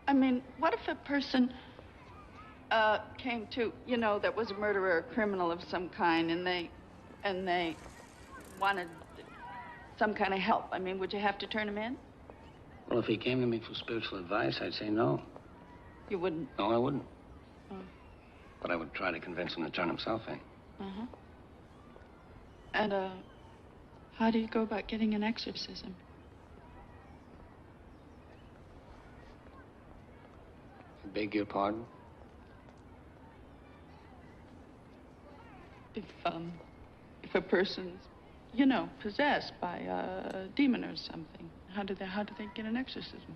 I mean, what if a person came to, that was a murderer or criminal of some kind, and they wanted some kind of help? I mean, would you have to turn him in? Well, if he came to me for spiritual advice, I'd say no. You wouldn't? No, I wouldn't. Oh. But I would try to convince him to turn himself in. Uh-huh. And, how do you go about getting an exorcism? I beg your pardon? If a person's, possessed by a demon or something, how do they get an exorcism?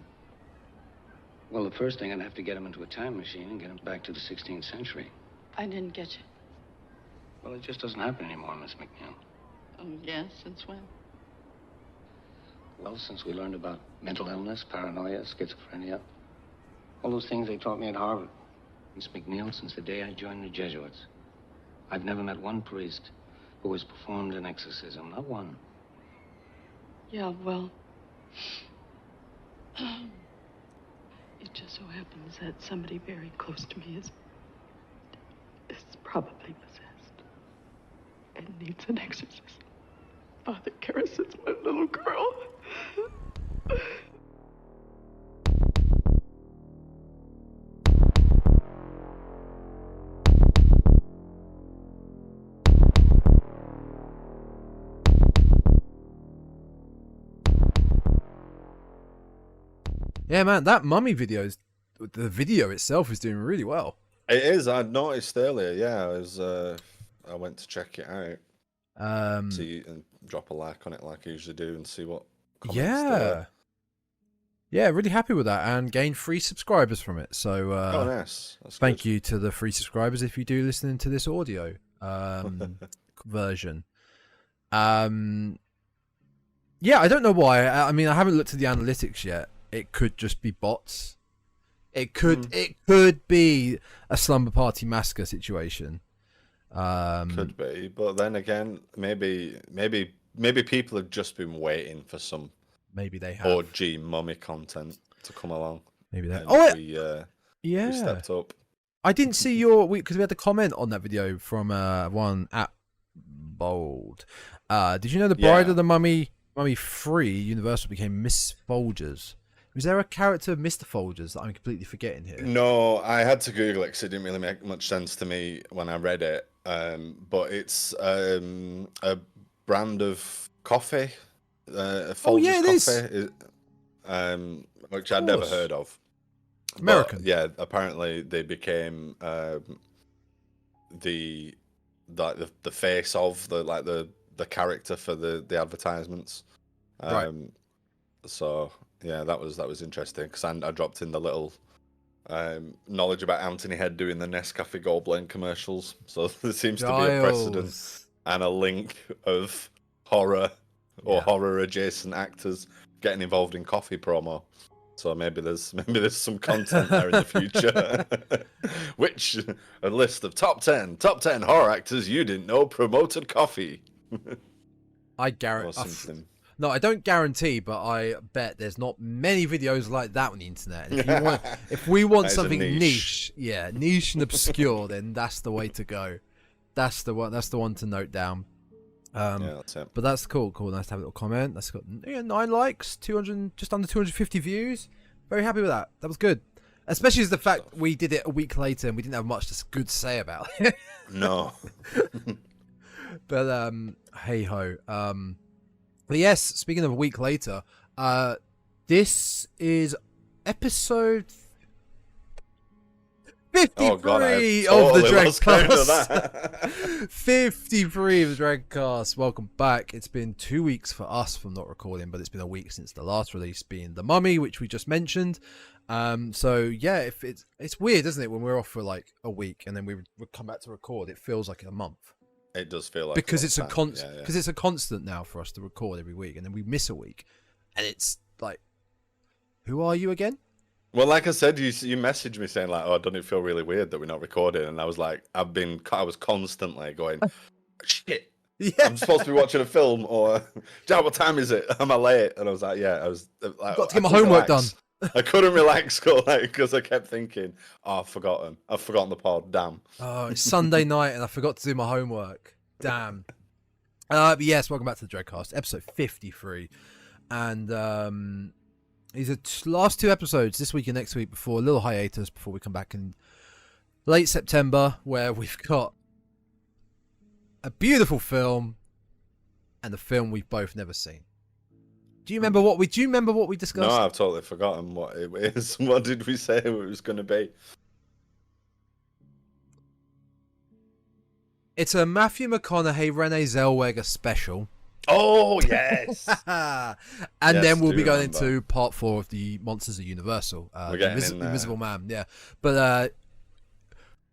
Well, the first thing, I'd have to get him into a time machine and get him back to the 16th century. I didn't get you. Well, it just doesn't happen anymore, Miss McNeil. Oh, yes? Since when? Well, since we learned about mental illness, paranoia, schizophrenia, all those things they taught me at Harvard. Miss McNeil, since the day I joined the Jesuits, I've never met one priest who has performed an exorcism. Not one. Yeah, well, it just so happens that somebody very close to me is probably possessed and needs an exorcism. Father Karras is my little girl. Yeah, man, that mummy the video itself is doing really well. It is. I noticed earlier. Yeah, I went to check it out. See and drop a like on it like I usually do and see what comments there. Yeah, really happy with that and gained 3 subscribers from it. So oh, nice. That's thank good. you to the 3 subscribers if you do listen to this audio version. Yeah, I don't know why. I mean, I haven't looked at the analytics yet. It could just be bots. It could be a slumber party massacre situation. Could be, but then again, maybe people have just been waiting for some. Maybe they have OG mummy content to come along. Maybe they. We stepped up. I didn't see because we had the comment on that video from one at Bold. Did you know the Bride of the Mummy 3 Universal became Miss Folgers? Was there a character of Mr. Folgers that I'm completely forgetting here? No, I had to Google it because it didn't really make much sense to me when I read it. But it's a brand of coffee. Folgers coffee, which I'd never heard of. American. But, yeah, apparently they became the face of the character for the advertisements. Right. So yeah, that was interesting because I dropped in the little knowledge about Anthony Head doing the Nescafe Gold Blend commercials. So there seems to be a precedent and a link of horror or horror adjacent actors getting involved in coffee promo. So maybe there's some content there in the future. Which a list of top 10 horror actors you didn't know promoted coffee. I guarantee. No, I don't guarantee, but I bet there's not many videos like that on the internet. And if we want something niche, niche and obscure, then that's the way to go. That's the one. That's the one to note down. That's it. But that's cool. Nice to have a little comment. That's got 9 likes, 200, just under 250 views. Very happy with that. That was good. Especially as the fact we did it a week later and we didn't have much good to say about it. No. But hey ho. But yes, speaking of a week later, this is episode 53 of the Dreadcast. 53 of the Dreadcast. Welcome back. It's been 2 weeks for us from not recording, but it's been a week since the last release, being The Mummy, which we just mentioned. So yeah, if it's weird, isn't it, when we're off for like a week and then we come back to record, it feels like a month. It does feel like because it's it's a constant now for us to record every week, and then we miss a week, and it's like, who are you again? Well, like I said, you messaged me saying like, "Oh, doesn't it feel really weird that we're not recording?" And I was like, I was constantly going, "Shit, I'm supposed to be watching a film," or "Dad, what time is it? Am I late?" And I was like, "Yeah, I was like, got to get my homework done." I couldn't relax because I kept thinking, oh, I've forgotten the pod. Damn. Oh, it's Sunday night and I forgot to do my homework. Damn. But yes, welcome back to the Dreadcast, episode 53, and these are last two episodes this week and next week before a little hiatus before we come back in late September, where we've got a beautiful film and a film we've both never seen. Do you remember what we discussed? No, I've totally forgotten what it is. What did we say it was going to be? It's a Matthew McConaughey, Renee Zellweger special. Oh, yes. And Yes, then we'll do be going remember. into part 4 of the Monsters of Universal. We're getting in there. Invisible Man, yeah. But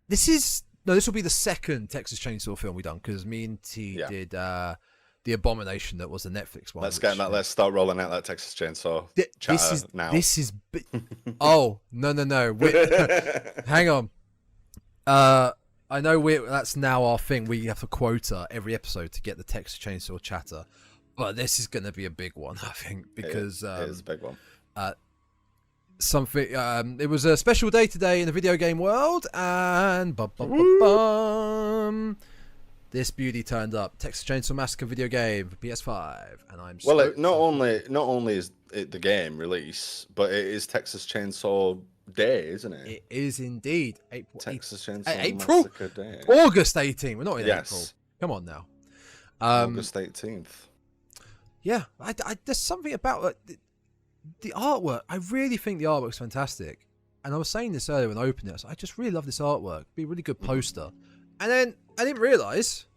this will be the second Texas Chainsaw film we've done, because me and T did The Abomination, that was the Netflix one. Let's start rolling out that Texas Chainsaw chatter now. This is... Oh, no. Hang on. I know that's now our thing. We have a quota every episode to get the Texas Chainsaw chatter, but this is going to be a big one, I think, because it is a big one. It was a special day today in the video game world, and this beauty turned up. Texas Chainsaw Massacre video game for PS5, and I'm not only is it the game release, but it is Texas Chainsaw Day, isn't it? It is indeed. Texas Chainsaw Massacre Day. August 18th. We're not in Yes. April. Come on now. August 18th. Yeah, there's something about the artwork. I really think the artwork's fantastic. And I was saying this earlier when I opened it. I just really love this artwork. It'd be a really good poster. And then I didn't realise.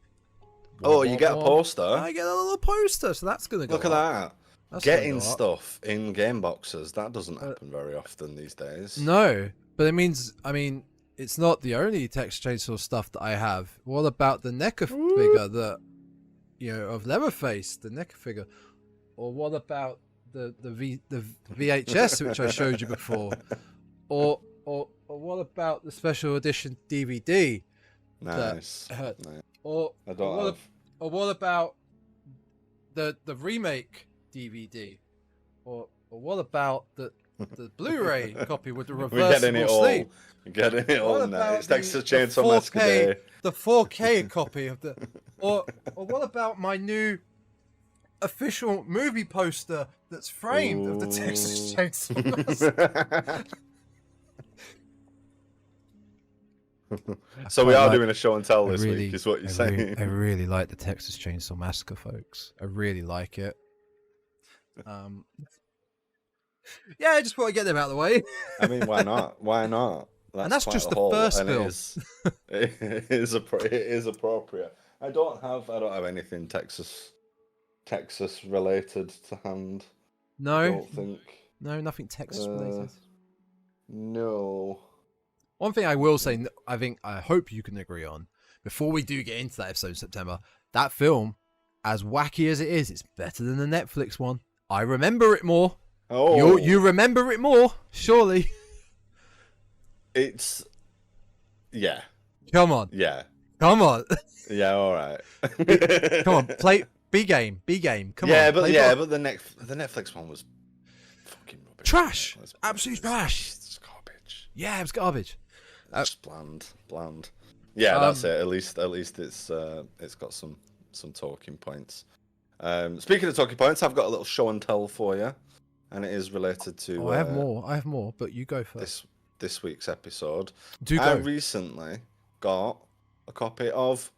Oh, you get a poster? I get a little poster, so that's going to go Look at up. that. That's Getting gonna go up. stuff in game boxes, that doesn't happen very often these days. No, but it means, it's not the only Texas Chainsaw stuff that I have. What about the NECA figure that, of Leatherface, the NECA figure? Or what about the VHS, which I showed you before? Or what about the special edition DVD? Nice. Or I don't have. Or what about the remake DVD? Or what about the Blu-ray copy with the reversible sleeve? We're getting it all now. It's Texas the Chainsaw Massacre Day. The 4K copy of the... Or what about my new official movie poster that's framed of the Texas Chainsaw Massacre? So we are doing a show and tell this week, is what you're saying. I really like the Texas Chainsaw Massacre, folks. I really like it. Yeah, I just want to get them out of the way. I mean, why not? Why not? That's quite just a the haul, first and film. It is appropriate. I don't have anything Texas related to hand. No. I don't think. No, nothing Texas related. No. One thing I will say, I hope you can agree on, before we do get into that episode in September, that film, as wacky as it is, it's better than the Netflix one. I remember it more. Oh. You remember it more, surely. It's... Yeah. Come on. Yeah. Come on. Yeah, all right. Come on, play... B-game. Come on. But the Netflix one was fucking rubbish. Trash. Absolute trash. It's garbage. Yeah, it was garbage. It's bland. Yeah, that's it. At least it's got some talking points. Speaking of talking points, I've got a little show and tell for you, and it is related to. I have more, but you go first. This week's episode. I recently got a copy of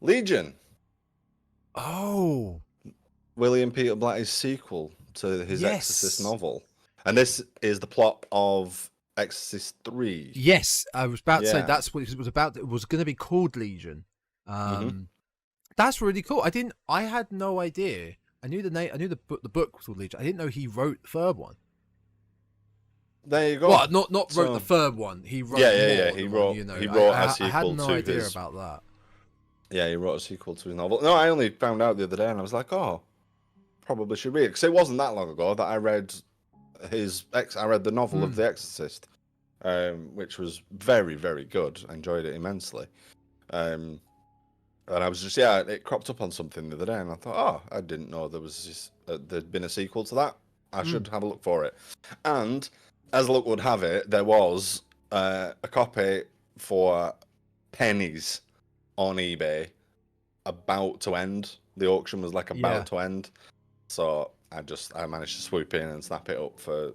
Legion. Oh. William Peter Blatty's sequel to his Exorcist novel, and this is the plot of Exorcist 3. Yes, I was about to say that's what it was about. It was going to be called Legion. That's really cool. I had no idea. I knew the name. I knew the book was called Legion. I didn't know he wrote the third one. There you go. Well, not wrote the third one. He wrote. He wrote. He wrote a sequel. I had no idea his... about that. Yeah, he wrote a sequel to his novel. No, I only found out the other day, and I was like, oh, probably should read it, because it wasn't that long ago that I read the novel of The Exorcist, which was very, very good. I enjoyed it immensely. And I was just, it cropped up on something the other day, and I thought, oh, I didn't know there'd been a sequel to that. I should have a look for it. And as luck would have it, there was a copy for pennies on eBay about to end. The auction was like about to end. So I managed to swoop in and snap it up for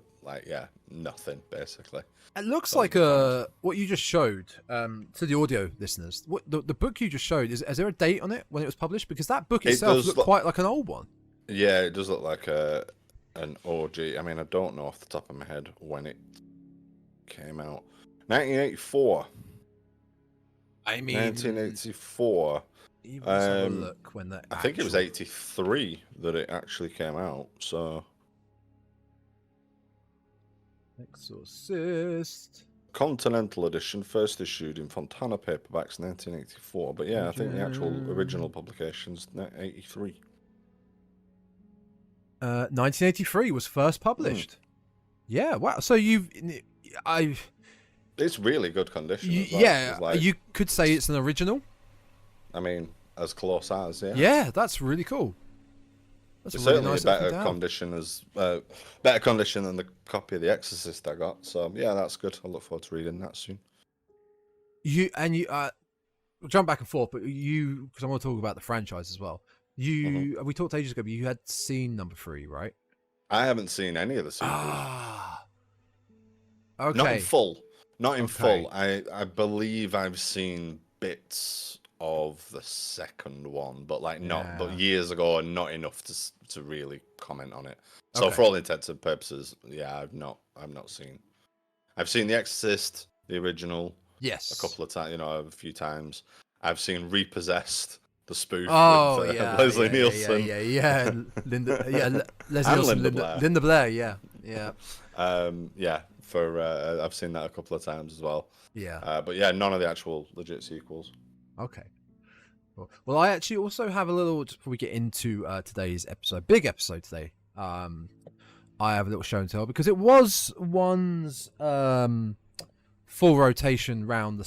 nothing basically. It looks like what you just showed to the audio listeners. What the book you just showed is there a date on it when it was published? Because that book itself looked quite like an old one. Yeah, it does look like an OG. I mean, I don't know off the top of my head when it came out. 1984. I mean, 1984. Let's have a look when that. I think it was 83 that it actually came out. So. Exorcist. Continental edition, first issued in Fontana paperbacks, 1984. But yeah, I think the actual original publication's 83. 1983 was first published. Yeah, wow. So it's really good condition. Yeah, you could say it's an original. I mean, as close as, yeah. Yeah, that's really cool. That's it's really certainly nice better condition than the copy of The Exorcist I got. So yeah, that's good. I look forward to reading that soon. You jump back and forth, but because I want to talk about the franchise as well. We talked ages ago, but you had seen number 3, right? I haven't seen any of the sequels. Okay. Not in full. Not in full. I believe I've seen bits of the second one, but but years ago, and not enough to really comment on it. So for all intents and purposes, I've not seen. I've seen The Exorcist, the original. Yes. A couple of times, a few times. I've seen Repossessed, the spoof with Leslie Nielsen. Yeah. Leslie Nielsen, Linda Blair. Yeah. I've seen that a couple of times as well. Yeah. But yeah, none of the actual legit sequels. Okay. Well, I actually also have a little, before we get into today's episode, big episode today, I have a little show and tell, because it was one's full rotation round the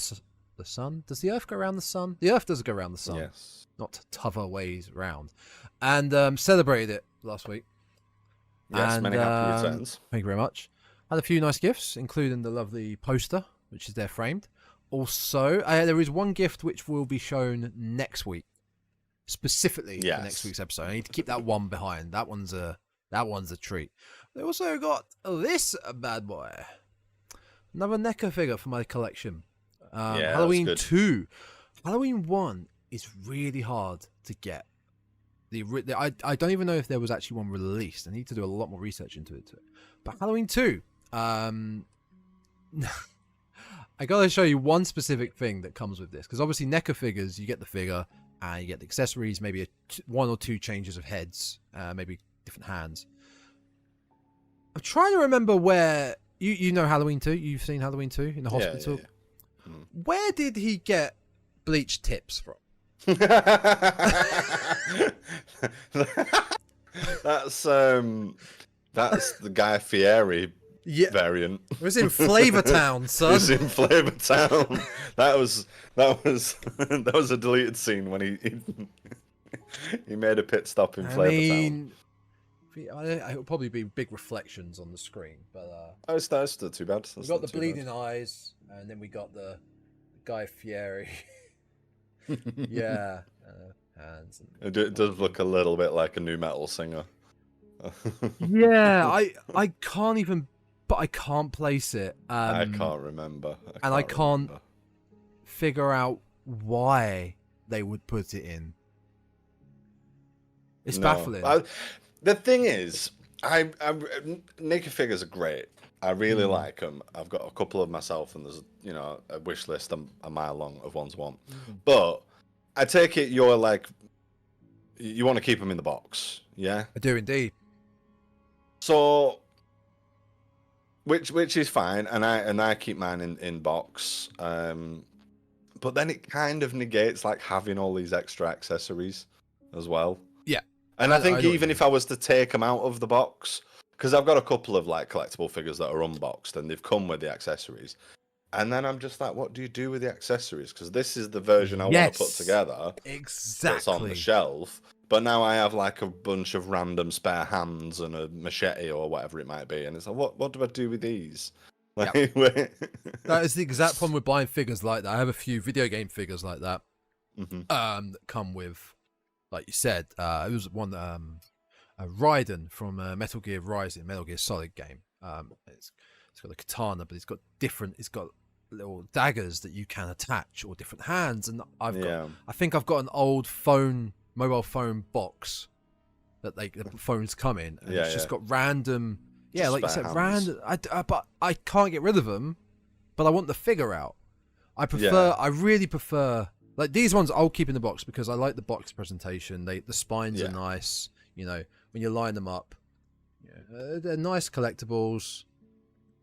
sun. Does the Earth go around the sun? The Earth does go around the sun. Yes. Not t'other ways round. And celebrated it last week. Yes, and, many happy returns. Thank you very much. Had a few nice gifts, including the lovely poster, which is there framed. Also, there is one gift which will be shown next week, specifically for next week's episode. I need to keep that one behind. That one's a treat. They also got this bad boy, another NECA figure for my collection. Halloween 2, Halloween 1 is really hard to get. I don't even know if there was actually one released. I need to do a lot more research into it. But Halloween 2, I gotta show you one specific thing that comes with this, because obviously NECA figures, you get the figure and you get the accessories, maybe one or two changes of heads, maybe different hands. I'm trying to remember where you know Halloween 2. You've seen Halloween 2 in the hospital. Yeah. Where did he get bleached tips from? That's the Guy Fieri variant. It was in Flavortown, son. It was in Flavortown. That was a deleted scene when he made a pit stop in Flavortown. It'll probably be big reflections on the screen, but that's not too bad. We got the bleeding eyes, and then we got the Guy Fieri. Hands. It does look a little bit like a new metal singer. Yeah, I can't even, but I can't place it. I can't remember. I can't figure out why they would put it in. It's baffling. The thing is, naked figures are great. I really like them. I've got a couple of myself, and there's a wish list a mile long of ones I want. But I take it you want to keep them in the box, yeah? I do indeed. So, which is fine, and I keep mine in box. But then it kind of negates having all these extra accessories as well. Yeah. And I think even if I was to take them out of the box, because I've got a couple of collectible figures that are unboxed and they've come with the accessories, and then I'm just what do you do with the accessories? Because this is the version I want to put together. Exactly. That's on the shelf. But now I have like a bunch of random spare hands and a machete or whatever it might be, and it's like, what do I do with these? Like, That is the exact problem with buying figures like that. I have a few video game figures like that, that come with, like you said, it was one Raiden from Metal Gear Rising, Metal Gear Solid game. It's got a katana, but it's got little daggers that you can attach, or different hands. And I think I've got an old mobile phone box that the phones come in, and it's just got random. Yeah, like you said, hands. Random. But I can't get rid of them. But I want the figure out. I really prefer. Like these ones, I'll keep in the box because I like the box presentation. The spines are nice. You know, when you line them up, they're nice collectibles,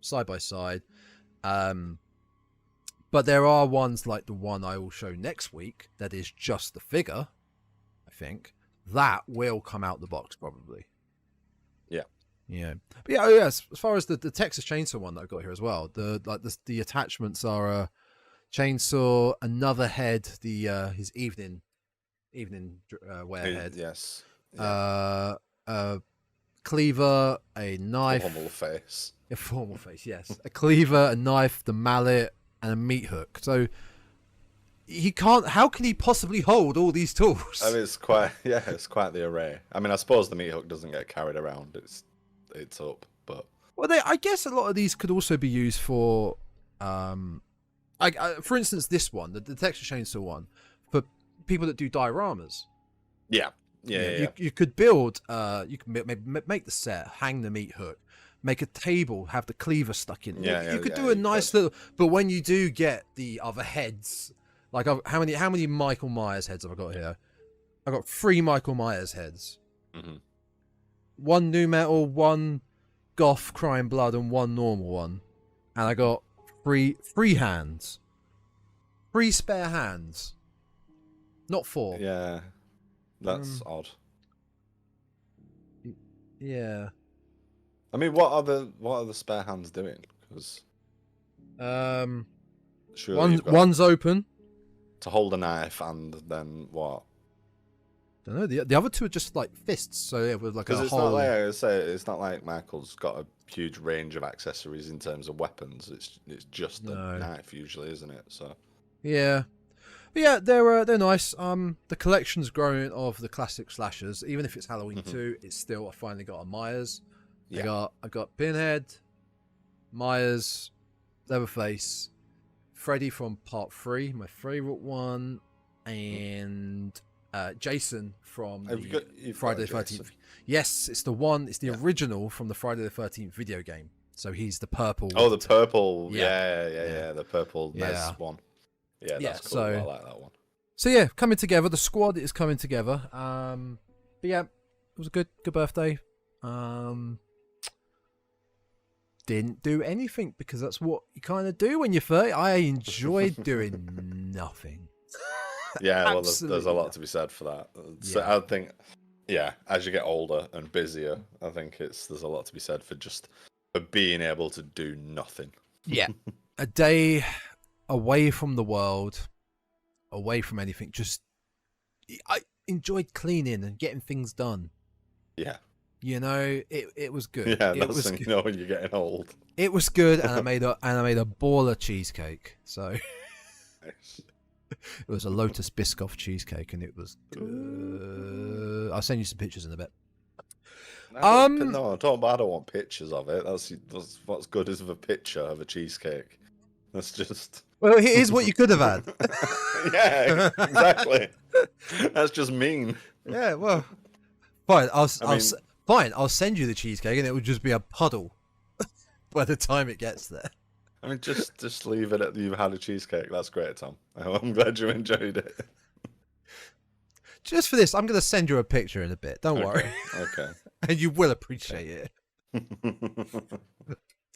side by side. But there are ones like the one I will show next week that is just the figure. I think that will come out the box probably. Yeah, but as far as the Texas Chainsaw one that I've got here as well, the attachments are a chainsaw, another head, his evening wear head, a cleaver, a knife, formal face, yes, a cleaver, a knife, the mallet, and a meat hook. So he can't. How can he possibly hold all these tools? I mean, it's quite the array. I mean, I suppose the meat hook doesn't get carried around. It's up, but I guess a lot of these could also be used for, for instance, this one, the Texas Chainsaw one, for people that do dioramas. You could build, you can make the set, hang the meat hook, make a table, have the cleaver stuck in. You could do a nice little. But when you do get the other heads, like how many Michael Myers heads have I got here? I've got 3 Michael Myers heads. Mm-hmm. 1 new metal, 1 goth crying blood, and 1 normal one. And I got 3 hands. 3 spare hands. Not 4. Yeah. That's odd. Yeah. I mean, what are the spare hands doing? Because one's open to hold a knife, and then what? I don't know. The other 2 are just like fists, so it was like a it's whole. Not like I say, it's not like Michael's got a huge range of accessories in terms of weapons. It's just the knife usually, isn't it? So yeah. But yeah, they're nice. The collection's growing of the classic slashers. Even if it's Halloween 2, it's still. I finally got a Myers. Yeah. I got Pinhead, Myers, Leatherface, Freddy from Part 3, my favorite one, and Jason from Friday the 13th. Yes, it's the one. It's the original from the Friday the 13th video game. So he's the purple. Oh, the purple. Yeah. The purple NES one. Yeah, that's cool. So, I like that one. So yeah, coming together. The squad is coming together. But yeah, it was a good birthday. Didn't do anything because that's what you kind of do when you're 30. I enjoyed doing nothing. Yeah, well, there's a lot to be said for that. So I think, as you get older and busier, I think there's a lot to be said for being able to do nothing. Yeah, a day away from the world, away from anything. I enjoyed cleaning and getting things done. Yeah. You know, it was good. Yeah, that's when you know when you're getting old. It was good, and I made a baller cheesecake. So Nice. It was a Lotus Biscoff cheesecake, and it was good. I'll send you some pictures in a bit. No, I don't want pictures of it. That's what's good is a picture of a cheesecake. That's just. Well, here's what you could have had. Yeah, exactly. That's just mean. Yeah, well, fine. I'll send you the cheesecake, and it would just be a puddle by the time it gets there. I mean, just leave it at you've had a cheesecake. That's great, Tom. I'm glad you enjoyed it. Just for this, I'm going to send you a picture in a bit. Don't worry. Okay. And you will appreciate it.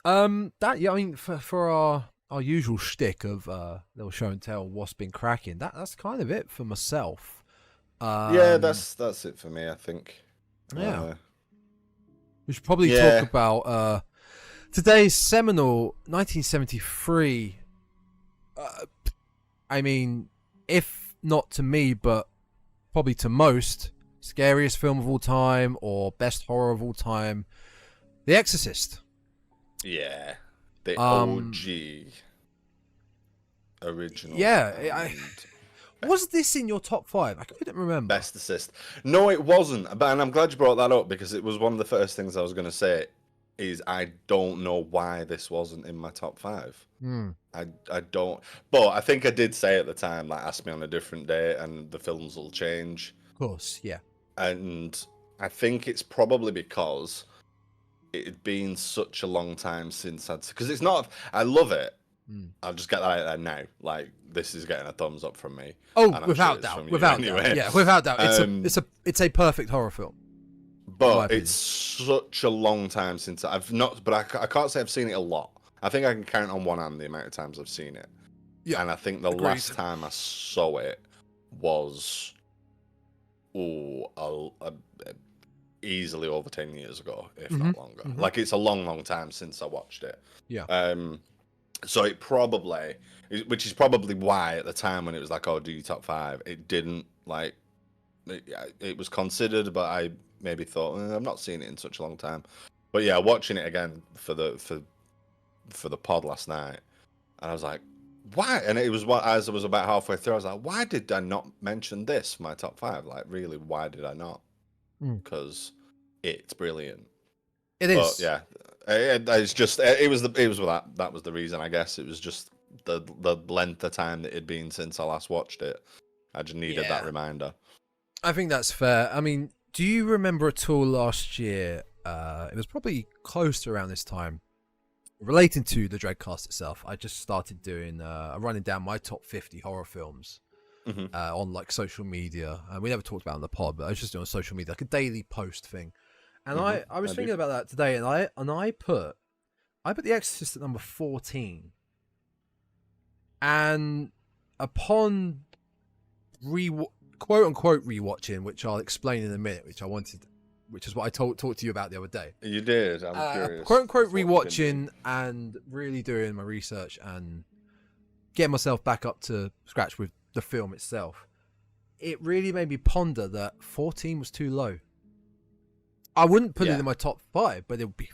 I mean, for our usual shtick of little show and tell what's been cracking, that's kind of it for myself. Yeah, that's it for me, I think. Yeah. We should probably talk about today's seminal 1973. I mean, if not to me, but probably to most, scariest film of all time or best horror of all time. The Exorcist. Yeah, the OG original. Yeah, was this in your top 5? I couldn't remember. Best assist. No, it wasn't. And I'm glad you brought that up because it was one of the first things I was going to say. Is I don't know why this wasn't in my top 5. I don't. But I think I did say at the time, like, ask me on a different day, and the films will change. Of course, yeah. And I think it's probably because it had been such a long time since because it's not. I love it. I'll just get that out there now. Like, this is getting a thumbs up from me. Oh, without doubt. Without doubt. Yeah, without doubt. It's a perfect horror film. But it's such a long time since I've not. But I can't say I've seen it a lot. I think I can count on one hand the amount of times I've seen it. Yeah, and I think the last time I saw it was easily over 10 years ago, if not longer. Like, it's a long time since I watched it. Yeah. So it probably, which is probably why at the time when it was like, oh, do you top 5, it didn't, like, it was considered, but I maybe thought, I've not seen it in such a long time. But yeah, watching it again for the pod last night, and I was like, why? And it was as I was about halfway through, I was like, why did I not mention this for my top 5? Like, really, why did I not? Because it's brilliant. It is. But yeah, it's just that was the reason, I guess. It was just the length of time that it'd been since I last watched it. I just needed that reminder. I think that's fair. I mean, do you remember at all last year? It was probably close to around this time, relating to the Dreadcast itself. I just started doing running down my top 50 horror films on like social media. We never talked about it on the pod, but I was just doing social media, like a daily post thing. And I was thinking about that today, and I put The Exorcist at number 14. And upon quote unquote rewatching, which I'll explain in a minute, which is what I talked to you about the other day. You did. I'm curious. Quote unquote rewatching and really doing my research and getting myself back up to scratch with the film itself. It really made me ponder that 14 was too low. I wouldn't put it in my top 5, but it would be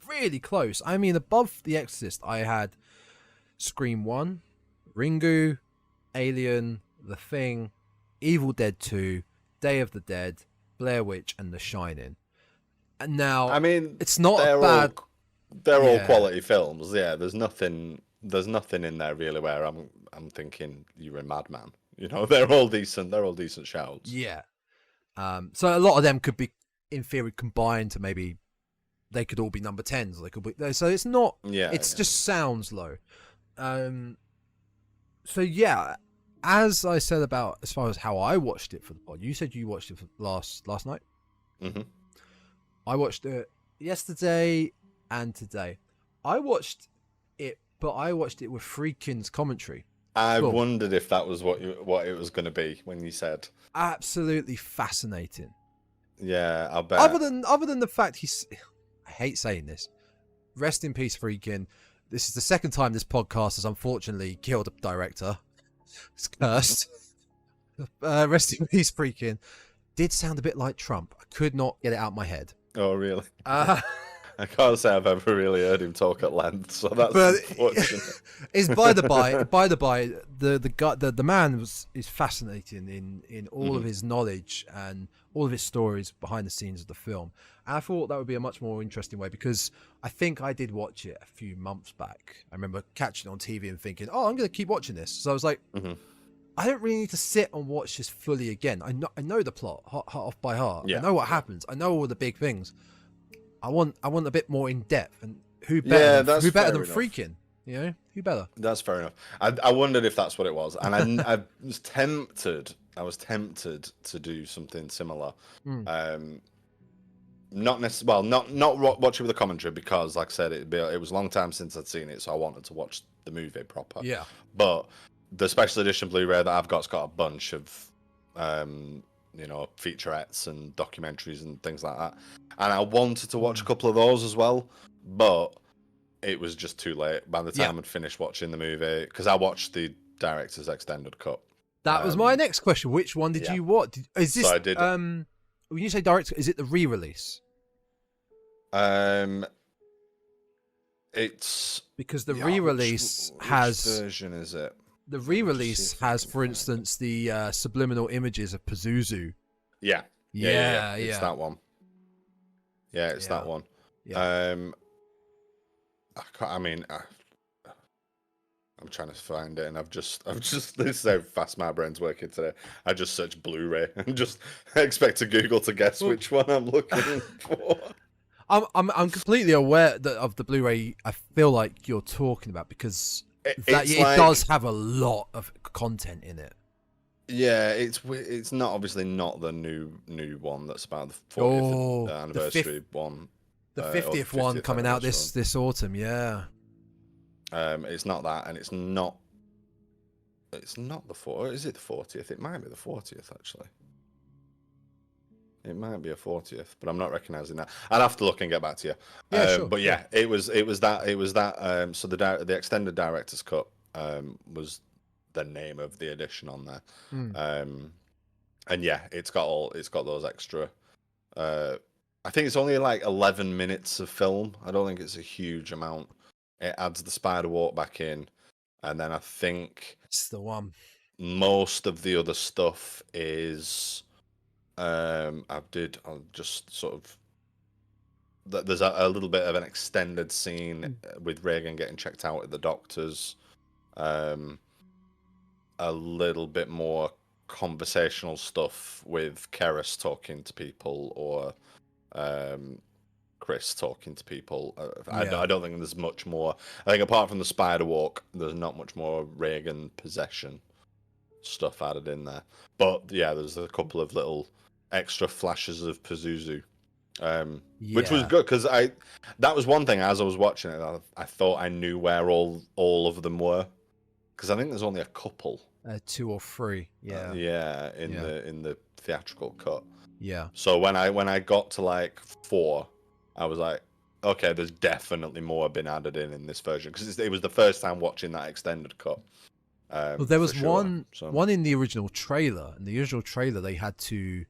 really close. I mean, above The Exorcist, I had Scream 1, Ringu, Alien, The Thing, Evil Dead 2, Day of the Dead, Blair Witch, and The Shining. And now, I mean, it's not bad. They're all quality films. Yeah, there's nothing in there really where I'm thinking you're a madman. You know, they're all decent. They're all decent shouts. Yeah. So a lot of them could be, in theory, combined to maybe they could all be number 10s. Or they could be. So it's not. Yeah. It's just sounds low. So yeah. As I said about as far as how I watched it for the pod, you said you watched it for last night. I watched it yesterday and today. I watched it, but I watched it with Friedkins commentary. I wondered if that was what it was going to be when you said. Absolutely fascinating. Yeah, I bet. Other than the fact I hate saying this. Rest in peace, Friedkin. This is the second time this podcast has unfortunately killed a director. It's cursed. Rest in peace, Friedkin. Did sound a bit like Trump. I could not get it out of my head. Oh, really? I can't say I've ever really heard him talk at length, so that's unfortunate. It's by the by, the man is fascinating in all of his knowledge and all of his stories behind the scenes of the film. And I thought that would be a much more interesting way, because I think I did watch it a few months back. I remember catching it on TV and thinking, oh, I'm going to keep watching this. So I was like, I don't really need to sit and watch this fully again. I know the plot off by heart. Yeah. I know what happens. I know all the big things. I want a bit more in depth, and who better than Friedkin? You know, who better? That's fair enough. I wondered if that's what it was, and I was tempted. To do something similar. Not necessarily. Well, not watch it with a commentary, because, like I said, it was a long time since I'd seen it, so I wanted to watch the movie proper. Yeah. But the special edition Blu-ray that I've got's got a bunch of featurettes and documentaries and things like that. And I wanted to watch a couple of those as well, but it was just too late by the time I'd finished watching the movie, because I watched the director's extended cut. That was my next question. Which one did you watch? Is this? So I did. when you say direct, is it the re-release? It's because the re-release has which version is it? The re-release has, for instance, the subliminal images of Pazuzu. Yeah. It's that one. Yeah, it's that one. Yeah. I'm trying to find it, and I've just this is how fast my brain's working today. I just searched Blu-ray and just expect to Google to guess which one I'm looking for. I'm completely aware of the Blu-ray. I feel like you're talking about because it does have a lot of content in it. Yeah, it's not obviously not the new one that's about the 40th anniversary one. The 50th one coming out this autumn. Yeah. It's not that, and it's not the 40th. Is it the 40th? It might be the 40th actually. It might be a 40th, but I'm not recognizing that. I'll have to look and get back to you. Yeah, sure. But yeah, it was that. So the extended director's cut was the name of the edition on there. And yeah, it's got those extra. I think it's only like 11 minutes of film. I don't think it's a huge amount. It adds the spider walk back in, and then I think it's the one. Most of the other stuff is. I'll just sort of. There's a little bit of an extended scene with Regan getting checked out at the doctor's. A little bit more conversational stuff with Keris talking to people or Chris talking to people. I don't think there's much more. I think apart from the spider walk, there's not much more Regan possession stuff added in there. But yeah, there's a couple of little extra flashes of Pazuzu, which was good because that was one thing as I was watching it. I thought I knew where all of them were because I think there's only a couple. 2 or 3, yeah. In the theatrical cut. Yeah. So when I got to like 4, I was like, okay, there's definitely more been added in this version because it was the first time watching that extended cut. Well, there was one in the original trailer. In the original trailer, they had to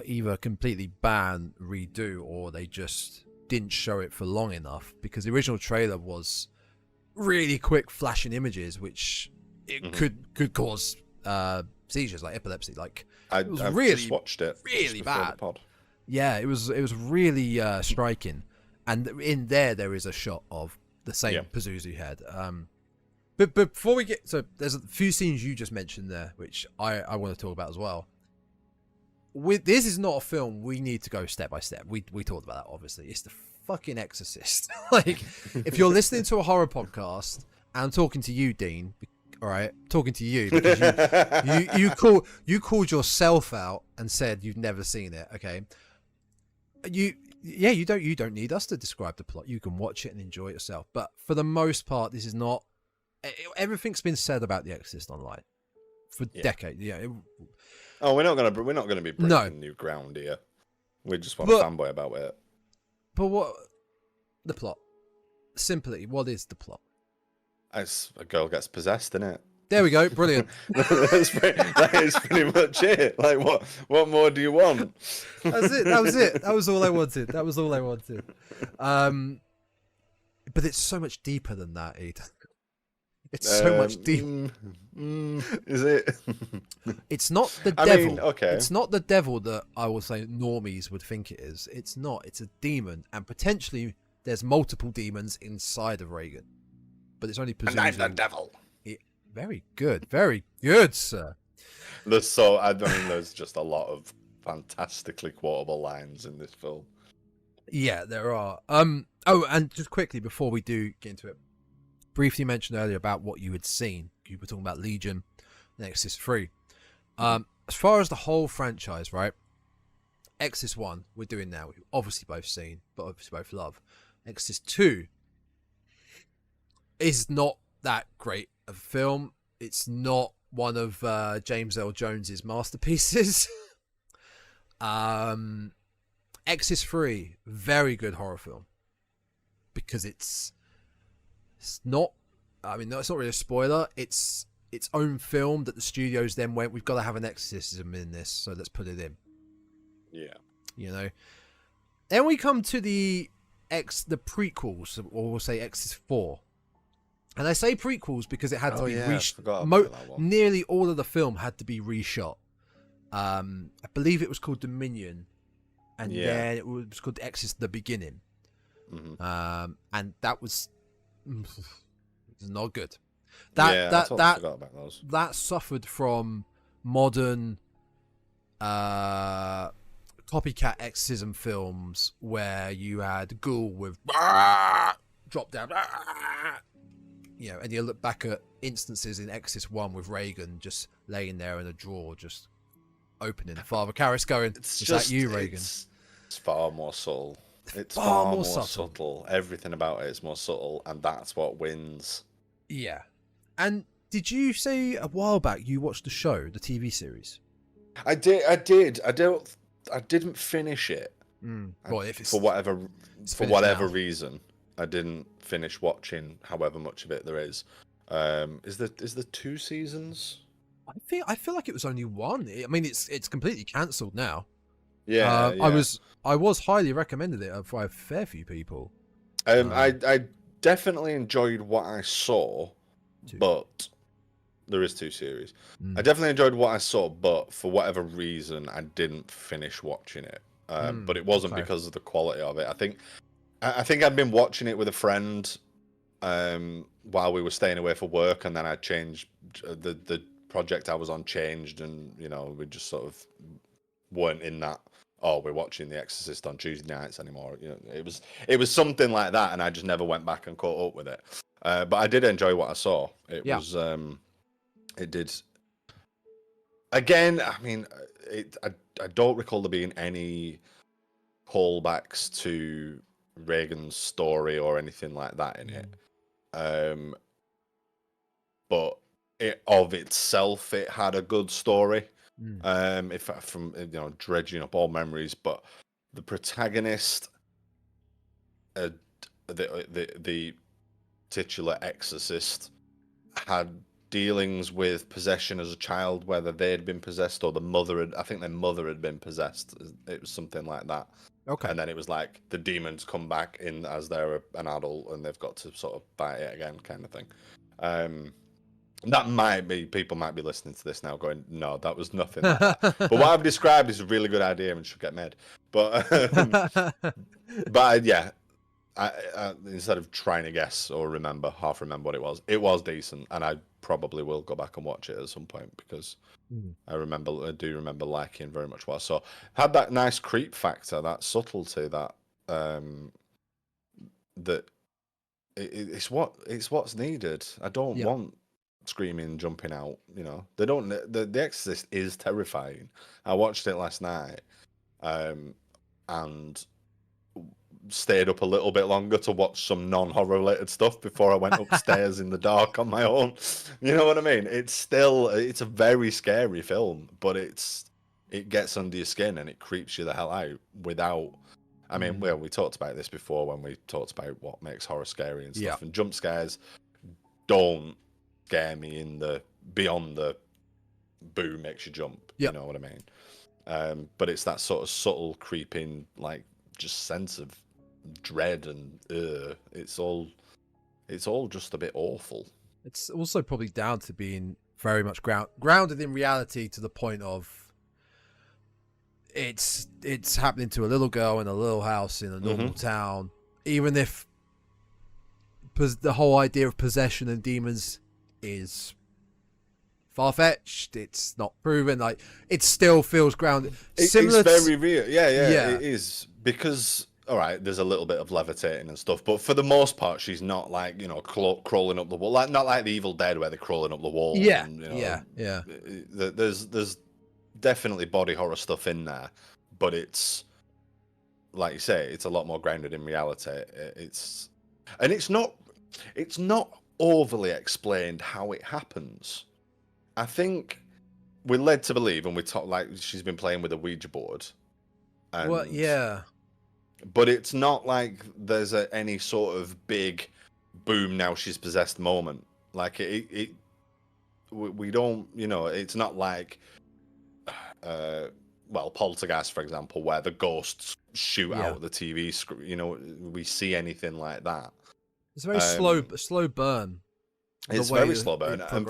either completely ban, redo, or they just didn't show it for long enough because the original trailer was really quick flashing images, which it could cause seizures, like epilepsy. Like it was really just watched it really bad. Yeah, it was really striking, and in there is a shot of the same Pazuzu head. But before we get, so there's a few scenes you just mentioned there, which I want to talk about as well. This is not a film we need to go step by step. We talked about that, obviously. It's the fucking Exorcist. Like, if you're listening to a horror podcast, and I'm talking to you, Dean, all right, talking to you because you called yourself out and said you've never seen it. Okay, you don't need us to describe the plot. You can watch it and enjoy it yourself. But for the most part, this is not. Everything's been said about The Exorcist online for decades. Yeah. We're not gonna be breaking new ground here. We just want to fanboy about it. But what the plot? Simply, what is the plot? As a girl gets possessed, innit? There we go. Brilliant. that is pretty much it. Like, what more do you want? That's it. That was it. That was all I wanted. But it's so much deeper than that, Ed. It's so much deeper. Is it? It's not the devil. Mean, okay. It's not the devil that I will say normies would think it is. It's not. It's a demon, and potentially there's multiple demons inside of Regan. But it's only Pazuzu. And I'm the devil. Very good, sir. There's just a lot of fantastically quotable lines in this film. Yeah, there are. And just quickly before we do get into it, briefly mentioned earlier about what you had seen. You were talking about Legion, Exorcist 3. As far as the whole franchise, right? Exorcist 1, we're doing now. We've obviously both seen, but obviously both love. Exorcist 2 is not that great of a film. It's not one of James L. Jones's masterpieces. Exorcist 3, very good horror film. Because it's not, I mean, no, it's not really a spoiler. It's its own film that the studios then went, we've got to have an exorcism in this, so let's put it in. Yeah. You know. Then we come to the prequels, or we'll say Exorcist 4. And I say prequels because it had to be nearly all of the film had to be reshot. I believe it was called Dominion, and then it was called Exorcist: The Beginning. Mm-hmm. And that was not good. I totally forgot about those. That suffered from modern copycat exorcism films where you had ghoul with drop down, you know, and you look back at instances in Exorcist 1 with Regan just laying there in a drawer, just opening. Father Karras going, "Is that you, Regan?" It's far more subtle. It's far more subtle. Everything about it is more subtle, and that's what wins. Yeah. And did you say a while back you watched the show, the TV series? I did. I didn't finish it. Well, if it's for whatever reason, I didn't finish watching however much of it there is. Is there 2 seasons? I feel like it was only 1. I mean, it's completely cancelled now. Yeah, I was highly recommended it by a fair few people. I definitely enjoyed what I saw, but there is 2 series. I definitely enjoyed what I saw, but for whatever reason, I didn't finish watching it. But it wasn't because of the quality of it. I think I'd been watching it with a friend while we were staying away for work, and then I changed the project I was on changed, and you know, we just sort of weren't in that. Oh, we're watching The Exorcist on Tuesday nights anymore. You know, it was something like that, and I just never went back and caught up with it. But I did enjoy what I saw. It was it did. Again, I mean, I don't recall there being any callbacks to Regan's story or anything like that in it. But it of itself, it had a good story. If from dredging up all memories, but the protagonist, the titular exorcist, had dealings with possession as a child, whether they had been possessed or I think their mother had been possessed. It was something like that. Okay. And then it was like the demons come back in as they're an adult and they've got to sort of fight it again, kind of thing. That might be, people might be listening to this now going, no, that was nothing like that. But what I've described is a really good idea and should get made. But yeah, I instead of trying to guess or half remember what it was decent, and I probably will go back and watch it at some point because I do remember liking very much what I saw. Had that nice creep factor, that subtlety, that it's what's needed. I don't want screaming, jumping out. You know, they don't. The Exorcist is terrifying. I watched it last night, and stayed up a little bit longer to watch some non-horror related stuff before I went upstairs in the dark on my own. You know what I mean? It's a very scary film, but it gets under your skin and it creeps you the hell out without. I mean, well, we talked about this before when we talked about what makes horror scary and stuff. And jump scares don't scare me beyond the boo makes you jump. You know what I mean? But it's that sort of subtle creeping, like just sense of dread and it's all just a bit awful. It's also probably down to being very much grounded in reality, to the point of it's happening to a little girl in a little house in a normal town. Even if the whole idea of possession and demons is far-fetched, it's not proven, like it still feels grounded. It's very real. Yeah, it is, because all right, there's a little bit of levitating and stuff, but for the most part, she's not like, you know, crawling up the wall, like not like the Evil Dead where they're crawling up the wall. Yeah, and, you know, yeah. There's definitely body horror stuff in there, but it's like you say, it's a lot more grounded in reality. It's not overly explained how it happens. I think we're led to believe, and we talk like she's been playing with a Ouija board. Well, yeah. But it's not like there's any sort of big boom, now she's possessed moment. Like we don't, you know, it's not like well, Poltergeist, for example, where the ghosts shoot Yeah. out the TV screen. You know, we see anything like that. It's a very slow burn. It's very slow burn, and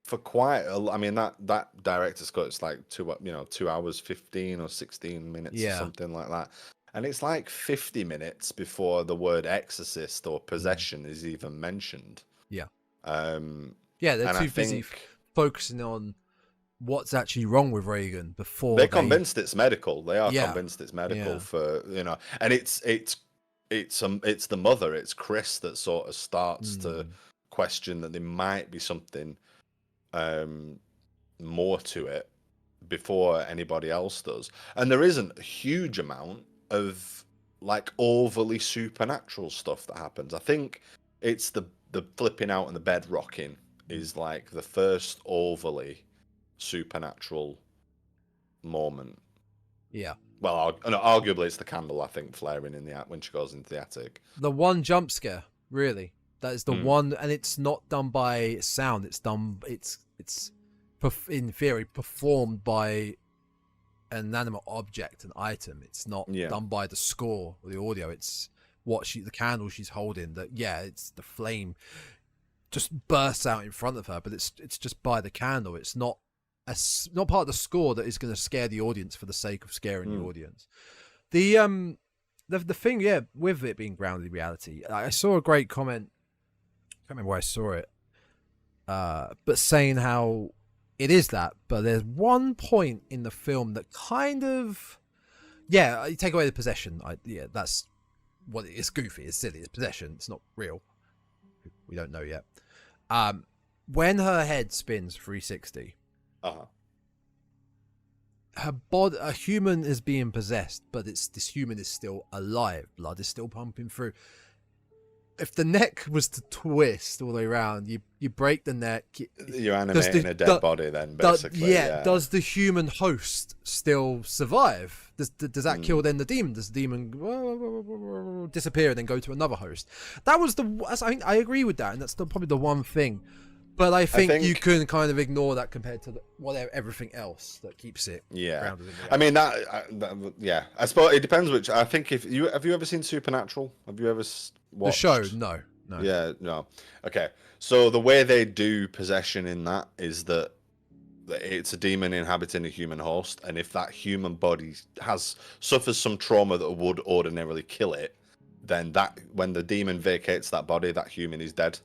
for quite I mean, that director's cut, it's like 2 hours 15 or 16 minutes or something like that, and it's like 50 minutes before the word exorcist or possession is even mentioned. They're too busy focusing on what's actually wrong with Regan before they're convinced it's medical. They are convinced it's medical Yeah. And it's the mother, it's Chris, that sort of starts to question that there might be something more to it before anybody else does. And there isn't a huge amount of like overly supernatural stuff that happens. I think it's the flipping out and the bed rocking is like the first overly supernatural moment. Yeah. Well, arguably it's the candle, I think, flaring in the when she goes into the attic. The one jump scare, really. That is the one, and it's not done by sound. It's in theory performed by an inanimate object, an item. It's not done by the score or the audio. It's the candle she's holding. It's the flame just bursts out in front of her, but it's just by the candle. It's not part of the score that is going to scare the audience for the sake of scaring the audience. The thing, with it being grounded in reality, I saw a great comment. I can't remember where I saw it, but saying how it is that, but there's one point in the film that kind of, you take away the possession. That's what it's goofy, it's silly, it's possession, it's not real. We don't know yet. When her head spins 360, her body, a human is being possessed, but this human is still alive. Blood is still pumping through. If the neck was to twist all the way around, you break the neck. You're animating a dead body then, basically. Does the human host still survive? Does that kill then the demon? Does the demon disappear and then go to another host? I agree with that, and that's probably the one thing. But I think you can kind of ignore that compared to everything else that keeps it grounded in reality. I mean, I suppose it depends which. I think have you ever seen Supernatural? Have you ever watched the show? No. Yeah, no. Okay, so the way they do possession in that is that it's a demon inhabiting a human host, and if that human body suffers some trauma that would ordinarily kill it, then when the demon vacates that body, that human is dead.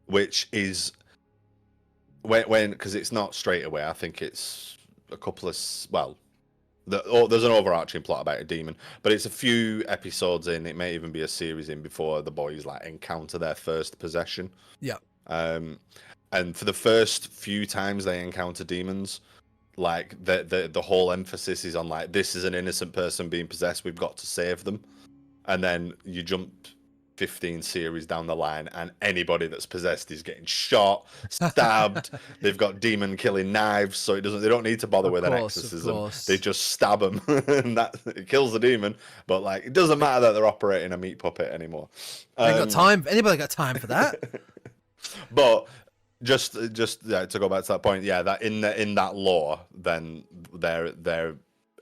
Which is because it's not straight away. I think it's a couple of there's an overarching plot about a demon, but it's a few episodes in. It may even be a series in before the boys like encounter their first possession. Yeah. And for the first few times they encounter demons, like the whole emphasis is on like, this is an innocent person being possessed. We've got to save them. And then you jump 15 series down the line and anybody that's possessed is getting shot, stabbed. They've got demon killing knives, so they don't need to bother with an exorcism. They just stab them and it kills the demon. But like, it doesn't matter that they're operating a meat puppet anymore. Anybody got time for that? But just to go back to that point, that in that lore, then they're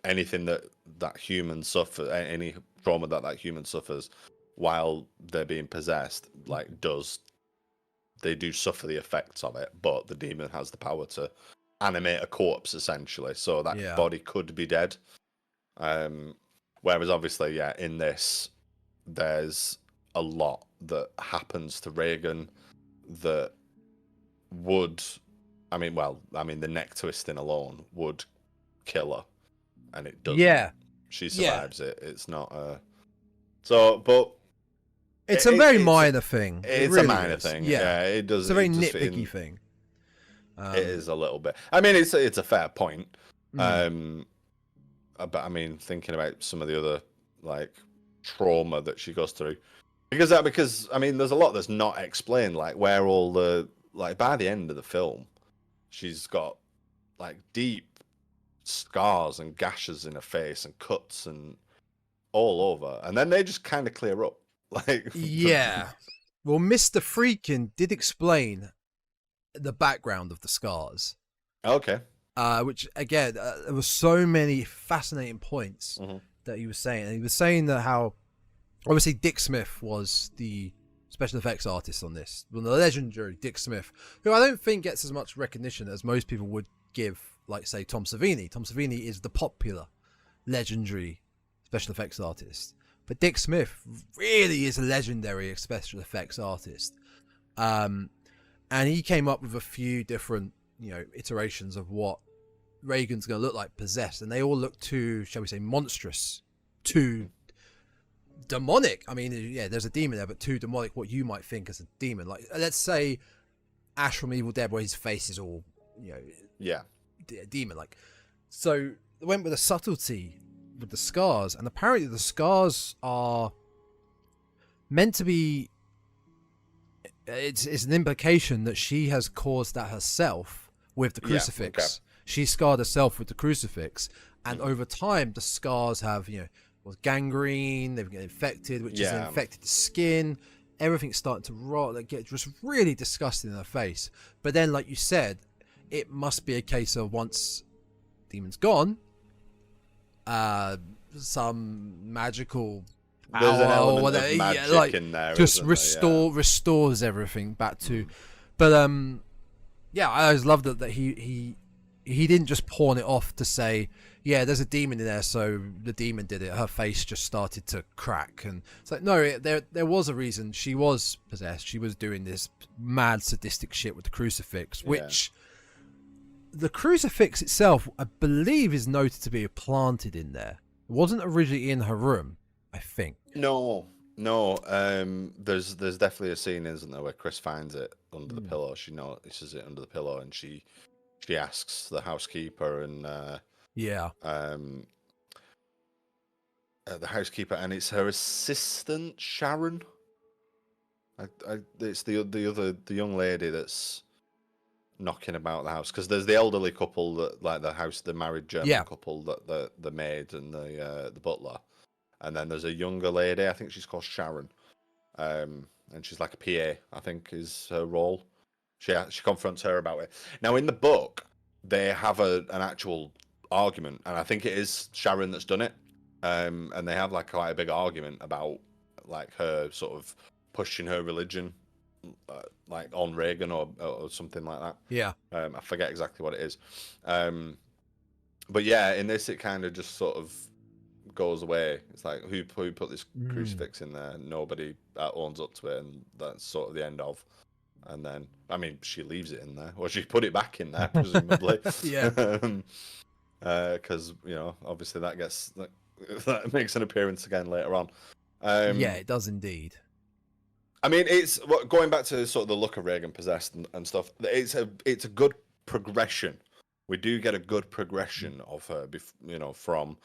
anything that human suffer, any trauma that human suffers while they're being possessed, like they do suffer the effects of it, but the demon has the power to animate a corpse essentially, so that body could be dead. Whereas obviously, in this, there's a lot that happens to Regan that would, the neck twisting alone would kill her, and it doesn't. Yeah, she survives it. It's not but. It's a very minor thing. It's really a minor thing. Yeah, it does. It's a very nitpicky thing. It is a little bit. I mean, it's a fair point. But I mean, thinking about some of the other like trauma that she goes through, because I mean, there's a lot that's not explained. Like where all the by the end of the film, she's got like deep scars and gashes in her face and cuts and all over, and then they just kind of clear up. Well, Mr. Friedkin did explain the background of the scars. Okay. which again, there were so many fascinating points that he was saying. And he was saying that how, obviously, Dick Smith was the special effects artist on this. Well, the legendary Dick Smith, who I don't think gets as much recognition as most people would give, like, say, Tom Savini. Tom Savini is the popular, legendary special effects artist. But Dick Smith really is a legendary special effects artist. And he came up with a few different, iterations of what Regan's going to look like possessed. And they all look too, shall we say, monstrous, too demonic. I mean, yeah, there's a demon there, but too demonic, what you might think as a demon. Like, let's say Ash from Evil Dead, where his face is all, demon like. So they went with a subtlety with the scars, and apparently the scars are meant to be, it's an implication that she has caused that herself with the crucifix. Yeah, okay. She scarred herself with the crucifix, and over time the scars have, was gangrene, they've get infected, which has infected the skin. Everything's starting to rot, like get just really disgusting in her face. But then, like you said, it must be a case of once demon's gone, some magical there's an element of magic in there, just restores everything back to. But I always loved that he didn't just pawn it off to say, yeah, there's a demon in there, so the demon did it. Her face just started to crack, and it's like, no, there was a reason. She was possessed. She was doing this mad sadistic shit with the crucifix, which the crucifix itself, I believe, is noted to be planted in there. It wasn't originally in her room, I think. No. There's definitely a scene, isn't there, where Chris finds it under the pillow. She notices it under the pillow, and she asks the housekeeper, and the housekeeper, and it's her assistant Sharon. It's the young lady that's knocking about the house, because there's the elderly couple that, like, the married German couple, that the maid and the butler, and then there's a younger lady, I think she's called Sharon, and she's like a PA, I think is her role. She confronts her about it. Now in the book they have an actual argument, and I think it is Sharon that's done it, and they have like quite a big argument about like her sort of pushing her religion like on Regan or something like that. I forget exactly what it is, but yeah, in this it kind of just sort of goes away. It's like, who put this crucifix in there? Nobody owns up to it, and that's sort of the end of. And then, I mean, she leaves it in there, or she put it back in there, presumably. Because obviously that makes an appearance again later on. It does indeed. I mean, it's going back to sort of the look of Regan possessed and stuff. It's a good progression. We do get a good progression of her, from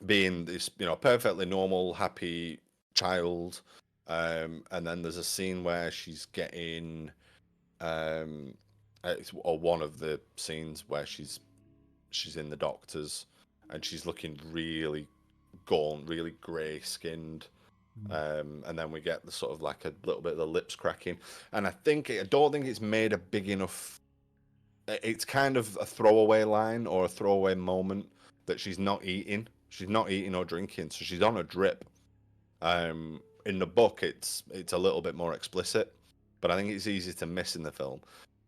being this perfectly normal, happy child, and then there's a scene where she's getting, or one of the scenes where she's in the doctor's, and she's looking really gaunt, really grey skinned. And then we get the sort of like a little bit of the lips cracking, and I don't think it's made a big enough. It's kind of a throwaway line or a throwaway moment that she's not eating or drinking, so she's on a drip. In the book, it's a little bit more explicit, but I think it's easy to miss in the film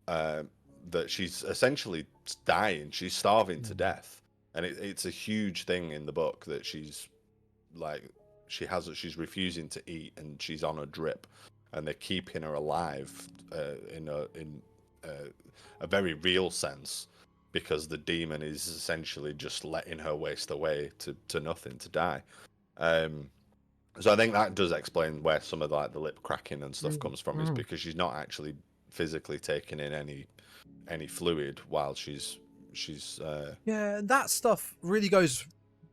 that she's essentially dying. She's starving to death, and it's a huge thing in the book that she's refusing to eat, and she's on a drip, and they're keeping her alive in a very real sense, because the demon is essentially just letting her waste away to nothing, to die. So I think that does explain where some of the lip cracking and stuff comes from, is because she's not actually physically taking in any fluid while she's that stuff really goes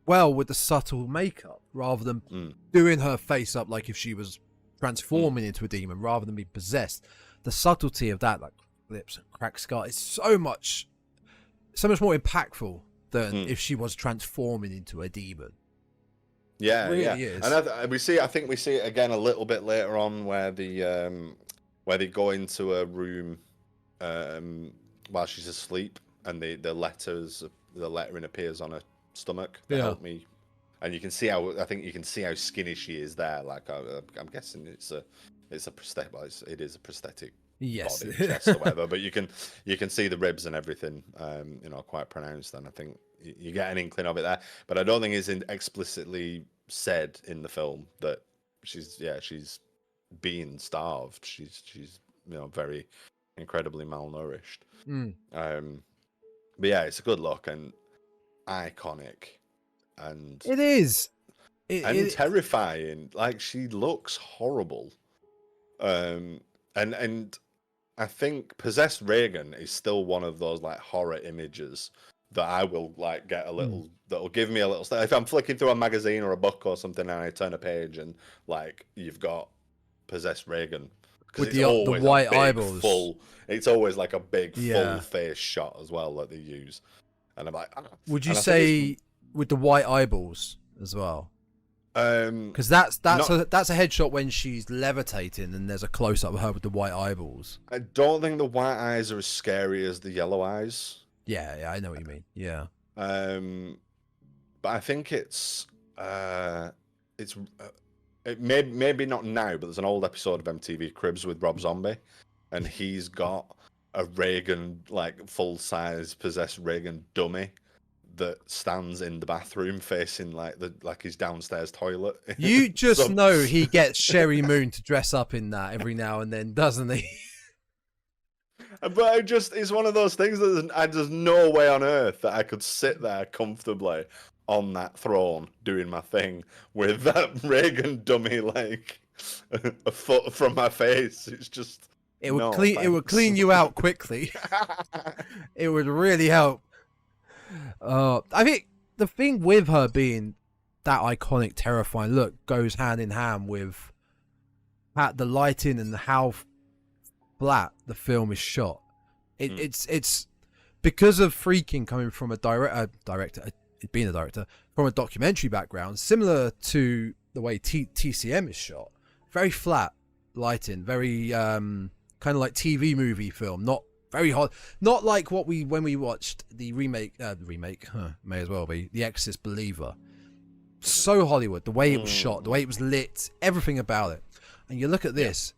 well with the subtle makeup, rather than doing her face up like if she was transforming into a demon, rather than be possessed. The subtlety of that, like lips and cracked scar, is so much more impactful than if she was transforming into a demon. Yeah, it really is. And I think we see it again a little bit later on, where they go into a room while she's asleep, and the lettering appears on her stomach. They help me, and you can see how skinny she is there. Like I'm guessing it's a prosthetic. Well, it is a prosthetic. Yes. Body, chest, or whatever. But you can see the ribs and everything, quite pronounced. And I think you get an inkling of it there. But I don't think it's explicitly said in the film that she's being starved. She's very incredibly malnourished. But yeah, it's a good look and iconic, and it is, and terrifying. Like, she looks horrible, and I think Possessed Regan is still one of those like horror images that I will like get a little, that'll give me a little. If I'm flicking through a magazine or a book or something, and I turn a page and like you've got Possessed Regan with the white eyeballs. It's always like a big full face shot as well that they use, and I'm like, would you say with the white eyeballs as well? Because that's a headshot when she's levitating, and there's a close up of her with the white eyeballs. I don't think the white eyes are as scary as the yellow eyes. Yeah, I know what you mean. Yeah. But I think it maybe not now, but there's an old episode of MTV Cribs with Rob Zombie, and he's got a Regan, like full size Possessed Regan dummy that stands in the bathroom facing like his downstairs toilet. You just know he gets Sherry Moon to dress up in that every now and then, doesn't he? But it's one of those things that there's no way on earth that I could sit there comfortably on that throne doing my thing with that Regan dummy like a foot from my face. It's just it would clean you out quickly. It would really help. I think the thing with her being that iconic, terrifying look goes hand in hand with the lighting and how flat the film is shot. It's because of Friedkin coming from being a director from a documentary background, similar to the way TCM is shot. Very flat lighting, very kind of like TV movie film, not very hot, not like when we watched the remake, may as well be The Exorcist Believer. So Hollywood, the way it was shot, the way it was lit, everything about it. And you look at this,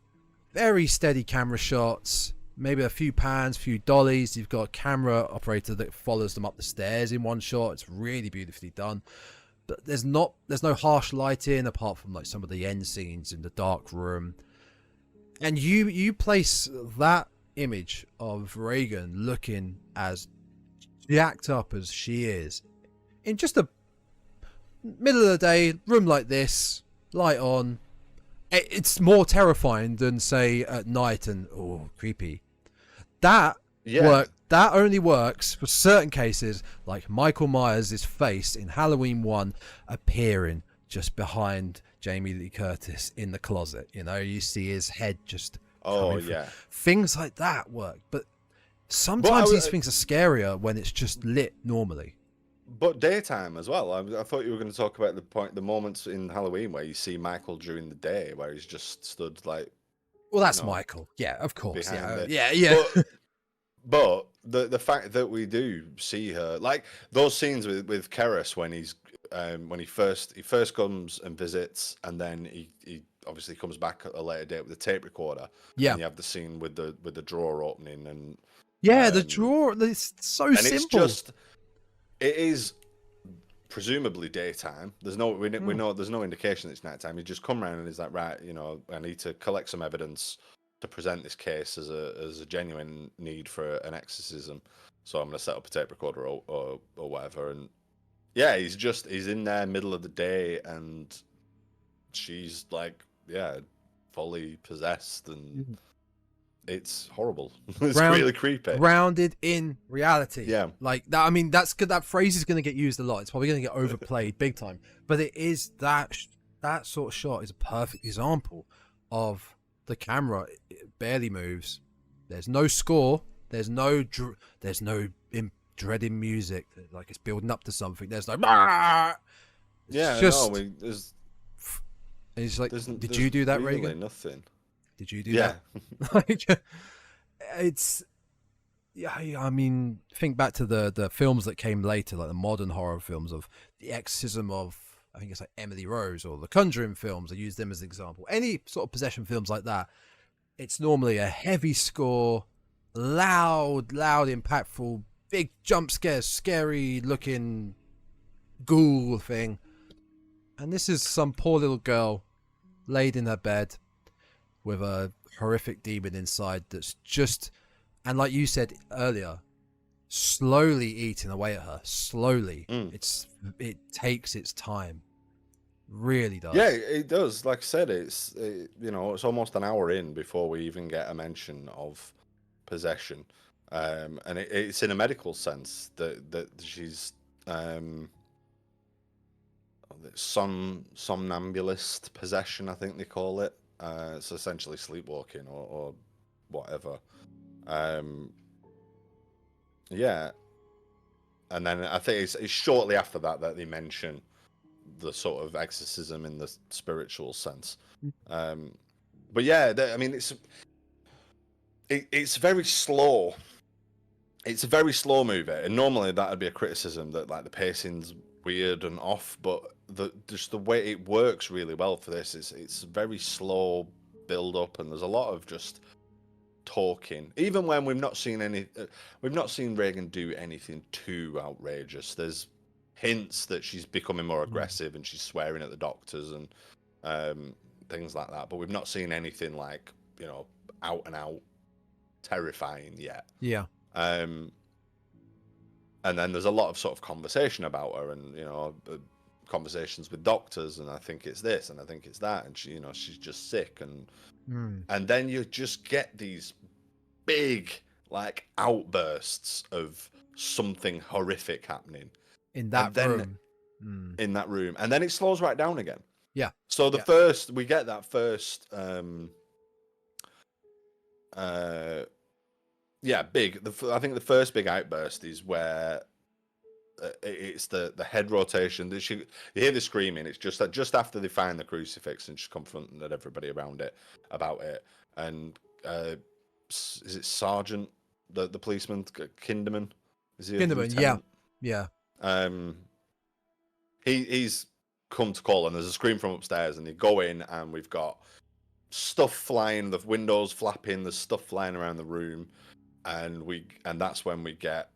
very steady camera shots, maybe a few pans, few dollies. You've got a camera operator that follows them up the stairs in one shot. It's really beautifully done. But there's no harsh lighting apart from like some of the end scenes in the dark room. And you place that image of Regan looking as jacked up as she is in just a middle of the day room like this, light on. It's more terrifying than say at night and creepy. That only works for certain cases, like Michael Myers' face in Halloween 1 appearing just behind Jamie Lee Curtis in the closet. You see his head just things like that work, but sometimes these things are scarier when it's just lit normally. But daytime as well. I thought you were going to talk about the moments in Halloween where you see Michael during the day, where he's just stood like. Well, that's Michael. Yeah, of course. Yeah. But the fact that we do see her, like those scenes with Keras when he first comes and visits, and then he obviously comes back at a later date with a tape recorder. Yeah. And you have the scene with the drawer opening and. Yeah, the drawer. It's so simple. It is presumably daytime. We know there's no indication that it's nighttime. He just come around and he's like, right, I need to collect some evidence to present this case as a genuine need for an exorcism. So I'm going to set up a tape recorder or whatever. And yeah, he's in there middle of the day, and she's like, fully possessed, and it's horrible. It's really creepy. Grounded in reality. Yeah. Like that. I mean, that's good. That phrase is going to get used a lot. It's probably going to get overplayed big time. But it is that sort of shot is a perfect example of the camera. It barely moves. There's no score. There's no dreading music. Like it's building up to something. There's no. It's like, did you do that, really Regan? Nothing. Did you do that? Like, yeah, I mean, think back to the films that came later, like the modern horror films of The Exorcism of, I think it's like Emily Rose, or the Conjuring films. I use them as an example. Any sort of possession films like that, it's normally a heavy score, loud, impactful, big jump scares, scary looking ghoul thing. And this is some poor little girl laid in her bed with a horrific demon inside that's just, and like you said earlier, slowly eating away at her. Slowly. It takes its time. Really does. Yeah, it does. Like I said, it's almost an hour in before we even get a mention of possession, and it's in a medical sense that she's somnambulist possession, I think they call it. It's essentially sleepwalking or whatever. Yeah, and then I think it's shortly after that they mention the sort of exorcism in the spiritual sense. But yeah, I mean, it's very slow. It's a very slow movie, and normally that would be a criticism, that like the pacing's weird and off, but just the way it works really well for this is it's very slow build up, and there's a lot of just talking. Even when we've not seen Regan do anything too outrageous. There's hints that she's becoming more aggressive and she's swearing at the doctors and things like that, but we've not seen anything like, out and out terrifying yet. Yeah. And then there's a lot of sort of conversation about her, and conversations with doctors, and I think it's this and I think it's that, and she's just sick, and then you just get these big like outbursts of something horrific happening in that room. In that room, and then it slows right down again. Yeah. So we get that first I think the first big outburst is where it's the head rotation. You hear the screaming. It's just after they find the crucifix and she's confronting everybody around it about it. And is it Sergeant, the policeman, Kinderman? Is he Kinderman? Yeah. He's come to call, and there's a scream from upstairs, and they go in, and we've got stuff flying, the windows flapping, there's stuff flying around the room, and that's when we get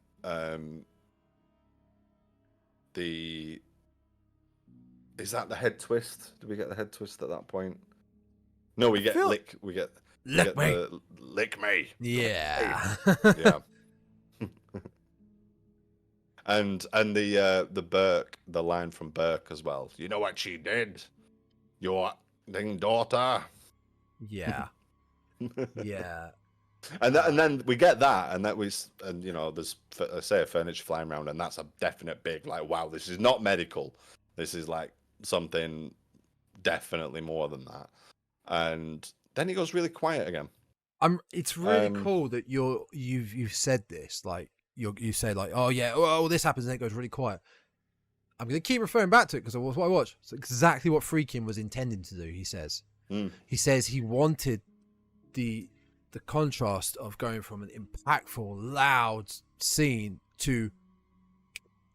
is that the head twist? Do we get the head twist at that point? No, we get lick me. Yeah. Yeah. And the Burke, the line from Burke as well. You know what she did? Your ding daughter. Yeah. Yeah. And then we get that, and there's a furniture flying around, and that's a definite big like, wow, this is not medical. This is like something definitely more than that. And then it goes really quiet again. It's really cool that you've said this, like you say like, oh yeah, oh this happens, and it goes really quiet. I'm gonna keep referring back to it because of what I watched. It's exactly what Friedkin was intending to do. He says he wanted the contrast of going from an impactful, loud scene to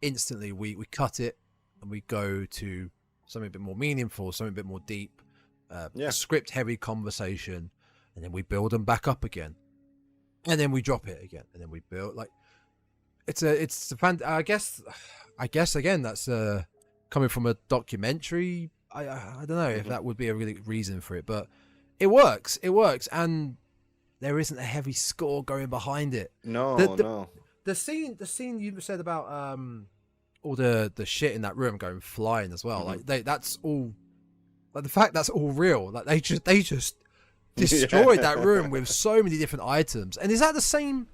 instantly we cut it and we go to something a bit more meaningful, something a bit more deep, script heavy conversation, and then we build them back up again, and then we drop it again, and then we build like it's a fan. I guess again that's coming from a documentary. I don't know if that would be a really good reason for it, but it works, and there isn't a heavy score going behind it. No. The scene you said about all the shit in that room going flying as well. Like that's all. Like the fact that's all real. Like they just destroyed that room with so many different items. And is that the same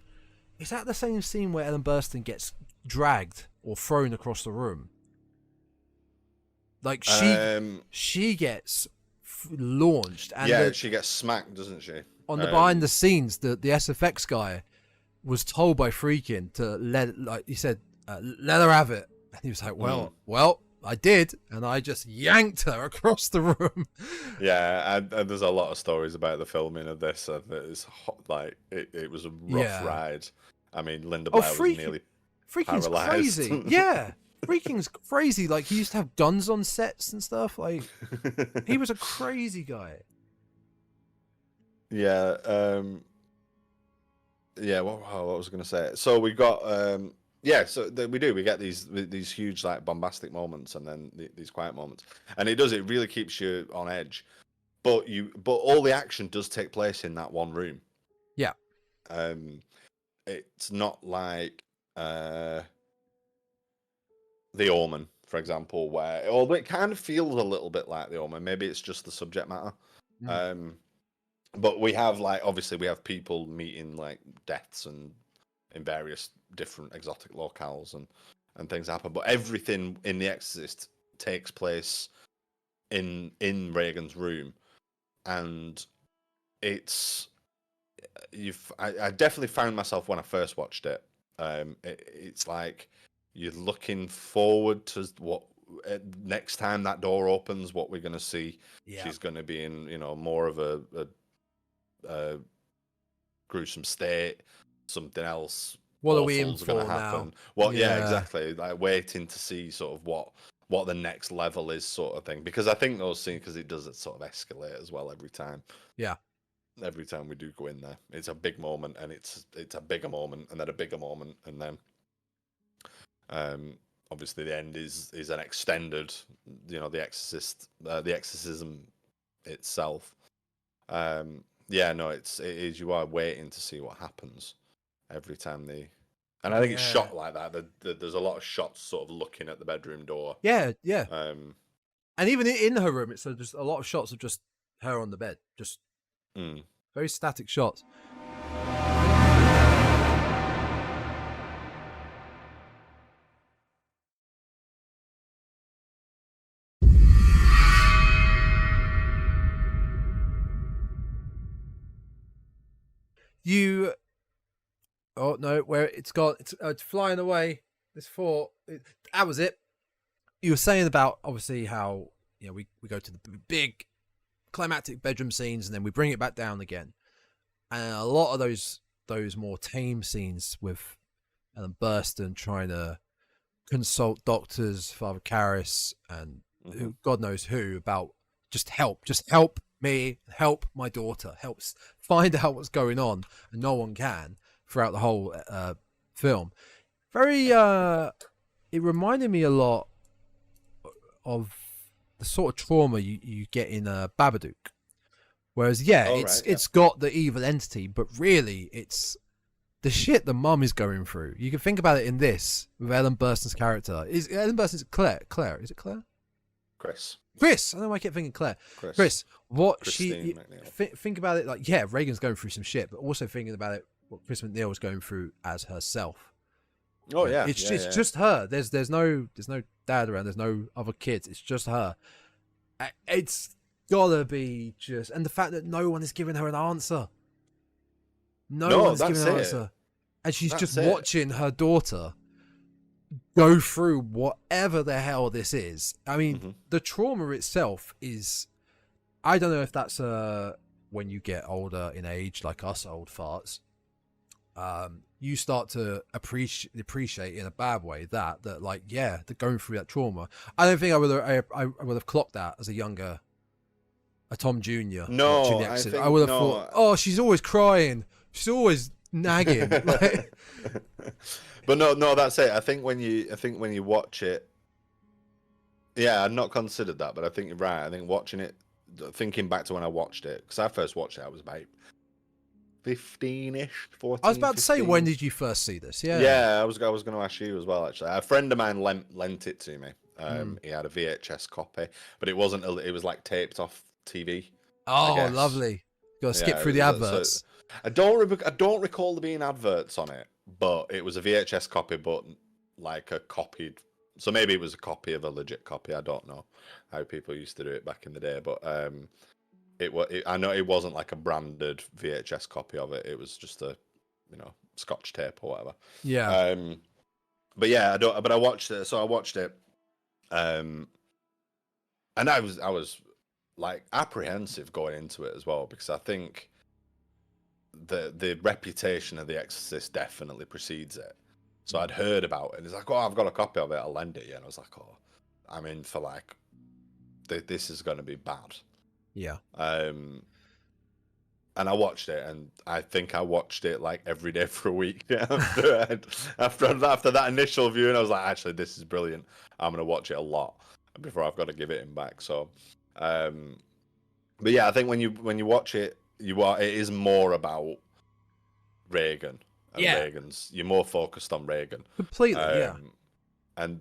scene where Ellen Burstyn gets dragged or thrown across the room? Like she gets launched, and she gets smacked, doesn't she? On the behind the scenes, the SFX guy was told by Friedkin to let her have it, and he was like, well, I did, and I just yanked her across the room. Yeah, and there's a lot of stories about the filming of this. It's like it was a rough ride, I mean, Linda Blair was nearly Freaking's paralyzed. crazy. Yeah. Freaking's crazy. Like, he used to have guns on sets and stuff. Like, he was a crazy guy. Yeah. Yeah. What was I going to say? So we got. Yeah. So we get these huge like bombastic moments, and then these quiet moments, and it really keeps you on edge. But all the action does take place in that one room. Yeah. It's not like The Omen, for example, although it kind of feels a little bit like The Omen. Maybe it's just the subject matter. But we have obviously we have people meeting like deaths and in various different exotic locales and things happen. But everything in The Exorcist takes place in Regan's room, and it's I definitely found myself when I first watched it. It's like you're looking forward to what next time that door opens, what we're going to see. Yeah. She's going to be in, more of a gruesome state. Something else. What are we in for now? Well, yeah, exactly. Like waiting to see sort of what the next level is, sort of thing. Because I think those scenes, because it does sort of escalate as well every time. Yeah. Every time we do go in there, it's a big moment, and it's a bigger moment, and then a bigger moment, and then obviously the end is an extended, the exorcism itself. Yeah, no, it is. You are waiting to see what happens every time and I think it's shot like that. There's a lot of shots sort of looking at the bedroom door. Yeah, yeah. And even in her room, it's just a lot of shots of just her on the bed, just very static shots. Oh no, where it's gone? It's flying away. That was it. You were saying about obviously how we go to the big climactic bedroom scenes and then we bring it back down again, and a lot of those more tame scenes with Ellen Burstyn trying to consult doctors, Father Karras, and God knows who about just help me, help my daughter, helps find out what's going on, and no one can throughout the whole film. Very it reminded me a lot of the sort of trauma you get in Babadook, whereas it's got the evil entity, but really it's the shit the mum is going through. You can think about it in this with Ellen Burstyn's character. Is Ellen Burstyn's Claire? Is it Claire? Chris. I don't know why I kept thinking Claire. Chris. What Christine think about it like, yeah, Regan's going through some shit, but also thinking about it what Chris McNeil was going through as herself. Oh yeah, it's just her. There's no dad around. There's no other kids. It's just her. It's gotta be just, and the fact that no one is giving her an answer. No one's giving her an answer, and she's just watching her daughter go through whatever the hell this is. I mean, the trauma itself is. I don't know if that's when you get older in age, like us old farts. You start to appreciate in a bad way that like, yeah, they're going through that trauma. I don't think I would have clocked that as a Tom Jr. No, I would have thought, oh, she's always crying, she's always nagging. Like... But no, that's it. I think when you watch it, yeah, I'd not considered that, but I think you're right. I think watching it, thinking back to when I watched it, because I first watched it, I was about 15-ish, 14. I was about 15. to say, when did you first see this? Yeah, I was going to ask you as well. Actually, a friend of mine lent it to me. He had a VHS copy, but it wasn't. It was like taped off TV. Oh, lovely! Got to skip through the adverts. So I don't recall there being adverts on it, but it was a VHS copy, but like a copied. So maybe it was a copy of a legit copy. I don't know how people used to do it back in the day, but I know it wasn't like a branded VHS copy of it. It was just a, Scotch tape or whatever. Yeah. But yeah, I watched it. So I watched it, and I was like apprehensive going into it as well, because I think the reputation of The Exorcist definitely precedes it. So I'd heard about it, and it's like, oh, I've got a copy of it, I'll lend it you. And I was like, oh, I'm in for like, this is going to be bad. Yeah. And I watched it, and I think I watched it like every day for a week after that initial viewing. I was like, actually, this is brilliant. I'm going to watch it a lot before I've got to give it him back. So, but yeah, I think when you watch it, it is more about Regan and Regans. You're more focused on Regan. Completely, yeah.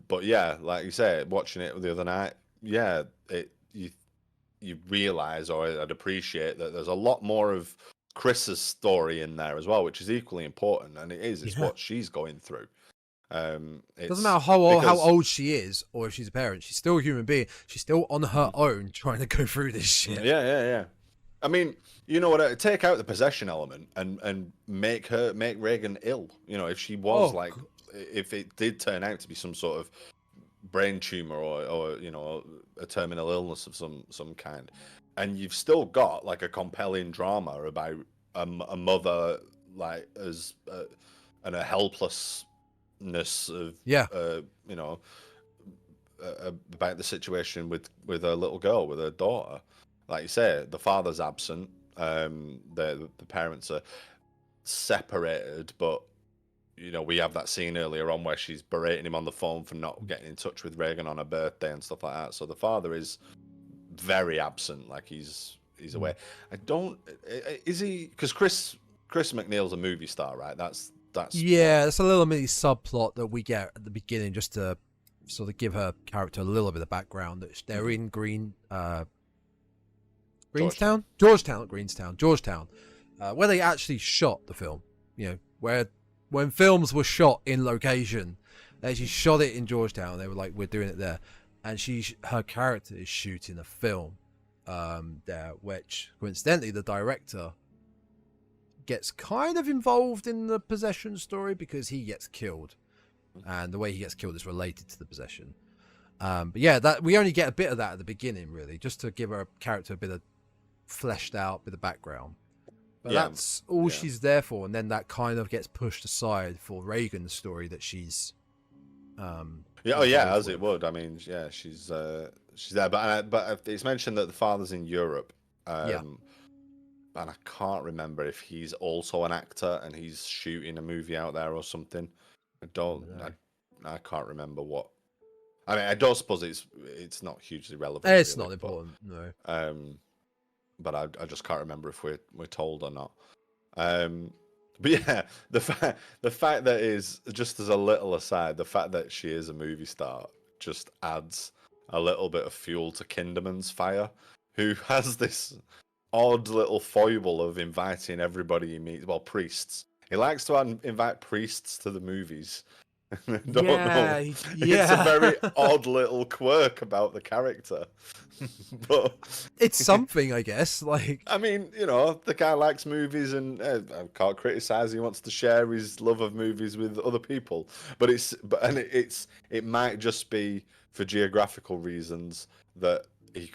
But yeah, like you say, watching it the other night, yeah, you realise, or I'd appreciate that there's a lot more of Chris's story in there as well, which is equally important, and it's what she's going through. It doesn't matter how old she is, or if she's a parent, she's still a human being. She's still on her own trying to go through this shit. Yeah. I mean, you know what? Take out the possession element and make Regan ill. You know, if she was if it did turn out to be some sort of brain tumor or you know, a terminal illness of some kind, and you've still got like a compelling drama about a mother like and a helplessness of you know, about the situation with her little girl, with her daughter. Like you say, the father's absent, the parents are separated, but you know, we have that scene earlier on where she's berating him on the phone for not getting in touch with Regan on her birthday and stuff like that. So the father is very absent, like he's away. Is he? Because Chris McNeil's a movie star, right? That's that's a little mini subplot that we get at the beginning, just to sort of give her character a little bit of background. That they're in Georgetown, where they actually shot the film. You know, where when films were shot in location, they actually shot it in Georgetown. They were like, we're doing it there. And her character is shooting a film there, which coincidentally the director gets kind of involved in the possession story because he gets killed. And the way he gets killed is related to the possession. But yeah, that we only get a bit of that at the beginning, really, just to give her character a bit of fleshed out, bit of background. But that's all she's there for, and then that kind of gets pushed aside for Regan's story that she's. As it would. I mean, yeah, she's there, but it's mentioned that the father's in Europe, and I can't remember if he's also an actor and he's shooting a movie out there or something. I can't remember what. I mean, I don't suppose it's not hugely relevant. It's really, not important, no. But I just can't remember if we're told or not. But yeah, the fact that is, just as a little aside, the fact that she is a movie star just adds a little bit of fuel to Kinderman's fire, who has this odd little foible of inviting everybody he meets. Well, priests. He likes to invite priests to the movies. Don't know. It's a very odd little quirk about the character. But it's something, I guess. Like, I mean, you know, the guy likes movies, and I can't criticize. He wants to share his love of movies with other people. But it might just be for geographical reasons that he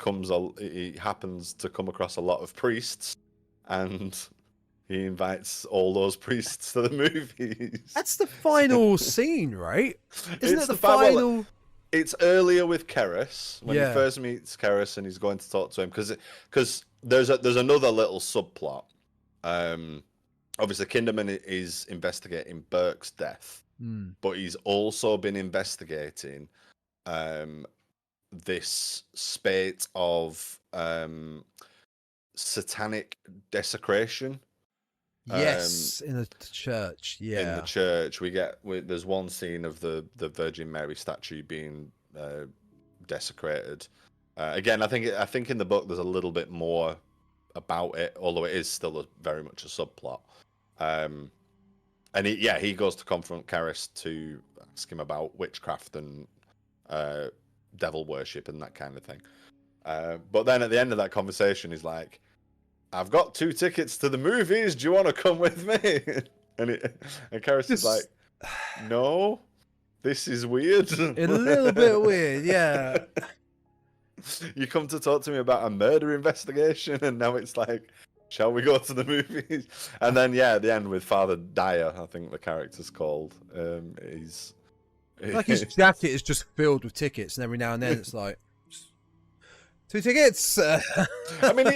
happens to come across a lot of priests, and he invites all those priests to the movies. That's the final scene, right? Isn't it the final? It's earlier with Keris, when he first meets Keris and he's going to talk to him, because there's another little subplot. Obviously, Kinderman is investigating Burke's death, but he's also been investigating this spate of satanic desecration. Yes, in the church. Yeah, in the church, there's one scene of the Virgin Mary statue being desecrated. Again, I think in the book there's a little bit more about it, although it is still very much a subplot. And he goes to confront Keris to ask him about witchcraft and devil worship and that kind of thing. But then at the end of that conversation, he's like, I've got 2 tickets to the movies. Do you want to come with me? And Keris is like, no, this is weird. A little bit weird, yeah. You come to talk to me about a murder investigation, and now it's like, Shall we go to the movies? And then, yeah, at the end with Father Dyer, I think the character's called. He's like his jacket is just filled with tickets, and every now and then it's like 2 tickets. I mean,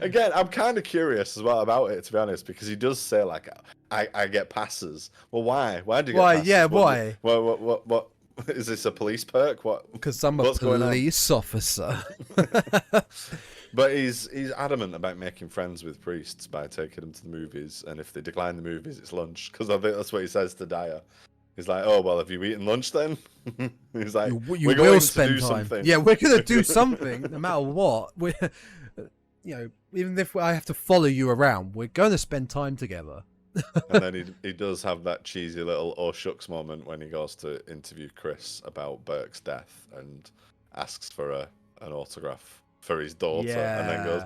again, I'm kind of curious as well about it, to be honest, because he does say like, I get passes. Well, why? Why do you get passes? Yeah, why? What? Is this a police perk? What? Because I'm a police officer. But he's adamant about making friends with priests by taking them to the movies, and if they decline the movies, it's lunch. Because I think that's what he says to Dyer. He's like, "Oh well, have you eaten lunch then?" He's like, "You will spend time. Something. Yeah, we're gonna do something, no matter what. Even if I have to follow you around, we're going to spend time together." And then he does have that cheesy little "oh shucks" moment when he goes to interview Chris about Burke's death and asks for an autograph for his daughter, and then goes,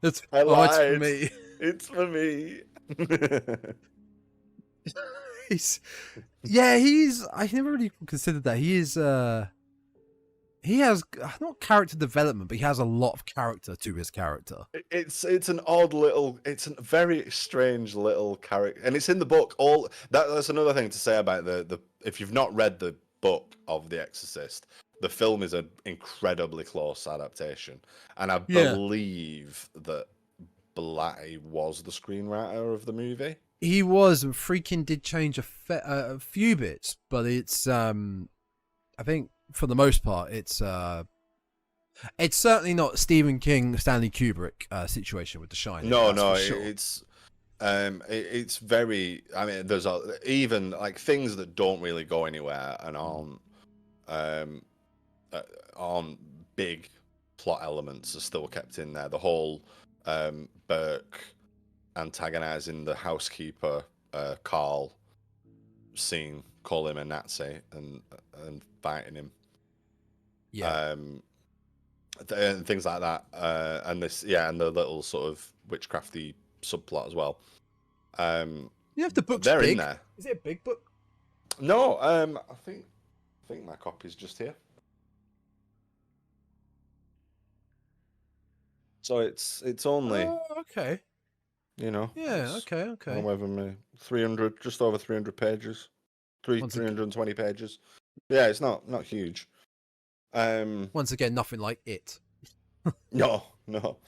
"It's for me. It's for me." I never really considered that. He has not character development, but he has a lot of character to his character. It's an odd little, it's a very strange little character, and it's in the book. That's another thing to say about the if you've not read the book of The Exorcist, the film is an incredibly close adaptation, and I believe that Blatty was the screenwriter of the movie. He was, and Friedkin did change a few bits, but it's I think for the most part it's certainly not Stephen King, Stanley Kubrick situation with The Shining. No, sure. It's very. I mean, there's even like things that don't really go anywhere and aren't big plot elements are still kept in there. The whole Burke antagonizing the housekeeper Carl scene, call him a Nazi and fighting him, and things like that, and and the little sort of witchcrafty subplot as well. You have the book's they're big. In there. Is it a big book? No, I think my copy's just here. So it's only. Oh, okay. You know. Yeah. Okay. However, 300, just over 300 pages, 320 pages. Yeah, it's not huge. Once again, nothing like it. No. But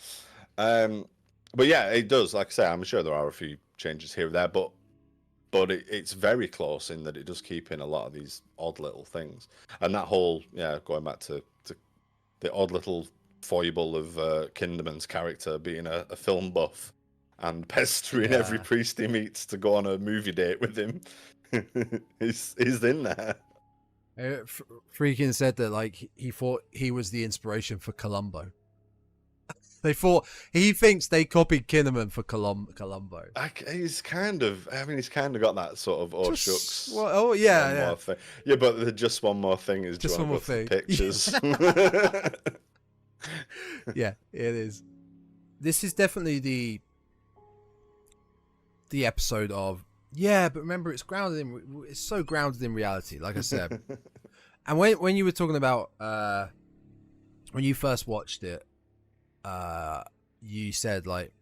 yeah, it does. Like I say, I'm sure there are a few changes here or there, but it's very close in that it does keep in a lot of these odd little things, and that whole going back to the odd little foible of Kinderman's character being a film buff and pestering every priest he meets to go on a movie date with him. He's in there. Friedkin said that like he thought he was the inspiration for Columbo. He thinks they copied Kinnaman for Columbo. He's kind of got that sort of shucks. Well, yeah. Thing. Yeah, but the just one more thing is just one more thing. Pictures. Yeah, it is. This is definitely the episode of but remember it's so grounded in reality, like I said. And when you were talking about when you first watched it, you said like,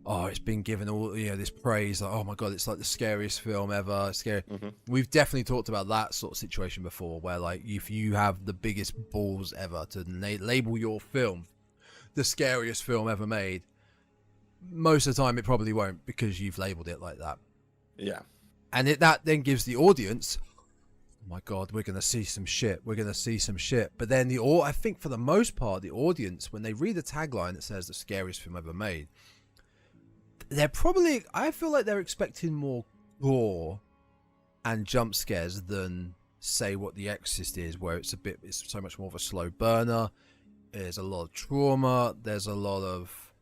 oh, it's been given all this praise, like, oh my god, it's like the scariest film ever. It's scary. Mm-hmm. We've definitely talked about that sort of situation before, where like if you have the biggest balls ever to label your film the scariest film ever made, most of the time it probably won't, because you've labeled it like that. Yeah. And that then gives the audience, oh my god, we're going to see some shit. But then I think for the most part, the audience, when they read the tagline that says the scariest film ever made, I feel like they're expecting more gore and jump scares than say what The Exorcist is, where it's so much more of a slow burner. There's a lot of trauma. There's a lot of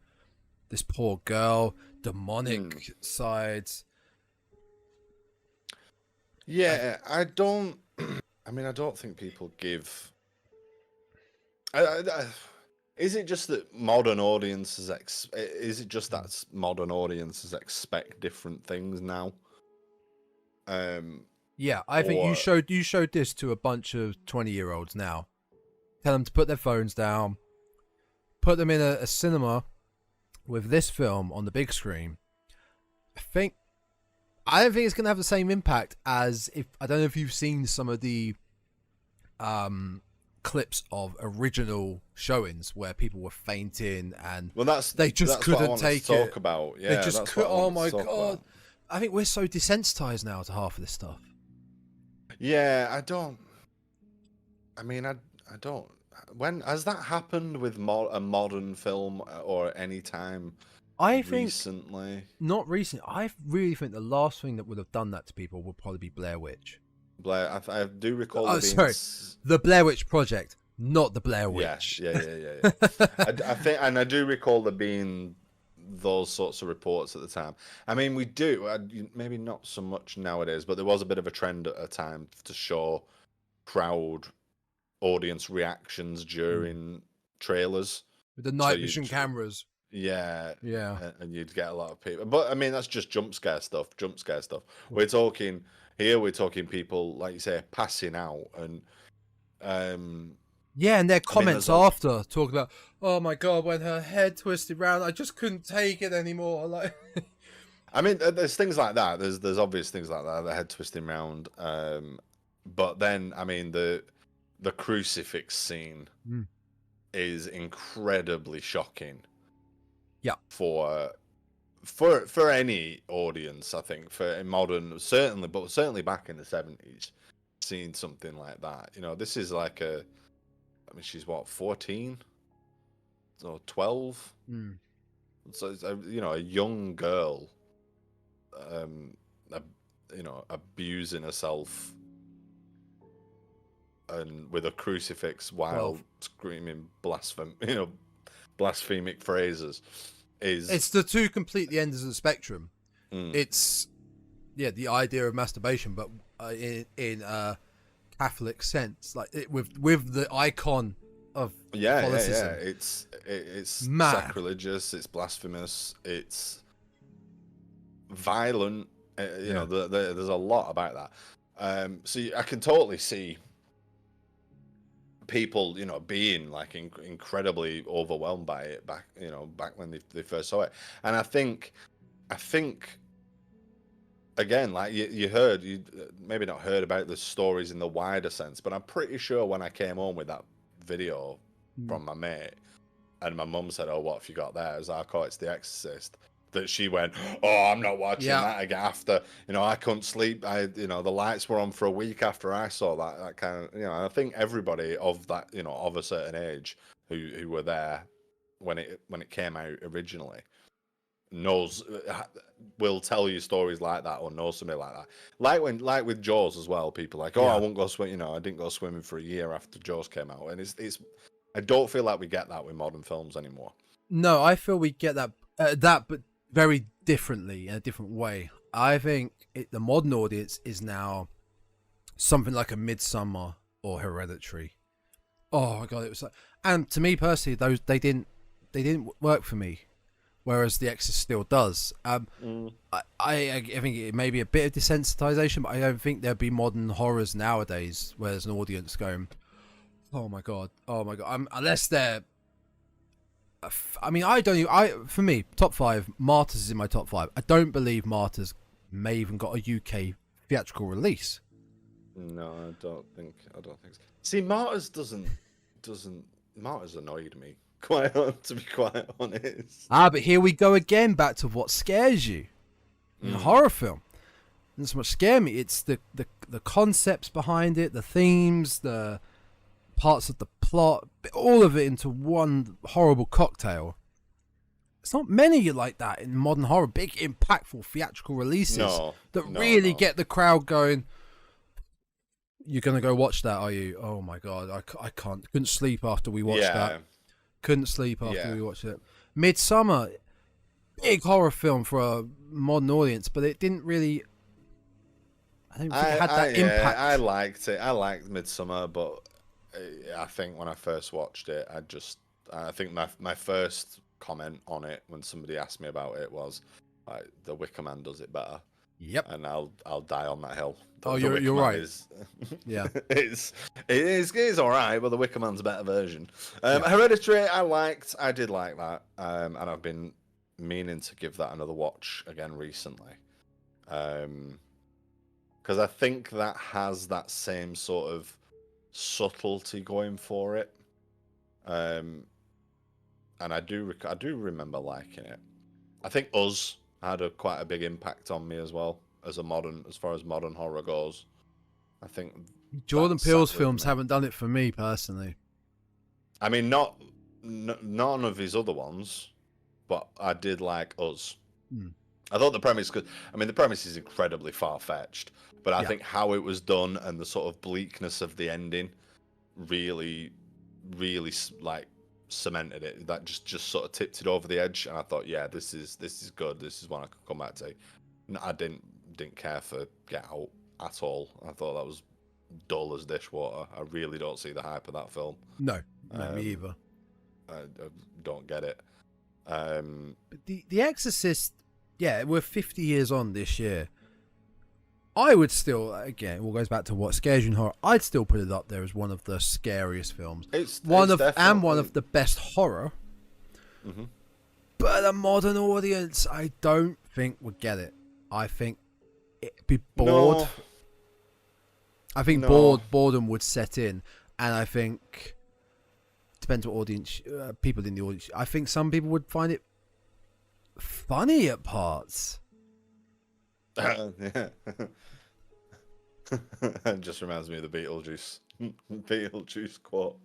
this poor girl, demonic sides. Yeah, I don't think people give. Is it just that modern audiences expect different things now? Yeah, I think you showed this to a bunch of 20-year-olds now. Tell them to put their phones down, put them in a cinema, with this film on the big screen, I don't think it's going to have the same impact as if I don't know if you've seen some of the clips of original showings where people were fainting and they just couldn't take it. Talk about. Yeah, they just could. Oh my god! I think we're so desensitized now to half of this stuff. Yeah, I don't. When has that happened with a modern film or any time? I think recently. Not recent. I really think the last thing that would have done that to people would probably be Blair Witch. I do recall. The Blair Witch Project, not the Blair Witch. Yeah. I think, and I do recall there being those sorts of reports at the time. I mean, we do maybe not so much nowadays, but there was a bit of a trend at a time to show crowd audience reactions during trailers with the night vision cameras. Yeah, and you'd get a lot of people. But I mean, that's just jump scare stuff. We're talking people, like you say, passing out and yeah, and their comments after talking about, oh my god, when her head twisted round, I just couldn't take it anymore. Like, I mean, there's things like that. There's obvious things like that, the head twisting round. But then, I mean, the crucifix scene is incredibly shocking. Yeah. For any audience, I think, for modern, certainly back in the 70s, seeing something like that. You know, this is like she's what, 14 or 12? So it's a young girl, abusing herself and with a crucifix while screaming blasphemic phrases. It's the two completely ends of the spectrum. It's the idea of masturbation, but in a Catholic sense, like with the icon of Catholicism. It's mad. Sacrilegious, it's blasphemous, it's violent. There's a lot about that. So I can totally see people, being like incredibly overwhelmed by it back when they first saw it. And I think again, like you maybe not heard about the stories in the wider sense, but I'm pretty sure when I came home with that video from my mate and my mum said, oh, what have you got there? I was like, oh, it's The Exorcist. That she went, oh, I'm not watching that again. After, I couldn't sleep. The lights were on for a week after I saw that kind of, I think everybody of that, of a certain age who were there when it came out originally will tell you stories like that or know somebody like that. Like with Jaws as well, people like, I won't go swim. I didn't go swimming for a year after Jaws came out. And it's I don't feel like we get that with modern films anymore. No, I feel we get that, but very differently, in a different way. I think the modern audience is now something like a Midsummer or Hereditary. Oh my god, it was like, and to me personally, they didn't work for me, whereas The Exorcist still does. I think it may be a bit of desensitization, but I don't think there'd be modern horrors nowadays where there's an audience going, oh my god, unless they're. I mean, for me, top 5, Martyrs is in my top 5. I don't believe Martyrs may even got a UK theatrical release. No, I don't think so. See, Martyrs Martyrs annoyed me, to be quite honest. But here we go again, back to what scares you in a horror film. It doesn't so much scare me, it's the concepts behind it, the themes, the parts of the plot, all of it into one horrible cocktail. It's not many like that in modern horror, big impactful theatrical releases that really get the crowd going. You're gonna go watch that, are you? Oh my god, I couldn't sleep after we watched that. Couldn't sleep after we watched it. Midsummer, big horror film for a modern audience, but it didn't really, I don't think it had that impact. I liked it. I liked Midsummer, but I think when I first watched it, I think my first comment on it when somebody asked me about it was like, The Wicker Man does it better. Yep. And I'll die on that hill. You're right. It is all right, but The Wicker Man's a better version. Hereditary, I did like that, and I've been meaning to give that another watch again recently. Because I think that has that same sort of subtlety going for it. And I do remember liking it. I think Us had quite a big impact on me as well as far as modern horror goes. I think Jordan that Peele's sat with films me. haven't done it for me personally. I mean, none of his other ones, but I did like Us. I thought the premise the premise is incredibly far-fetched, but I think how it was done and the sort of bleakness of the ending really like cemented it. That just sort of tipped it over the edge, and I thought, yeah, this is good. This is one I could come back to. I didn't care for Get Out at all. I thought that was dull as dishwater. I really don't see the hype of that film. No, me either. I don't get it. But the Exorcist, yeah, we're 50 years on this year. I would still, again, it all goes back to what scares you in horror. I'd still put it up there as one of the scariest films. It's one of definitely the best horror. Mm-hmm. But a modern audience, I don't think would get it. I think it'd be bored. No. I think boredom would set in, and I think depends what audience people in the audience. I think some people would find it funny at parts. Yeah. It just reminds me of the Beetlejuice quote.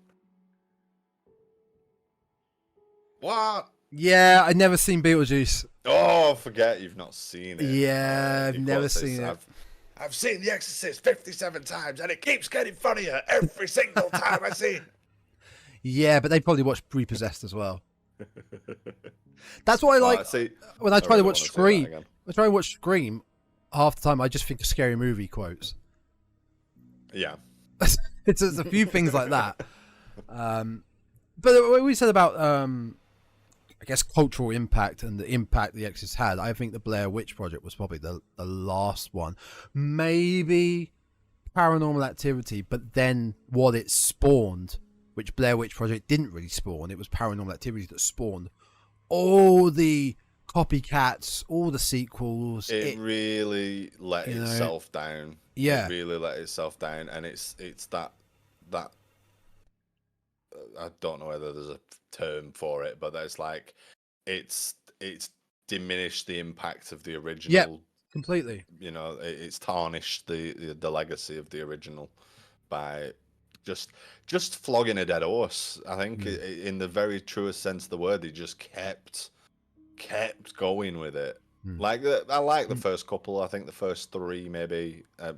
What? Yeah, I've never seen Beetlejuice. Oh, forget you've not seen it. Yeah, I've never seen it. I've seen The Exorcist 57 times, and it keeps getting funnier every single time I see it. Yeah, but they probably watched Repossessed as well. That's what I like. When I try to watch Scream, half the time I just think of Scary Movie quotes. Yeah. It's a few things like that. But what we said about, I guess, cultural impact and the impact The Exorcist had, I think the Blair Witch Project was probably the last one. Maybe Paranormal Activity, but then what it spawned, which Blair Witch Project didn't really spawn, it was Paranormal Activity that spawned all the copycats, all the sequels. It really let itself down. Yeah. It really let itself down, and it's that I don't know whether there's a term for it, but there's like it's diminished the impact of the original. Yeah, completely. You know, it's tarnished the legacy of the original by just flogging a dead horse. I think in the very truest sense of the word, he just kept going with it. Like I like the first couple. I think the first three maybe, at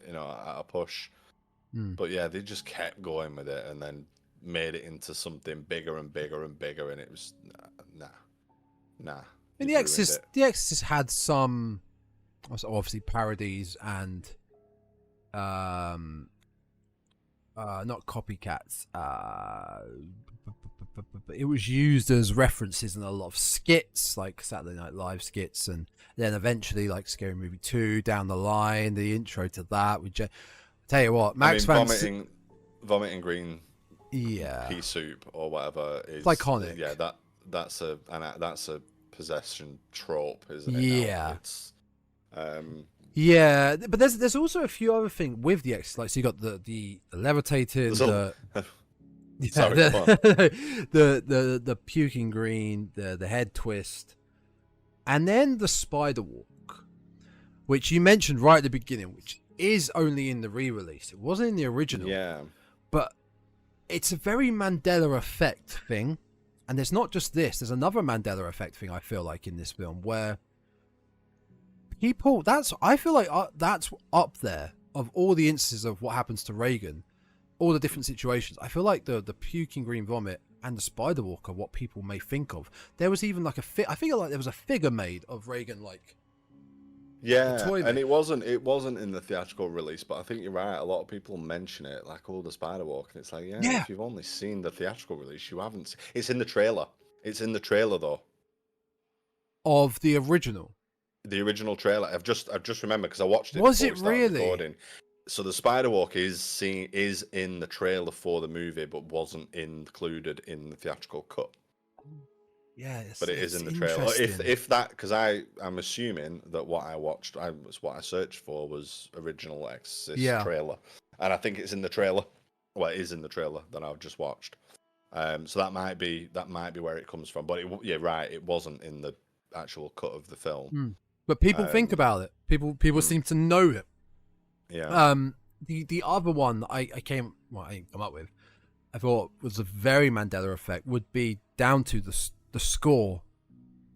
a push. But yeah, they just kept going with it, and then made it into something bigger and bigger and bigger, and it was nah. And The Exorcist had some, obviously, parodies and not copycats. It was used as references in a lot of skits, like Saturday Night Live skits, and then eventually, like Scary Movie 2 down the line, the intro to that. Tell you what, vomiting green yeah, pea soup or whatever is iconic. Yeah, that's a possession trope, isn't it? Yeah. It's yeah, but there's also a few other things with the Exorcist. Like, so you got the levitating, the puking green, the head twist, and then the spider walk, which you mentioned right at the beginning, which is only in the re-release. It wasn't in the original. Yeah. But it's a very Mandela effect thing. And there's not just this. There's another Mandela effect thing, I feel like, in this film, where people... I feel like that's up there of all the instances of what happens to Regan, all the different situations. I feel like the puking green vomit and the spider walk are what people may think of. There was even like I feel like there was a figure made of Regan, like... Yeah, and it wasn't in the theatrical release, but I think you're right. A lot of people mention it, like, the spider walk, and it's like, yeah, if you've only seen the theatrical release, you haven't. It's in the trailer. It's in the trailer though. Of the original. The original trailer. I've just remembered because I watched it. Was it really? Recording. So the spider walk is in the trailer for the movie, but wasn't included in the theatrical cut. Yeah, but it is in the trailer. If that, because I'm assuming that what I searched for was original Exorcist trailer, and I think it's in the trailer. Well, it is in the trailer that I've just watched. So that might be where it comes from. But it wasn't in the actual cut of the film. But people think about it. People seem to know it. Yeah. The other one that I didn't come up with, I thought was a very Mandela effect, would be down to the score.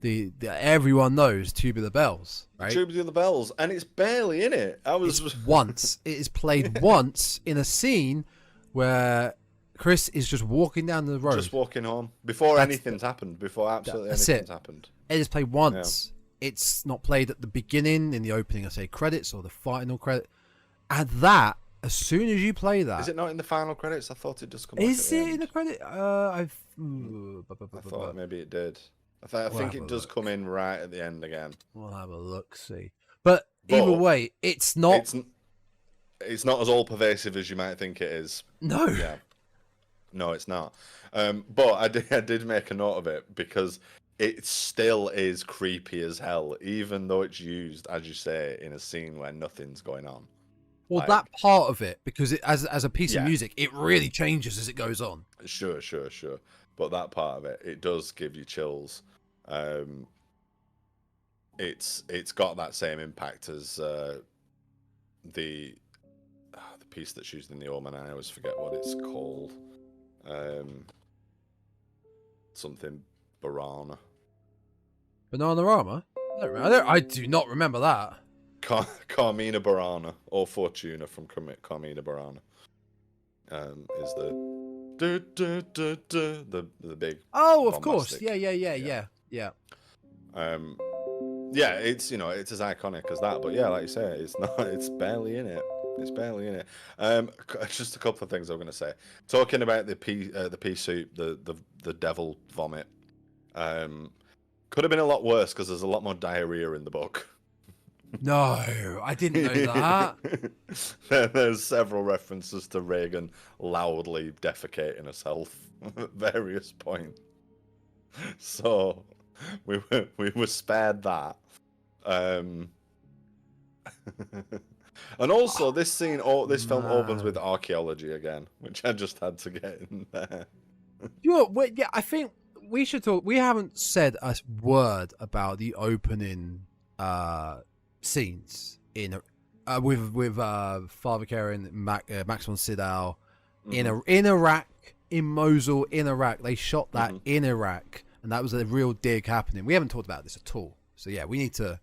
The everyone knows Tubular Bells, right? Tubular Bells, and it's barely in it. It is played once in a scene where Chris is just walking down the road. Just walking home. Before anything's happened. Before absolutely anything's happened. It is played once. Yeah. It's not played at the beginning, in the opening, credits, or the final credit. And that, as soon as you play that... Is it not in the final credits? I thought it just come Is it in the credit? I thought maybe it did. I think it does come in right at the end again. We'll have a look, see. But either way, it's not... It's not as all-pervasive as you might think it is. No. Yeah. No, it's not. But I did make a note of it because it still is creepy as hell, even though it's used, as you say, in a scene where nothing's going on. Well, that part of it, because as a piece of music, it really changes as it goes on. Sure. But that part of it, it does give you chills. It's got that same impact as the piece that's used in The Omen. I always forget what it's called. Something Banana. Bananarama? I do not remember that. Carmina Burana, or Fortuna from Carmina Burana, is the big. Oh, of course. Yeah. It's it's as iconic as that, but like you say, it's not. It's barely in it. Just a couple of things I'm going to say. Talking about the pea soup, the devil vomit, could have been a lot worse because there's a lot more diarrhea in the book. No, I didn't know that. There's several references to Regan loudly defecating herself at various points. So we were spared that. And also, this film opens with archaeology again, which I just had to get in there. I think we should talk. We haven't said a word about the opening scenes in with Father Karen, Max von Sydow in Iraq, in Mosul, in Iraq. They shot that in Iraq, and that was a real dig happening. We haven't talked about this at all, so we need to.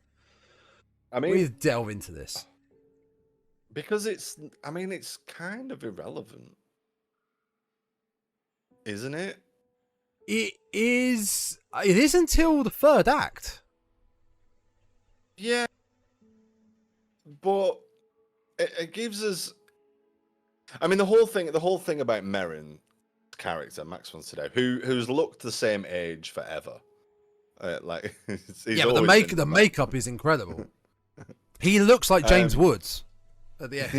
We need to delve into this. Because it's kind of irrelevant, isn't it? It is. It is until the third act. Yeah, but it gives us. The whole thing about Merrin's character, Max von Sydow, who's looked the same age forever. But the makeup is incredible. He looks like James Woods. At the end.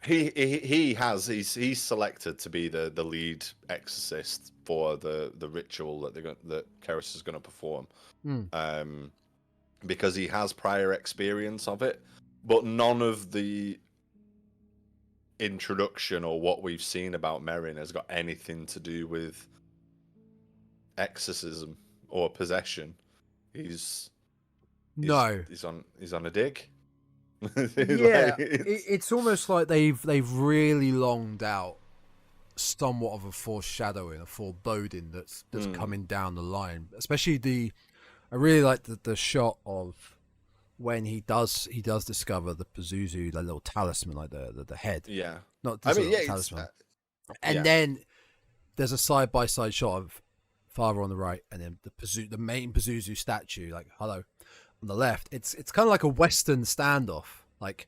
He's selected to be the lead exorcist for the ritual that Keris is going to perform. Because he has prior experience of it, but none of the introduction or what we've seen about Merrin has got anything to do with exorcism or possession. He's on a dig. It's almost like they've really longed out somewhat of a foreshadowing, a foreboding that's coming down the line. Especially I really like the shot of when he does discover the Pazuzu, the little talisman, like the head. Yeah, not the talisman. And then there's a side by side shot of Father on the right, and then the main Pazuzu statue, like hello, on the left. It's kind of like a Western standoff. Like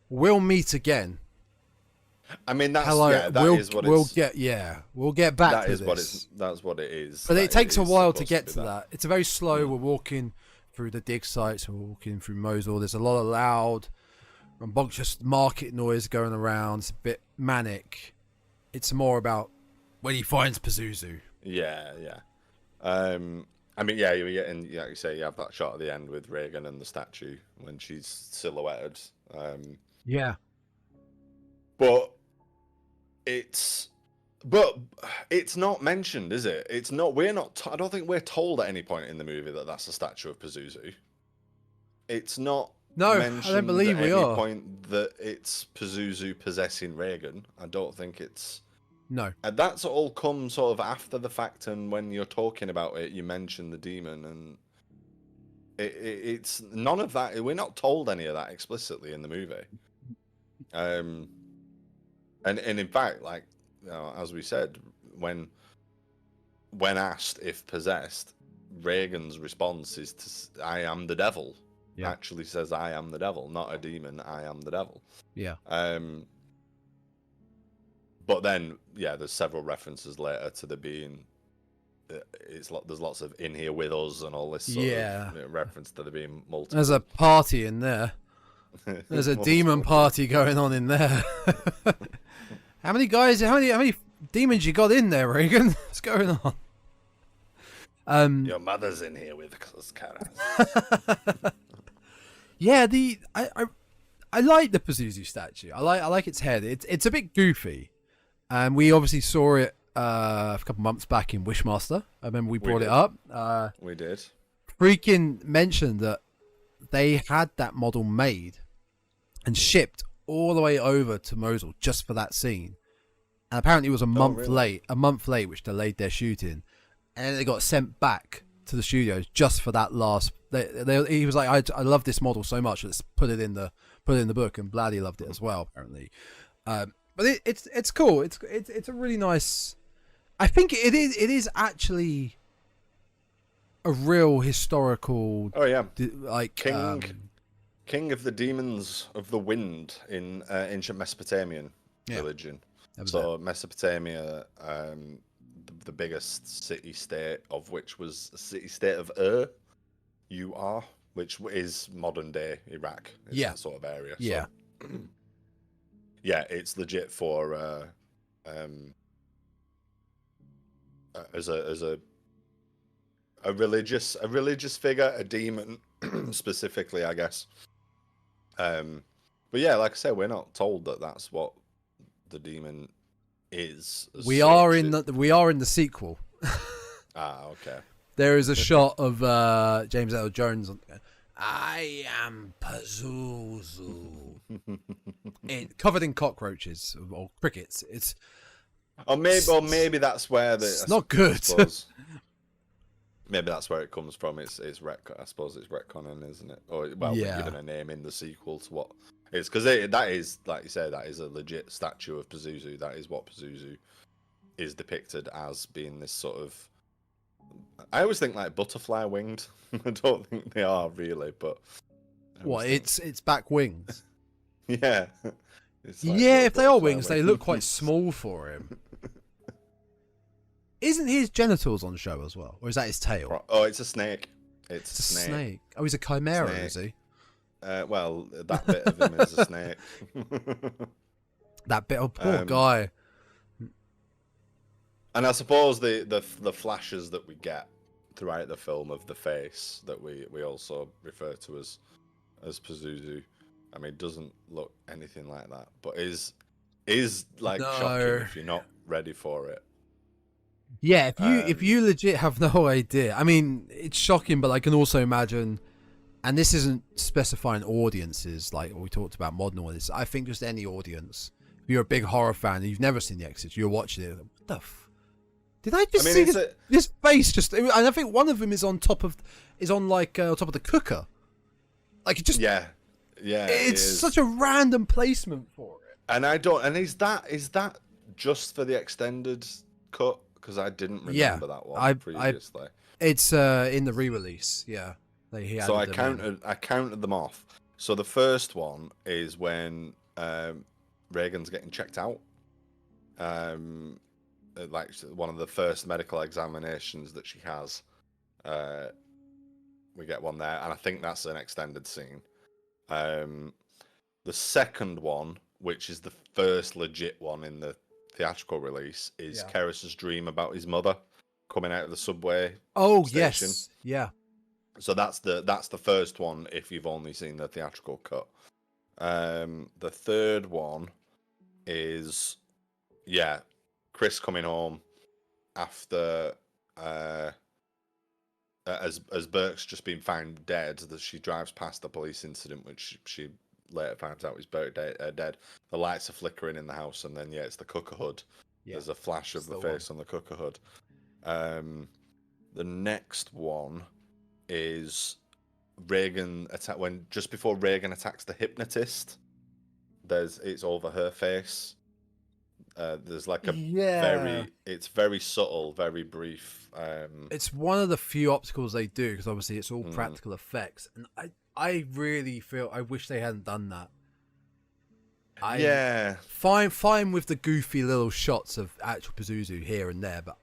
we'll meet again. That's hello. We'll get back to this. That's what it is. But it takes a while to get to that. It's a very slow. We're walking through the dig sites. We're walking through Mosul. There's a lot of loud, rambunctious market noise going around. It's a bit manic. It's more about when he finds Pazuzu. Yeah. I mean, yeah, you get in, like you say, you have that shot at the end with Regan and the statue when she's silhouetted. Yeah. But it's not mentioned, is it? It's not. We're not. I don't think we're told at any point in the movie that that's a statue of Pazuzu. It's not. No, mentioned I don't believe at we any are. point that it's Pazuzu possessing Regan. I don't think it's. No. And that's all come sort of after the fact, and when you're talking about it, you mention the demon, and it's none of that. We're not told any of that explicitly in the movie. And in fact, like, you know, as we said, when asked if possessed, Regan's response is to "I am the devil." Yeah. Actually says "I am the devil," not a demon. I am the devil. Yeah. But then, yeah, there's several references later to there being. There's lots of "in here with us" and all this sort of, you know, reference to there being multiple. There's a party in there. There's a demon party going on in there. How many demons you got in there, Regan? What's going on? Your mother's in here with us, Kara. Yeah, I like the Pazuzu statue. I like its head. It's a bit goofy. We obviously saw it a couple months back in Wishmaster. I remember we brought it up. We did. Freaking mentioned that they had that model made and shipped all the way over to Mosul just for that scene. And apparently it was a month late, which delayed their shooting. And then they got sent back to the studios just for that last. He was like, I love this model so much. Let's put it in the book. And Bladdy loved it as well, apparently. But it's cool. It's a really nice. I think it is actually a real historical. Oh yeah, like king of the demons of the wind in ancient Mesopotamian religion. So Mesopotamia, the biggest city-state of which was a city-state of Ur, which is modern-day Iraq. That sort of area. Yeah. So, yeah, it's legit for as a religious figure, a demon specifically, I guess. But yeah, like I said, we're not told that that's what the demon is. We are in the sequel. Okay. There is a shot of James Earl Jones. I am Pazuzu. Covered in cockroaches or crickets. It's. Or maybe that's where it's not good. Maybe that's where it comes from. It's retcon. I suppose it's retconning, isn't it? Or given a name in the sequel to what it's because that is, like you say, that is a legit statue of Pazuzu. That is what Pazuzu is depicted as, being this sort of. I always think like butterfly winged. I don't think they are really, but. What? It's back wings. Yeah. If they are wings, they look quite small for him. Isn't his genitals on show as well, or is that his tail? Oh, it's a snake. It's a snake. Oh, he's a chimera, is he? Well, that bit of him is a snake. That bit of poor guy. And I suppose the flashes that we get throughout the film of the face that we also refer to as Pazuzu, I mean, doesn't look anything like that, but is like shocking if you're not ready for it. Yeah, if you legit have no idea, I mean, it's shocking, but I can also imagine, and this isn't specifying audiences like we talked about modern audiences. I think just any audience, if you're a big horror fan and you've never seen The Exorcist, you're watching it. What the did I just see this face? Just, and I think one of them is on top of the cooker, like it just It's such a random placement for it. And is that just for the extended cut? Because I didn't remember that one previously. It's in the re-release. Yeah, so I counted them off. So the first one is when Regan's getting checked out. Like one of the first medical examinations that she has. We get one there, and I think that's an extended scene. The second one, which is the first legit one in the theatrical release is Yeah. Keris's dream about his mother coming out of the subway. Oh station. yes, yeah. So that's the first one if you've only seen the theatrical cut. The third one is Chris coming home after as Burke's just been found dead. That she drives past the police incident, which she later finds out is Burke dead. The lights are flickering in the house, and then it's the cooker hood. Yeah. There's a flash of the face on the cooker hood. The next one is Regan just before Regan attacks the hypnotist. It's over her face. There's like it's very subtle, very brief. It's one of the few opticals they do, because obviously it's all practical effects, and I really feel I wish they hadn't done that. Fine with the goofy little shots of actual Pazuzu here and there, but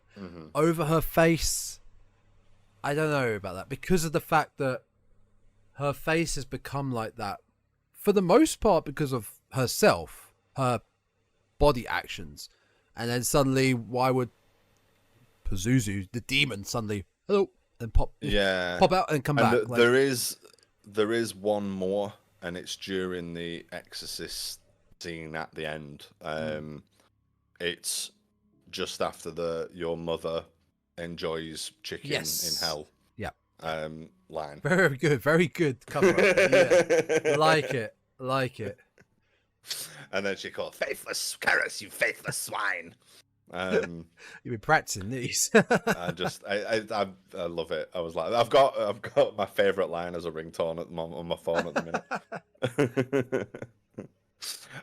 over her face, I don't know about that, because of the fact that her face has become like that for the most part because of herself, her body actions, and then suddenly why would Pazuzu, the demon, suddenly hello and pop out and come back? There is one more, and it's during the Exorcist scene at the end. It's just after your mother enjoys chicken in hell. Yeah. Line. Very good cover up. Yeah. Like it. And then she called faithless Keris, you faithless swine. You've been practicing these. I love it. I was like, I've got my favourite line as a ringtone on my phone at the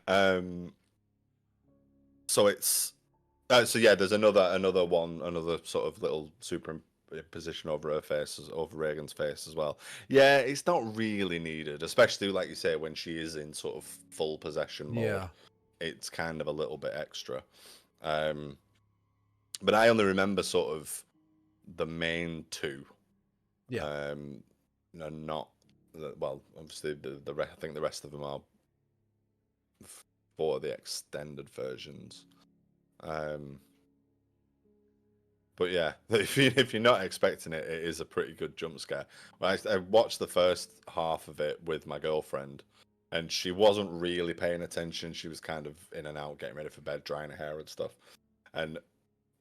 minute. So it's there's another one, another sort of little superimposition over her face, over Regan's face as well. Yeah, it's not really needed, especially like you say when she is in sort of full possession mode. Yeah. It's kind of a little bit extra. But I only remember sort of the main two. Yeah. Not obviously I think the rest of them are for the extended versions. But yeah, if you're not expecting it, it is a pretty good jump scare. I watched the first half of it with my girlfriend, and she wasn't really paying attention. She was kind of in and out, getting ready for bed, drying her hair and stuff. And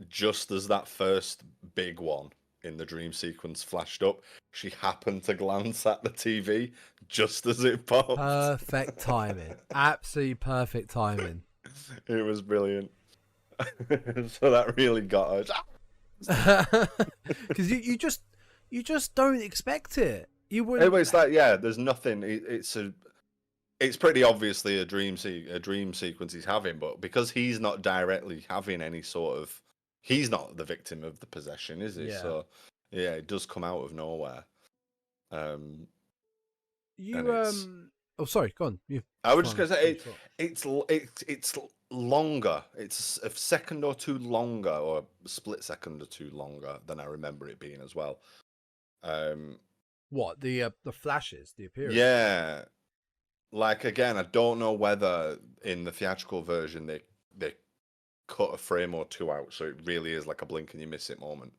just as that first big one in the dream sequence flashed up, she happened to glance at the TV just as it popped. Perfect timing. Absolutely perfect timing. It was brilliant. So that really got her. Because you just don't expect it. You wouldn't. It's like there's nothing. It's pretty obviously a dream sequence he's having, but because he's not directly having any sort of, he's not the victim of the possession, is he? Yeah. So it does come out of nowhere. Oh, sorry, go on. I was just gonna say it's longer. It's a second or two longer, or a split second or two longer than I remember it being as well. What the flashes, the appearance? Yeah, like again, I don't know whether in the theatrical version they cut a frame or two out, so it really is like a blink and you miss it moment,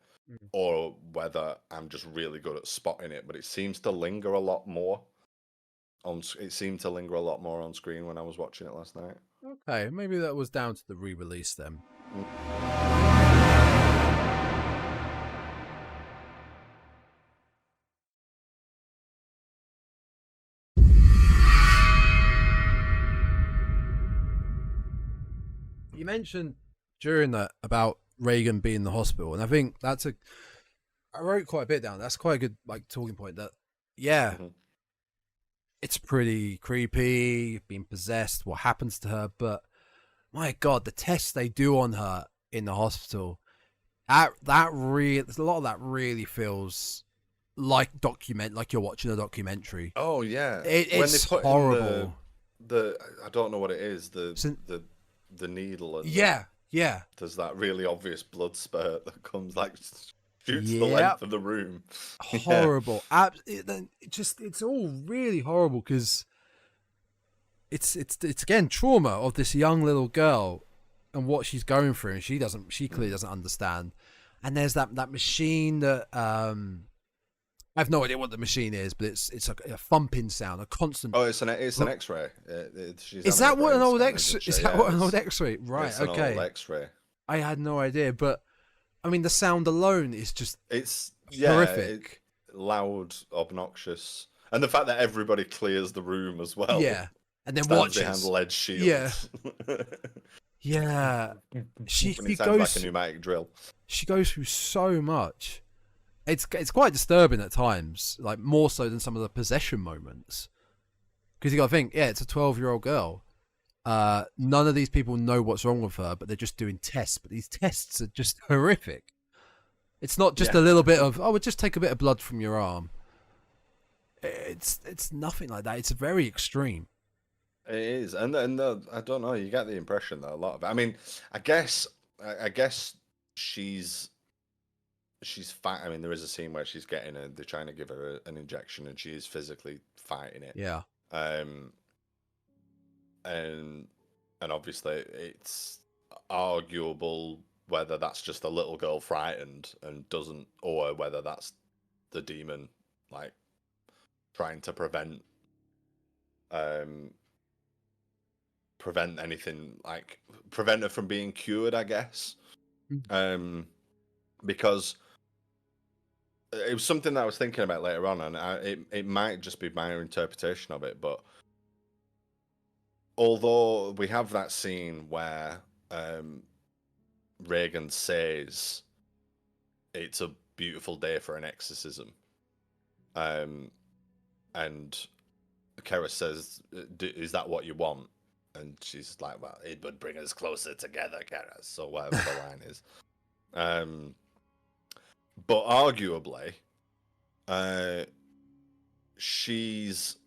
or whether I'm just really good at spotting it. But it seems to linger a lot more. It seemed to linger a lot more on screen when I was watching it last night. Okay, maybe that was down to the re-release then. You mentioned during that about Regan being in the hospital, and I think I wrote quite a bit down. That's quite a good talking point. That it's pretty creepy, being possessed, what happens to her, but my God, the tests they do on her in the hospital, a lot of that really feels like you're watching a documentary. Oh yeah, it's horrible. I don't know what it is. The needle. And yeah. There's that really obvious blood spurt that comes shoots the length of the room. Horrible. It's all really horrible because it's again trauma of this young little girl and what she's going through, and she clearly doesn't understand. And there's that machine that I have no idea what the machine is, but it's a thumping sound, a constant. Oh, it's an X-ray. Is that what an old X-ray? Is that what an old X-ray? Right. It's an okay. old X-ray. I had no idea, but I mean, the sound alone is just horrific. Loud, obnoxious, and the fact that everybody clears the room as well. Yeah, and then watches behind lead shields. Yeah. Yeah, she sounds goes like a pneumatic drill. She goes through so much. It's quite disturbing at times, like more so than some of the possession moments. Because you got to think, it's a 12-year-old girl. None of these people know what's wrong with her, but they're just doing tests. But these tests are just horrific. It's not just a little bit of, we'll just take a bit of blood from your arm. It's nothing like that. It's very extreme. It is, and I don't know. You get the impression that a lot of it. I mean, I guess she's fat. I mean, there is a scene where she's they're trying to give her an injection, and she is physically fighting it. Yeah. And obviously it's arguable whether that's just a little girl frightened and doesn't, or whether that's the demon like trying to prevent anything, like prevent her from being cured, I guess. Because it was something that I was thinking about later on, and it might just be my interpretation of it, but although we have that scene where Regan says it's a beautiful day for an exorcism, and Kara says, is that what you want? And she's like, well, it would bring us closer together, Kara. So whatever the line is. But arguably, she's...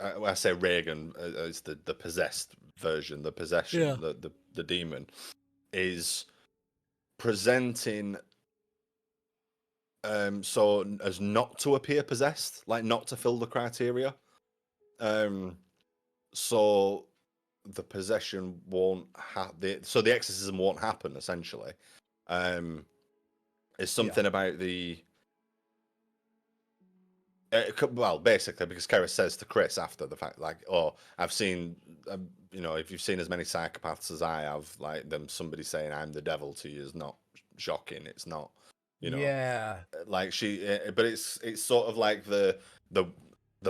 I say Regan is the possessed version, the possession, the demon, is presenting so as not to appear possessed, like not to fill the criteria. So the possession won't so the exorcism won't happen, essentially. It's something about the well, basically, because Kara says to Chris after the fact, like, "Oh, I've seen, if you've seen as many psychopaths as I have, like somebody saying I'm the devil to you is not shocking. It's not, like but it's sort of like the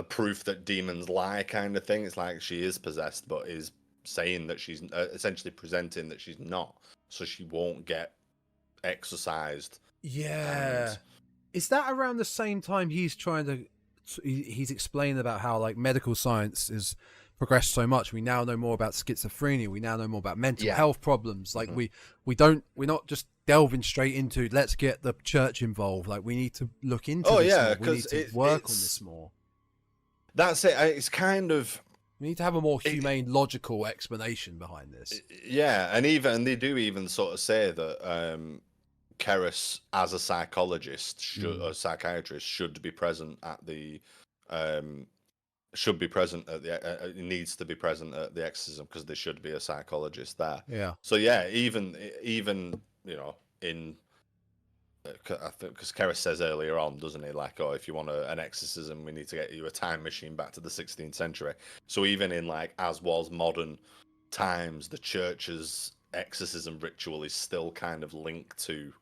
proof that demons lie kind of thing. It's like she is possessed, but is saying that she's essentially presenting that she's not, so she won't get exorcised. Yeah. Is that around the same time he's explaining about how like medical science has progressed so much? We now know more about schizophrenia. We now know more about mental health problems. Like we're not just delving straight into let's get the church involved. Like we need to look into this more. We need to work on this more. That's it. It's kind of, we need to have a more humane, logical explanation behind this. Yeah, and they do even sort of say that Keris, as a psychologist, a psychiatrist, should be present at the needs to be present at the exorcism, because there should be a psychologist there. Yeah. So yeah, even in I think, because Keris says earlier on, doesn't he, like, oh, if you want an exorcism, we need to get you a time machine back to the 16th century. So even in like as was modern times, the church's exorcism ritual is still kind of linked to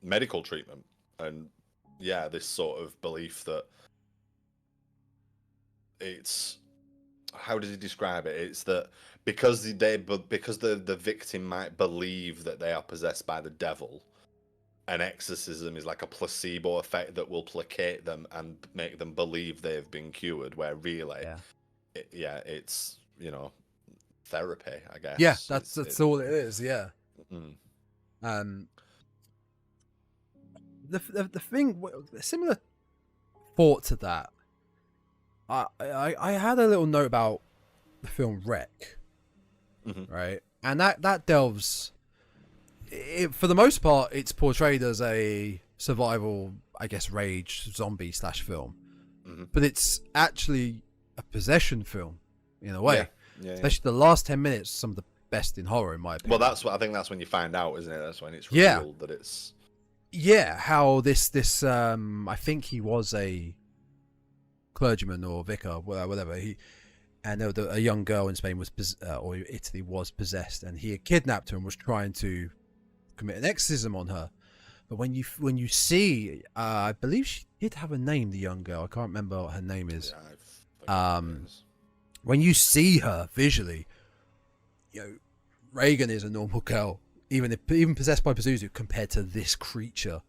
medical treatment, and this sort of belief that it's, how does he describe it? It's that because the victim might believe that they are possessed by the devil, an exorcism is like a placebo effect that will placate them and make them believe they've been cured, where really it's therapy, I guess. Yeah, that's all it is. Yeah. The thing, a similar thought to that, I had a little note about the film Wreck, right? And that delves, for the most part, it's portrayed as a survival, I guess, rage zombie / film, but it's actually a possession film in a way. Especially the last 10 minutes, some of the best in horror, in my opinion. Well, I think that's when you find out, isn't it? That's when it's revealed that it's. Yeah, how this I think he was a clergyman or vicar, whatever. And a young girl in Spain or Italy was possessed, and he had kidnapped her and was trying to commit an exorcism on her. But when you see, I believe she did have a name, the young girl. I can't remember what her name is. When you see her visually, Regan is a normal girl, even possessed by Pazuzu, compared to this creature.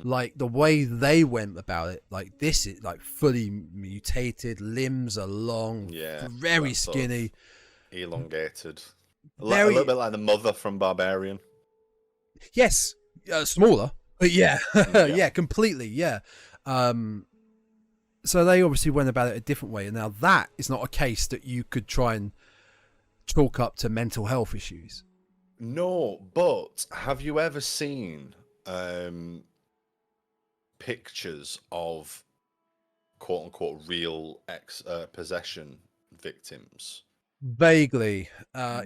Like the way they went about it, like this is like fully mutated, limbs are long, very skinny, elongated, a little bit like the mother from Barbarian. Yes, smaller, but yeah, completely, yeah. So they obviously went about it a different way, and now that is not a case that you could try and chalk up to mental health issues. No, but have you ever seen pictures of quote unquote real possession victims? Vaguely, I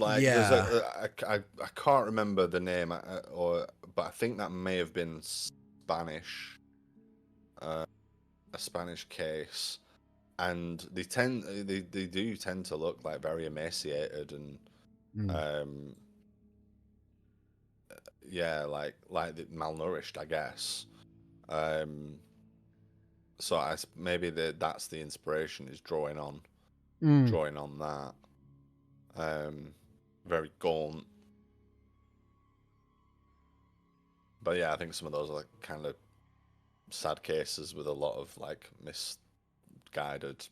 can't remember the name, but I think that may have been Spanish, a Spanish case, and they do tend to look like very emaciated and like malnourished, I guess. So maybe that's the inspiration, is drawing on that. Very gaunt. But yeah, I think some of those are like kind of sad cases with a lot of like misguided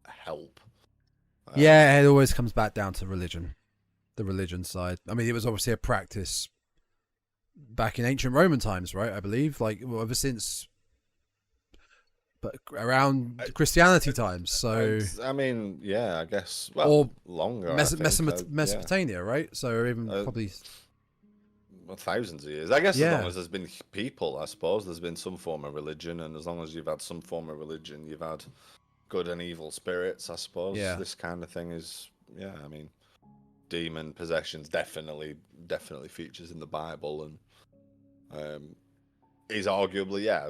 help. Yeah, it always comes back down to religion, the religion side. I mean, it was obviously a practice back in ancient Roman times, right? I believe, like, well, ever since, but around Christianity times. So I mean, yeah, I guess, or longer. Mesopotamia, right? So even probably thousands of years. I guess as long as there's been people, I suppose there's been some form of religion, and as long as you've had some form of religion, you've had good and evil spirits, I suppose. Yeah. This kind of thing is, I mean, demon possessions definitely features in the Bible, and is arguably a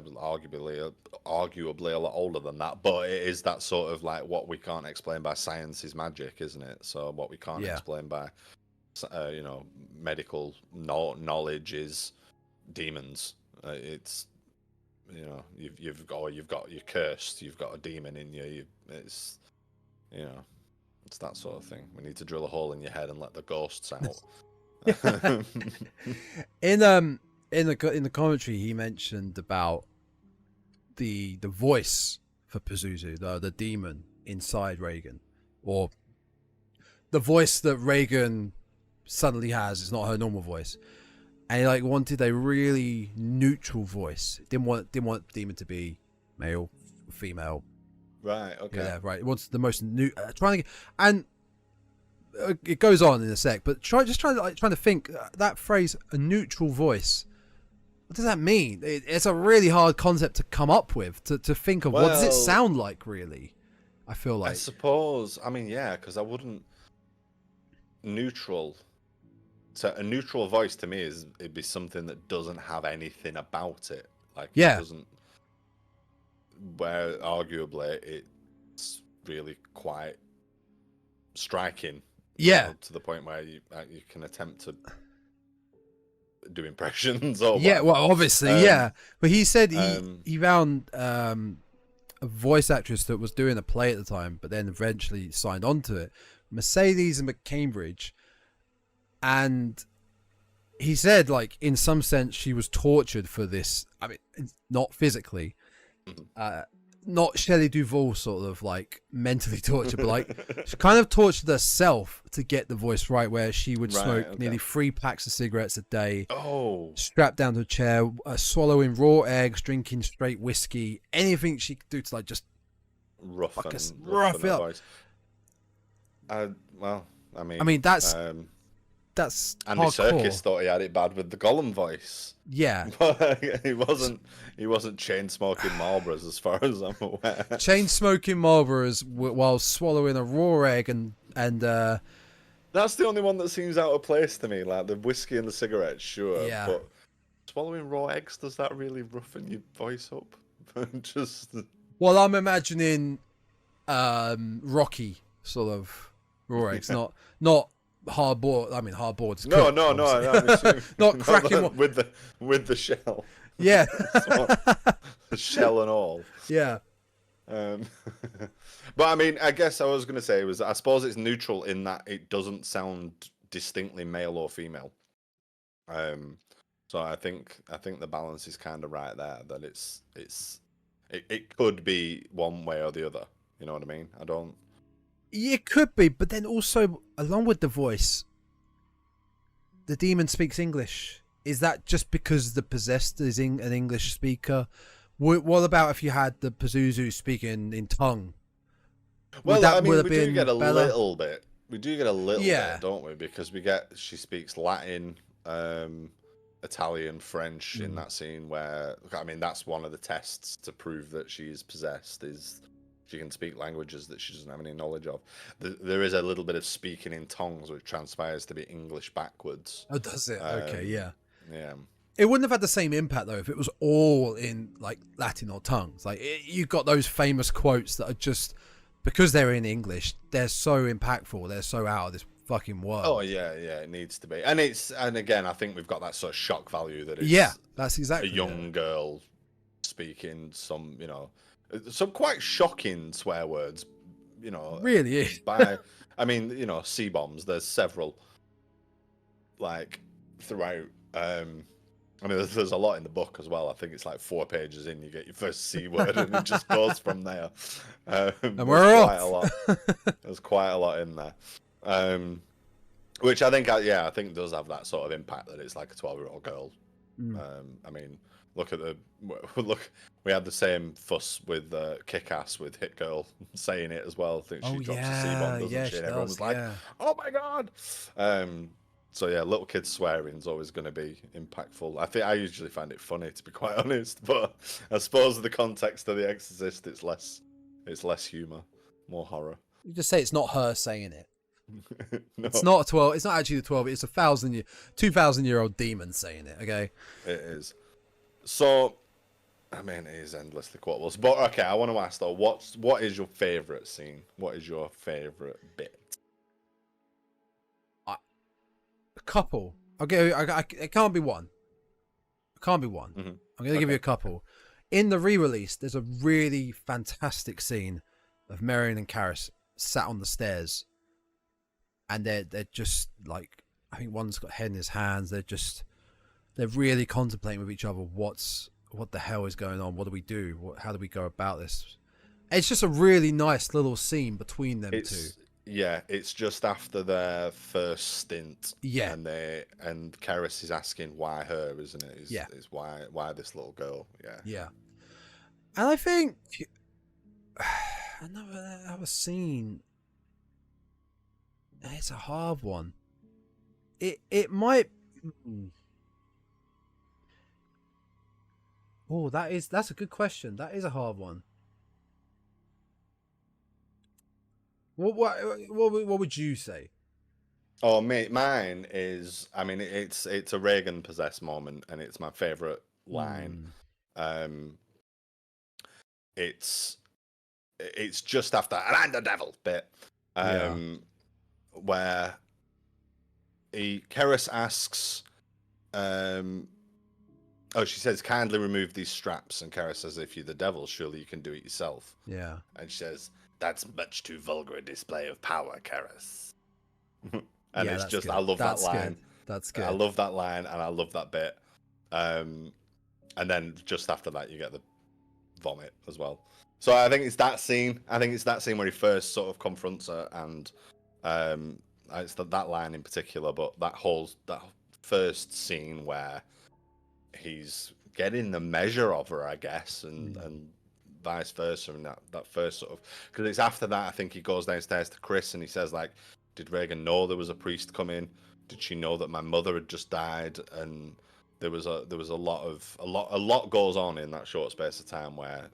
lot older than that, but it is that sort of like what we can't explain by science is magic, isn't it? So what we can't explain by medical knowledge is demons. It's you're cursed, you've got a demon in you. It's that sort of thing. We need to drill a hole in your head and let the ghosts out. In the commentary, he mentioned about the voice for Pazuzu, the demon inside Regan, or the voice that Regan suddenly has. It's not her normal voice, and he like wanted a really neutral voice. Didn't want demon to be male, female. Right. Okay. Yeah. Right. It wants the most and it goes on in a sec, but trying to think that phrase, a neutral voice. What does that mean? It's a really hard concept to come up with, to think of. What does it sound like, really? I feel like. I suppose. I mean, yeah, because I wouldn't. Neutral. So a neutral voice to me it'd be something that doesn't have anything about it. Like, it doesn't. Where arguably it's really quite striking. Yeah. To the point where you can attempt to do impressions or well, obviously, but he said he found a voice actress that was doing a play at the time, but then eventually signed on to it, Mercedes McCambridge, and he said, like, in some sense she was tortured for this. I mean, not physically, not Shelley Duvall sort of like mentally tortured, but like she kind of tortured herself to get the voice right, where she would smoke nearly 3 packs of cigarettes a day, strapped down to a chair, swallowing raw eggs, drinking straight whiskey, anything she could do to like just rough it up. Well, I mean that's Andy Serkis thought he had it bad with the Gollum voice. Yeah, he wasn't chain smoking Marlboros, as far as I'm aware. Chain smoking Marlboros while swallowing a raw egg and That's the only one that seems out of place to me. Like the whiskey and the cigarettes, sure, Yeah. but swallowing raw eggs, does that really roughen your voice up? Just. Well, I'm imagining Rocky sort of raw eggs, not hard boiled. I mean, hard boiled is No, cooked, no, no. I'm assuming, not cracking with the shell. Yeah, the shell and all. Yeah. But I mean, I guess I was going to say was I suppose it's neutral in that it doesn't sound distinctly male or female. So I think the balance is kind of right there. That it could be one way or the other. You know what I mean? I don't. It could be, but then also along with the voice, the demon speaks English. Is that just because the possessed is an English speaker? What about if you had the Pazuzu speaking in tongue? Well, I mean, we do get a little bit. We do get a little bit, don't we? Because she speaks Latin, Italian, French in that scene where, I mean, that's one of the tests to prove that she's possessed is she can speak languages that she doesn't have any knowledge of. There is a little bit of speaking in tongues, which transpires to be English backwards. Oh, does it? Okay, yeah. Yeah. It wouldn't have had the same impact though if it was all in like Latin or tongues. Like you got those famous quotes that are just because they're in English, they're so impactful. They're so out of this fucking world. Oh yeah, it needs to be, and again, I think we've got that sort of shock value that it's that's exactly a young girl speaking some quite shocking swear words. Really is. I mean, C-bombs. There's several like throughout. I mean, there's a lot in the book as well. I think it's like 4 pages in, you get your first C word, and it just goes from there. And we're off. There's quite a lot in there, which I think does have that sort of impact that it's like a 12-year-old girl. I mean, look. We had the same fuss with Kick-Ass with Hit Girl saying it as well. I think she drops a C-bomb, doesn't she? And everyone was like, "Oh my god!" So yeah, little kids swearing is always going to be impactful. I usually find it funny, to be quite honest, but I suppose in the context of The Exorcist, it's less humor, more horror. You just say it's not her saying it. No. It's not 12. It's not actually the 12. It's 2,000-year-old demon saying it. Okay. It is. So, I mean, it is endlessly quotable. But okay, I want to ask though, what is your favorite scene? What is your favorite bit? A couple. It can't be one. It can't be one. Mm-hmm. I'm going to give you a couple. In the re-release, there's a really fantastic scene of Marion and Karis sat on the stairs, and they're just like, I think one's got head in his hands. They're really contemplating with each other. What the hell is going on? What do we do? How do we go about this? It's just a really nice little scene between them two. Yeah, it's just after their first stint. Yeah. And Karis is asking why her, isn't it? Is why this little girl. Yeah. Yeah. And I think another scene. It's a hard one. It might. Oh, that's a good question. That is a hard one. What would you say? Oh, mine is. I mean, it's a Regan possessed moment, and it's my favorite line. It's just after "and I'm the devil" bit, where Karis asks, she says, "Kindly remove these straps," and Karis says, "If you're the devil, surely you can do it yourself." Yeah, and she says, "That's much too vulgar a display of power, Karis." And it's just, good. I love that line. That's good. I love that line, and I love that bit. And then just after that, you get the vomit as well. So I think it's that scene. Where he first sort of confronts her, and it's that line in particular. But that first scene where he's getting the measure of her, I guess, and vice versa, and that first sort of, because it's after that I think he goes downstairs to Chris and he says, like, did Regan know there was a priest coming? Did she know that my mother had just died? And there was a lot goes on in that short space of time where,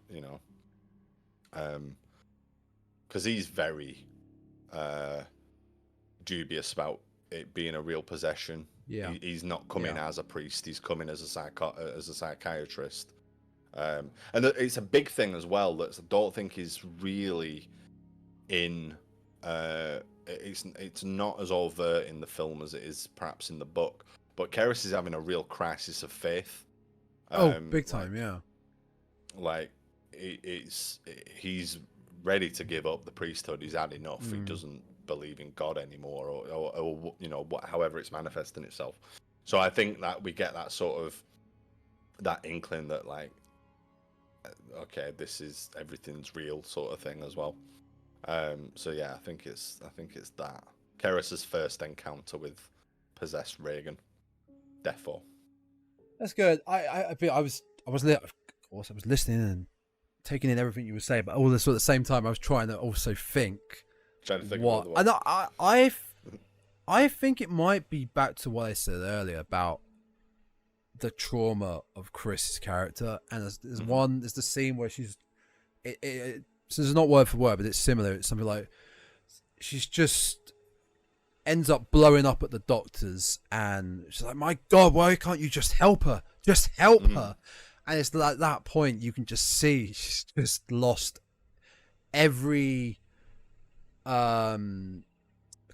because he's very dubious about it being a real possession. Yeah. He's not coming as a priest. He's coming as a psychiatrist. And it's a big thing as well that I don't think is really in. It's not as overt in the film as it is perhaps in the book. But Keris is having a real crisis of faith. Big time, Like he's ready to give up the priesthood. He's had enough. He doesn't believe in God anymore, or you know, however it's manifesting itself. So I think that we get that sort of that inkling that like, okay, everything's real sort of thing as well. So yeah, I think it's that Keris's first encounter with possessed Regan. Therefore, that's good. I was listening and taking in everything you were saying, but all this at the same time, I was trying to also think. What? And I think it might be back to what I said earlier about the trauma of Chris's character, and there's the scene where so it's not word for word, but it's similar. It's something like she's just ends up blowing up at the doctors, and she's like, "My God, why can't you just help her? Just help her!" And it's like that point you can just see she's just lost every kind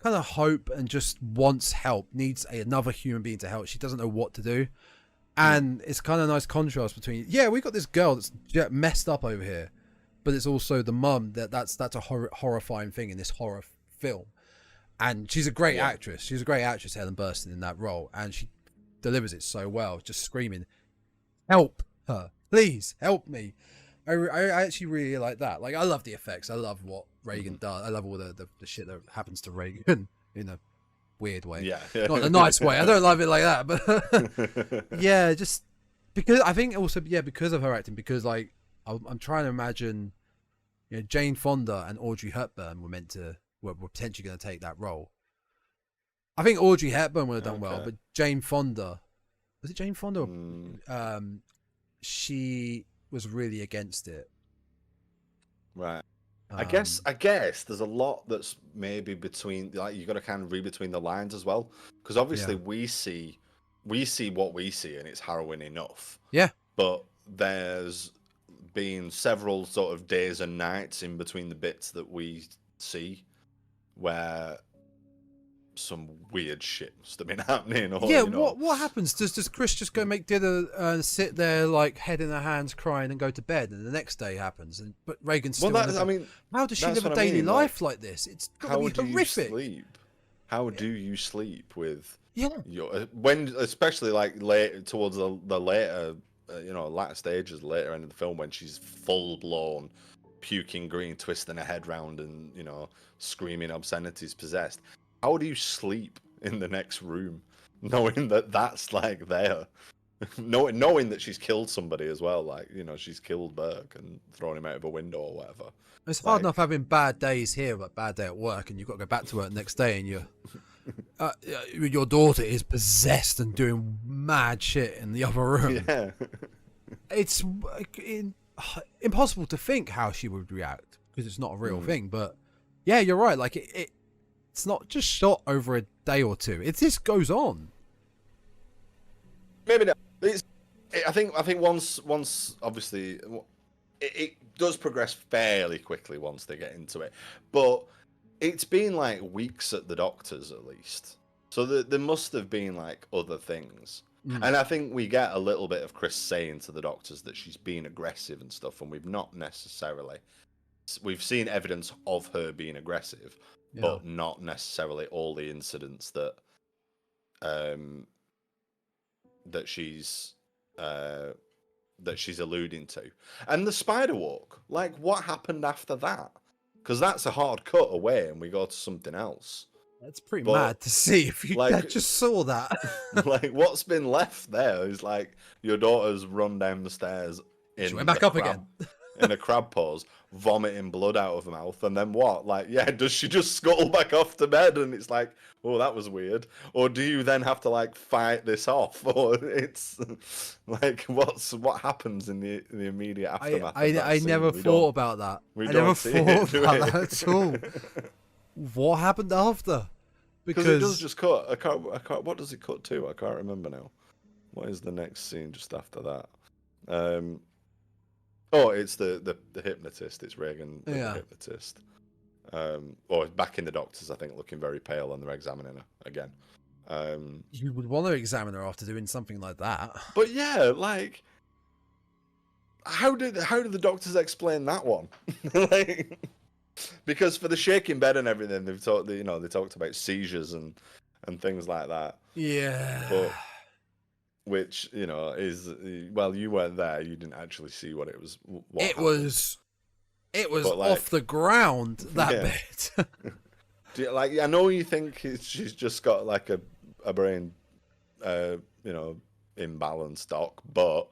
of hope and just wants help, needs another human being to help. She doesn't know what to do. And it's kind of a nice contrast between, we got this girl that's messed up over here, but it's also the mum that's a horrifying thing in this horror film. And she's a great actress. She's a great actress, Helen Burstyn, in that role, and she delivers it so well, just screaming, "Help her, please help me." I actually really like that. Like, I love the effects. I love what Regan does. I love all the shit that happens to Regan in a weird way. Yeah. Not in a nice way. I don't love it like that, but yeah, just because I think also, because of her acting, because like I'm trying to imagine, you know, Jane Fonda and Audrey Hepburn were potentially going to take that role. I think Audrey Hepburn would have done well, but Jane Fonda, was it Jane Fonda? She was really against it. Right. I guess there's a lot that's maybe between, like, you got to kind of read between the lines as well, because obviously we see what we see and it's harrowing enough. Yeah. But there's been several sort of days and nights in between the bits that we see where some weird shit must have been happening. Or, yeah, you know. what happens? Does Chris just go make dinner and sit there like head in her hands crying and go to bed, and the next day happens, but Regan's still how does she live a daily life like this? It's gotta be horrific. How do you sleep with your especially like late towards the later latter stages, later end of the film, when she's full blown puking green, twisting her head round and, you know, screaming obscenities, possessed. How do you sleep in the next room knowing that that's like there? knowing that she's killed somebody as well, like, you know, she's killed Burke and thrown him out of a window or whatever. It's hard enough having bad days here, but bad day at work, and you've got to go back to work the next day, and your daughter is possessed and doing mad shit in the other room. Yeah. It's impossible to think how she would react, because it's not a real thing. But yeah, you're right. Like it's not just shot over a day or two. This goes on. Maybe not. I think once obviously it does progress fairly quickly once they get into it, but it's been like weeks at the doctor's at least. So there must have been like other things. And I think we get a little bit of Chris saying to the doctors that she's being aggressive and stuff, and we've seen evidence of her being aggressive, but not necessarily all the incidents that she's alluding to. And the spider walk, like, what happened after that? Because that's a hard cut away, and we go to something else. That's pretty mad to see if you just saw that. Like, what's been left there is like your daughter's run down the stairs she went back up again in a crab pose, vomiting blood out of her mouth, and then what? Like, does she just scuttle back off to bed? And it's like, oh, that was weird. Or do you then have to like fight this off? Or it's like, what happens in the immediate aftermath? I never thought about that. I never thought about that at all. What happened after? Because it does just cut. I can't. What does it cut to? I can't remember now. What is the next scene just after that? Oh, it's the hypnotist. It's Regan, the hypnotist. Or back in the doctors, I think, looking very pale, and they're examining her again. You would want to examine her after doing something like that. But yeah, like, how did the doctors explain that one? Like, because for the shaking bed and everything, they talked about seizures and things like that. Yeah. But which is, well, you weren't there, you didn't actually see what it was. It was off the ground, that bit. I know you think she's just got like a brain imbalanced doc, but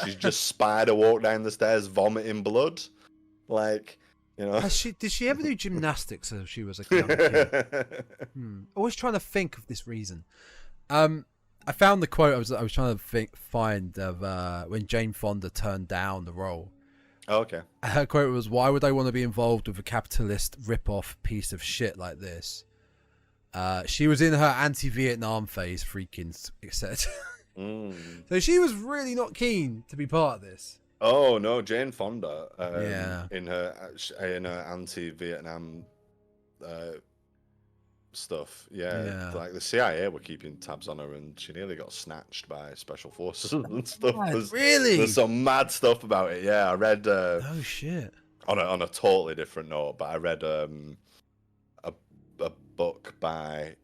she's just spider walk down the stairs vomiting blood, like, did she ever do gymnastics as she was a young kid? Always trying to think of this reason. I found the quote I was trying to find of when Jane Fonda turned down the role. Oh, okay. Her quote was, "Why would I want to be involved with a capitalist rip-off piece of shit like this?" She was in her anti-Vietnam phase, Friedkins said. So she was really not keen to be part of this. Oh no, Jane Fonda. In her anti-Vietnam stuff. Yeah, like the CIA were keeping tabs on her, and she nearly got snatched by special forces and stuff. There's some mad stuff about it. Yeah, I read. Oh shit. On a totally different note, but I read a book by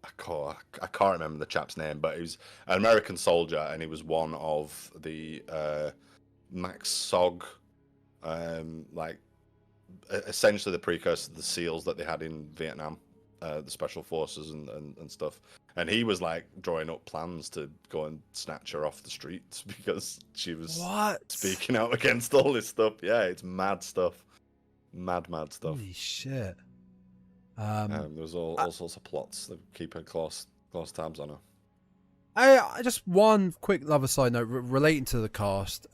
I can't remember the chap's name, but he was an American soldier, and he was one of the Max Sog, like essentially the precursor to the SEALs that they had in Vietnam. The special forces and stuff, and he was like drawing up plans to go and snatch her off the streets because she was speaking out against all this stuff. Yeah, it's mad stuff, mad stuff. Holy shit! There's all sorts of plots that keep her close tabs on her. I just one quick other side note relating to the cast.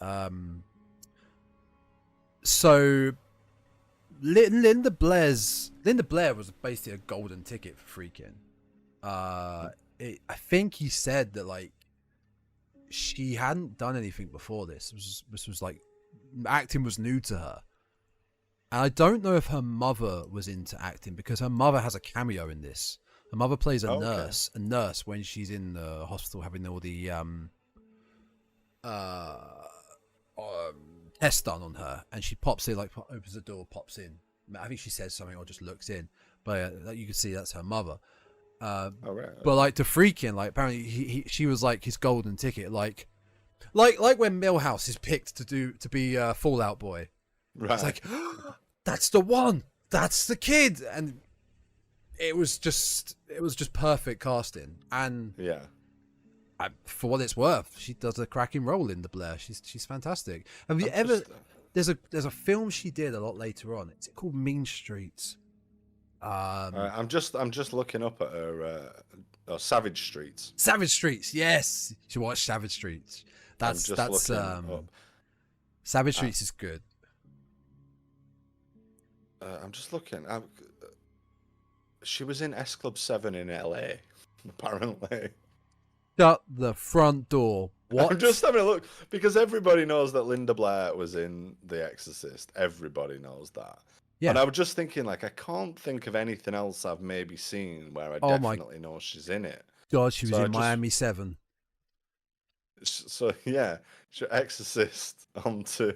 So Linda Blair was basically a golden ticket for Friedkin. I think he said that like she hadn't done anything before this. This was like acting was new to her, and I don't know if her mother was into acting because her mother has a cameo in this. Her mother plays a nurse when she's in the hospital having all the tests done on her, and she pops in, like opens the door, pops in. I think she says something or just looks in, but you can see that's her mother. But like to Friedkin, like apparently she was like his golden ticket, like when Milhouse is picked to be Fallout Boy. Right. It's like that's the one, that's the kid, and it was just perfect casting. And for what it's worth, she does a cracking role in the Blair. She's fantastic. Have you ever? There's a film she did a lot later on. It's called Mean Streets. I'm just looking up at her. Savage Streets. Savage Streets. Yes, you watch Savage Streets. That's Savage Streets is good. I'm just looking. She was in S Club 7 in LA, apparently. Shut the front door. What? I'm just having a look because everybody knows that Linda Blair was in The Exorcist. Everybody knows that. Yeah. And I was just thinking, like, I can't think of anything else I've maybe seen where I definitely know she's in it. God, she was in Miami 7. So yeah, Exorcist onto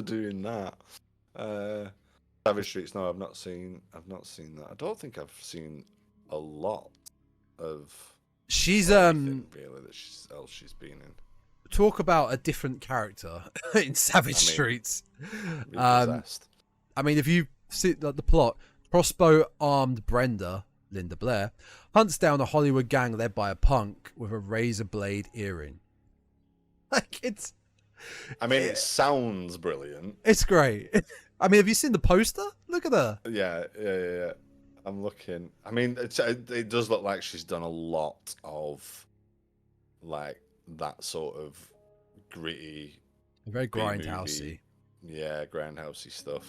doing that. Savage Streets. No, I've not seen that. I don't think I've seen a lot of. She's really that she's been in. Talk about a different character in Savage Streets. I mean, if you see the plot, crossbow-armed Brenda, Linda Blair, hunts down a Hollywood gang led by a punk with a razor blade earring. Like it sounds brilliant. It's great. I mean, have you seen the poster? Look at her. Yeah. I'm looking. I mean, it does look like she's done a lot of like that sort of gritty, very grindhousey. Yeah, grindhousey stuff.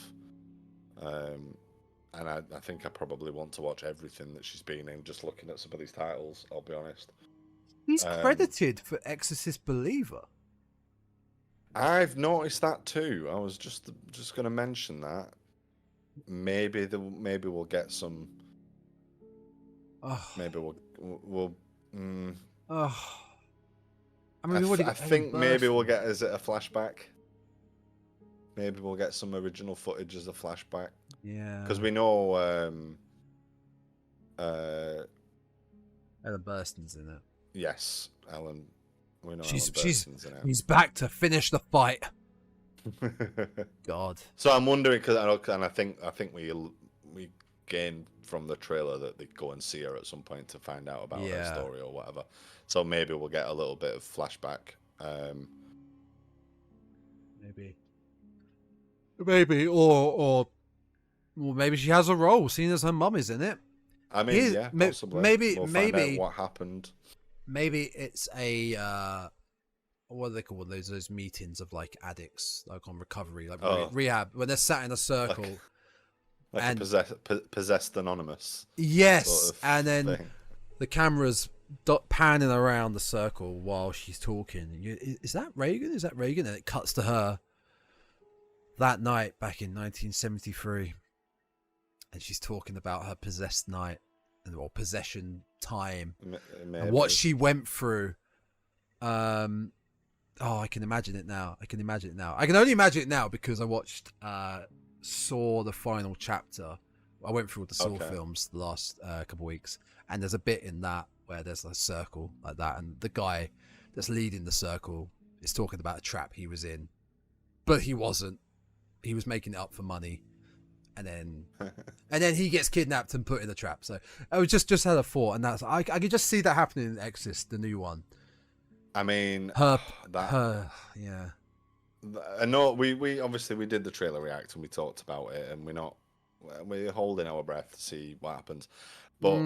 and I think I probably want to watch everything that she's been in. Just looking at some of these titles, I'll be honest. He's credited for Exorcist Believer. I've noticed that too. I was just going to mention that. Maybe we'll get some. Maybe we'll. I mean, I think maybe we'll get, is it a flashback? Maybe we'll get some original footage as a flashback. Yeah. Because we know Ellen Burstyn's in it. Yes, Ellen. We know She's Ellen Burstyn's in it. He's back to finish the fight. God. So I'm wondering, because I think we gained from the trailer that they go and see her at some point to find out about her story or whatever. So maybe we'll get a little bit of flashback. Maybe, or maybe she has a role, seeing as her mum is in it. I mean, possibly. Maybe, we'll find out what happened. Maybe it's a what do they call those meetings of like addicts, like on recovery, like rehab, when they're sat in a circle, like a possessed anonymous. Yes, sort of and then thing. The camera's panning around the circle while she's talking. Is that Regan? Is that Regan? And it cuts to her that night back in 1973, and she's talking about her possessed night or possession time and what she went through. I can imagine it now. I can only imagine it now because I watched Saw the final chapter. I went through all the Saw films the last couple of weeks, and there's a bit in that where there's a circle like that, and the guy that's leading the circle is talking about a trap he was in, but he wasn't. He was making it up for money, and then he gets kidnapped and put in the trap. So I was just had a thought, and that's I could just see that happening in Exorcist, the new one. I mean, yeah. I know we obviously we did the trailer react and we talked about it, and we're holding our breath to see what happens. But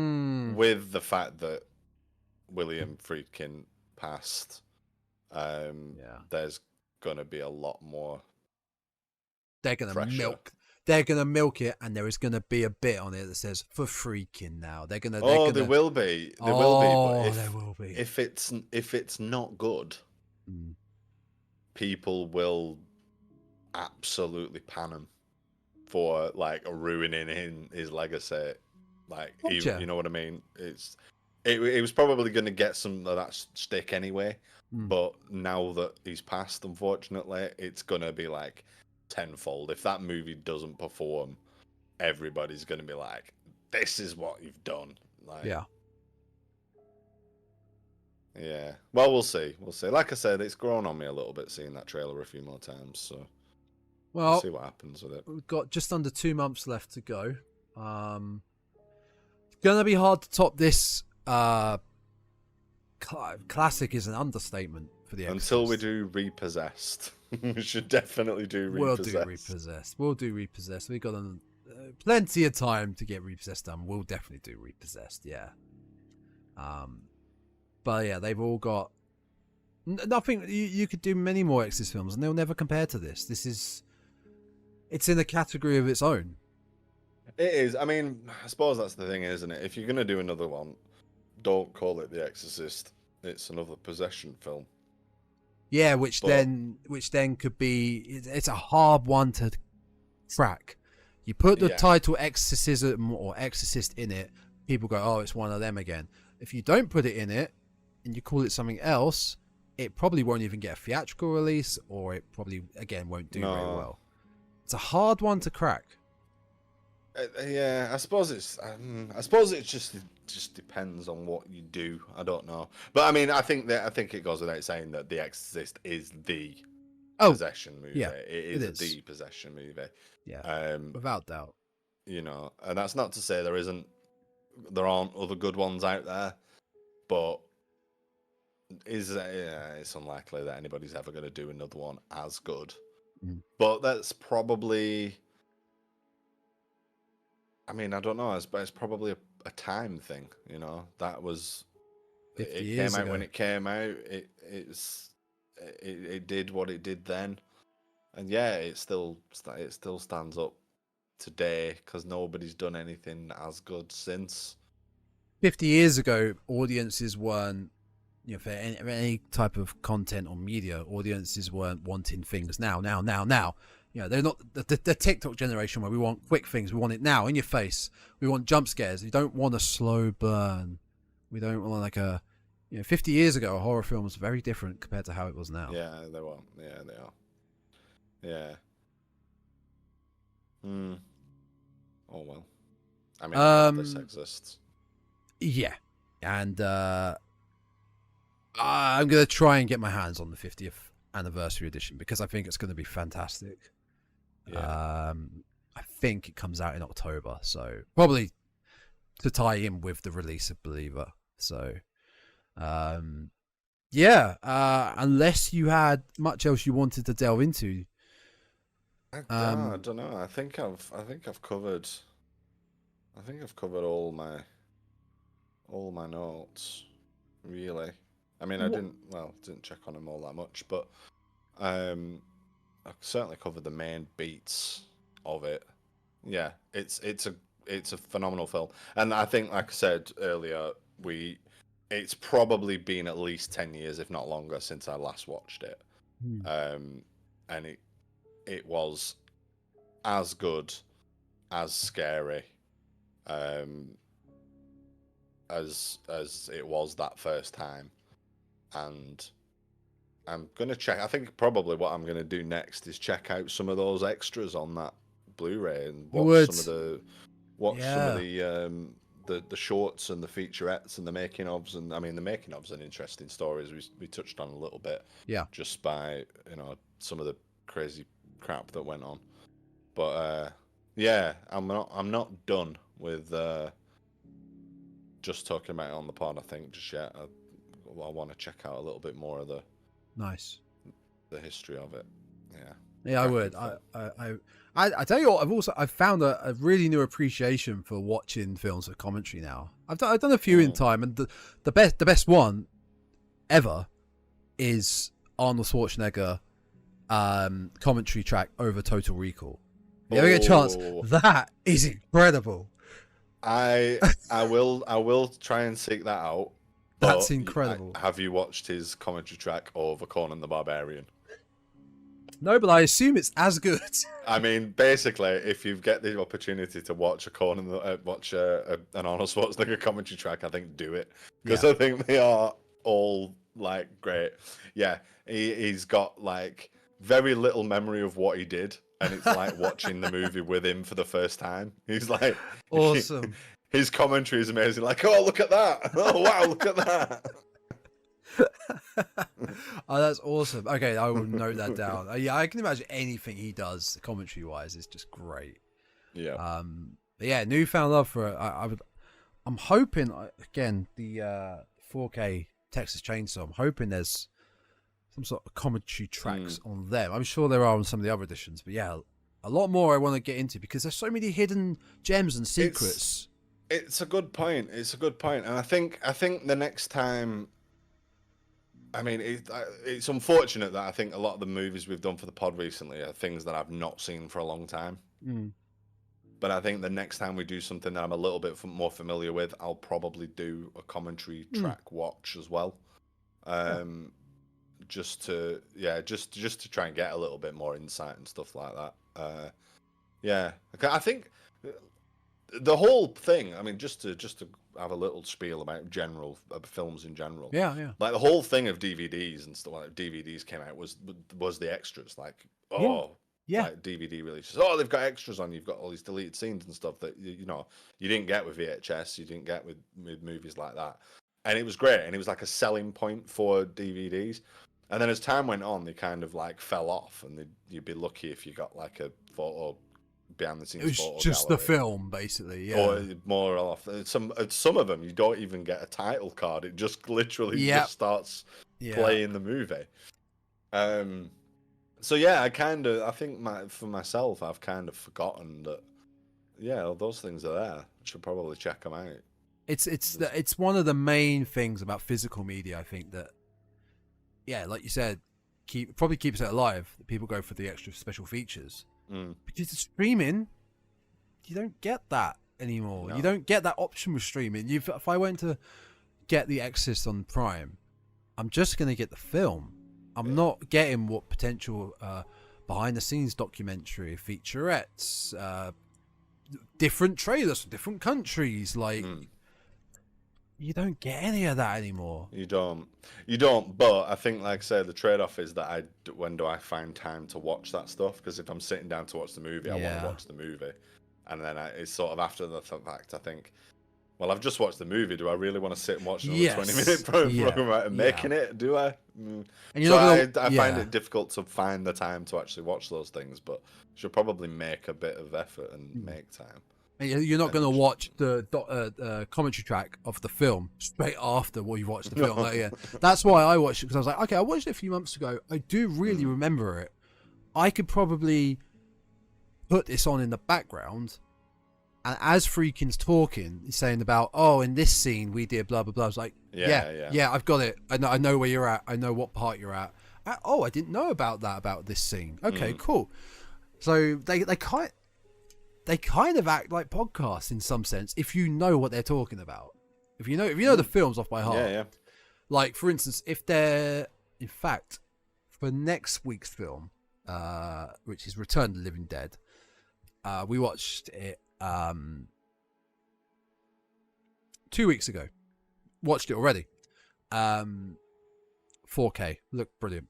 with the fact that William Friedkin passed, there's gonna be a lot more. They're gonna milk it, and there is gonna be a bit on it that says "for Friedkin" now. There will be. There will be. If it's not good, people will absolutely pan him for like ruining his legacy. Like, you know what I mean? It was probably going to get some of that stick anyway, but now that he's passed, unfortunately, it's going to be like tenfold. If that movie doesn't perform, everybody's going to be like, "This is what you've done." Like, yeah. Well, we'll see. Like I said, it's grown on me a little bit seeing that trailer a few more times. So we'll see what happens with it. We've got just under 2 months left to go. It's gonna be hard to top this. Classic is an understatement for the Exorcist. Until we do Repossessed. We should definitely do Repossessed. We'll do Repossessed. We've got plenty of time to get Repossessed done. We'll definitely do Repossessed, yeah. But yeah, they've all got nothing. You could do many more Exorcist films, and they'll never compare to this. It's in a category of its own. It is. I mean, I suppose that's the thing, isn't it? If you're gonna do another one, don't call it The Exorcist. It's another possession film. Yeah, which then could be. It's a hard one to crack. You put the title Exorcism or Exorcist in it, people go, "Oh, it's one of them again." If you don't put it in it, and you call it something else, it probably won't even get a theatrical release, or it probably again won't do very well. It's a hard one to crack. Yeah, I suppose it just depends on what you do. I don't know, but I mean, I think it goes without saying that The Exorcist is the possession movie. Yeah, it is the possession movie. Yeah, without doubt. You know, and that's not to say there aren't other good ones out there, but it's unlikely that anybody's ever going to do another one as good. But that's probably, I mean, I don't know, but it's probably a time thing, you know. That was, it came out when it came out. It did what it did then, and yeah, it still stands up today because nobody's done anything as good since. 50 years ago, audiences weren't, for any type of content or media, audiences weren't wanting things now. They're not the TikTok generation where we want quick things. We want it now, in your face. We want jump scares. We don't want a slow burn. We don't want like a, 50 years ago, a horror film was very different compared to how it was now. Yeah, they were. Yeah, they are. Yeah. Oh, well. I mean, this exists. Yeah. And I'm going to try and get my hands on the 50th anniversary edition because I think it's going to be fantastic. Yeah. I think it comes out in October, so probably to tie in with the release of Believer. So, unless you had much else you wanted to delve into. I don't know. I think I've covered all my notes, really. I mean, I didn't check on them all that much, but I certainly covered the main beats of it. Yeah, it's a phenomenal film, and I think, like I said earlier, it's probably been at least 10 years, if not longer, since I last watched it. And it was as good, as scary, as it was that first time. And I'm gonna check. I think probably what I'm gonna do next is check out some of those extras on that Blu-ray and watch some of the shorts and the featurettes and the making ofs. And I mean, the making ofs and interesting stories we touched on a little bit. Yeah. Just by some of the crazy crap that went on. But I'm not done with just talking about it on the pod, I think, just yet. I want to check out a little bit more of the history of it. Yeah, I would. I tell you what, I've found a really new appreciation for watching films with commentary now. I've done a few in time, and the best one ever is Arnold Schwarzenegger commentary track over Total Recall. If you ever get a chance, that is incredible. I will try and seek that out. That's incredible. Have you watched his commentary track over Conan the Barbarian? No, but I assume it's as good. I mean, basically, if you get the opportunity to watch an Arnold Schwarzenegger commentary track, I think do it, because I think they are all like great. Yeah, he's got like very little memory of what he did, and it's like watching the movie with him for the first time. He's like awesome. His commentary is amazing. Like, oh, look at that! Oh, wow, look at that! Oh, that's awesome. Okay, I will note that down. Yeah, I can imagine anything he does commentary wise is just great. Yeah. Newfound love for it. I'm hoping, again, the 4K Texas Chainsaw, I'm hoping there's some sort of commentary tracks on them. I'm sure there are on some of the other editions, but yeah, a lot more I want to get into because there's so many hidden gems and secrets. It's a good point. And I think the next time, I mean, it's unfortunate that I think a lot of the movies we've done for the pod recently are things that I've not seen for a long time. But I think the next time we do something that I'm a little bit more familiar with, I'll probably do a commentary track watch as well. Just to try and get a little bit more insight and stuff like that. I think the whole thing, I mean, just to have a little spiel about films in general. Yeah. Like the whole thing of DVDs and stuff, like DVDs came out was the extras. Like, like DVD releases. Oh, they've got extras on. You've got all these deleted scenes and stuff that you didn't get with VHS. You didn't get with movies like that. And it was great. And it was like a selling point for DVDs. And then as time went on, they kind of like fell off, and you'd be lucky if you got like a photo behind the scenes. It was just the film, basically. Yeah. Or more off. Some of them you don't even get a title card. It just literally just starts playing the movie. So yeah, I think for myself, I've kind of forgotten that. Yeah, those things are there. I should probably check them out. It's one of the main things about physical media. I think that, like you said, probably keeps it alive. People go for the extra special features because it's streaming. don't get that anymore. No. You don't get that option with streaming. If I went to get The Exorcist on Prime, I'm just going to get the film. I'm not getting what potential behind the scenes documentary, featurettes, different trailers from different countries. Like, you don't get any of that anymore. You don't. But I think, like I said, the trade-off is that when do I find time to watch that stuff? Because if I'm sitting down to watch the movie, I want to watch the movie, and then it's sort of after the fact. I think, well, I've just watched the movie. Do I really want to sit and watch another 20-minute program and making it? Do I? And I find it difficult to find the time to actually watch those things, but should probably make a bit of effort and make time. You're not going to watch the commentary track of the film straight after you watch the film. Like, that's why I watched it, because I was like, okay, I watched it a few months ago. I do really remember it. I could probably put this on in the background, and as Friedkins talking, he's saying about, in this scene we did blah blah blah. I was like, yeah, I've got it. I know where you're at. I know what part you're at. I didn't know about this scene. Okay, cool. So they kind of act like podcasts in some sense, if you know what they're talking about. If you know the films off by heart. Yeah. Like, for instance, if they're, in fact, for next week's film, which is Return of the Living Dead, we watched it 2 weeks ago. Watched it already. 4K. Looked brilliant.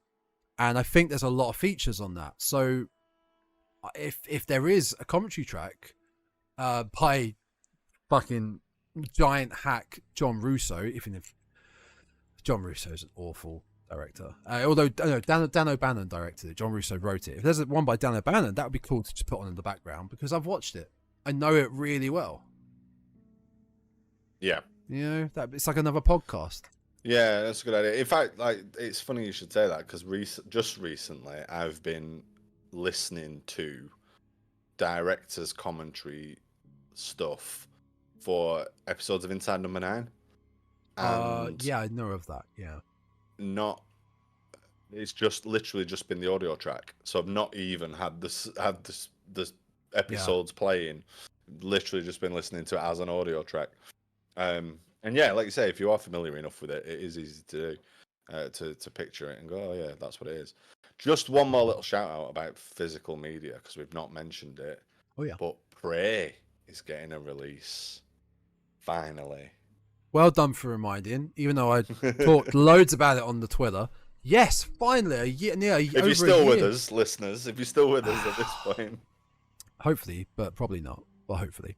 And I think there's a lot of features on that. So if there is a commentary track by fucking giant hack John Russo, even if John Russo is an awful director, although Dan O'Bannon directed it, John Russo wrote it. If there's one by Dan O'Bannon, that would be cool to just put on in the background, because I've watched it. I know it really well. Yeah. It's like another podcast. Yeah, that's a good idea. In fact, like, it's funny you should say that, because just recently I've been listening to director's commentary stuff for episodes of Inside Number 9. And yeah, I know of that. Yeah. It's just literally just been the audio track. So I've not even had the episodes playing. Literally just been listening to it as an audio track. And yeah, like you say, if you are familiar enough with it, it is easy to do, to picture it and go, oh yeah, that's what it is. Just one more little shout out about physical media, because we've not mentioned it. Oh yeah. But Prey is getting a release. Finally. Well done for reminding, even though I talked loads about it on the Twitter. Yes, finally, a year. If you're still with us, listeners, if you're still with us at this point. Hopefully, but probably not. Well, hopefully.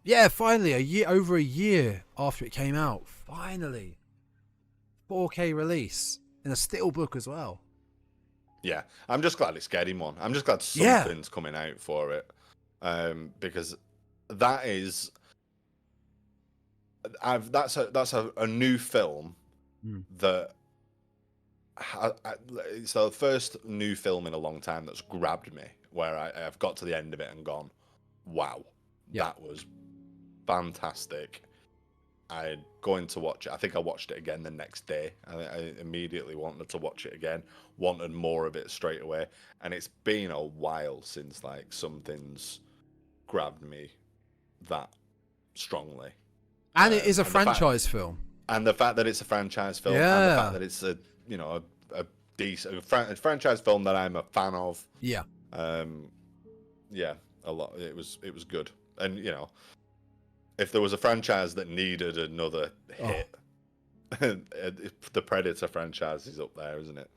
Yeah, finally, over a year after it came out. Finally. 4K release. In a still book as well. Yeah, I'm just glad it's getting one. I'm just glad something's coming out for it, because that is, that's a new film that it's the first new film in a long time that's grabbed me, where I've got to the end of it and gone, wow, that was fantastic. I'm going to watch it. I think I watched it again the next day. I immediately wanted to watch it again, wanted more of it straight away. And it's been a while since like something's grabbed me that strongly. And it is a franchise film. And the fact that it's a franchise film, and the fact that it's a decent franchise film that I'm a fan of. Yeah. Yeah, a lot. It was good. And if there was a franchise that needed another hit, the Predator franchise is up there, isn't it?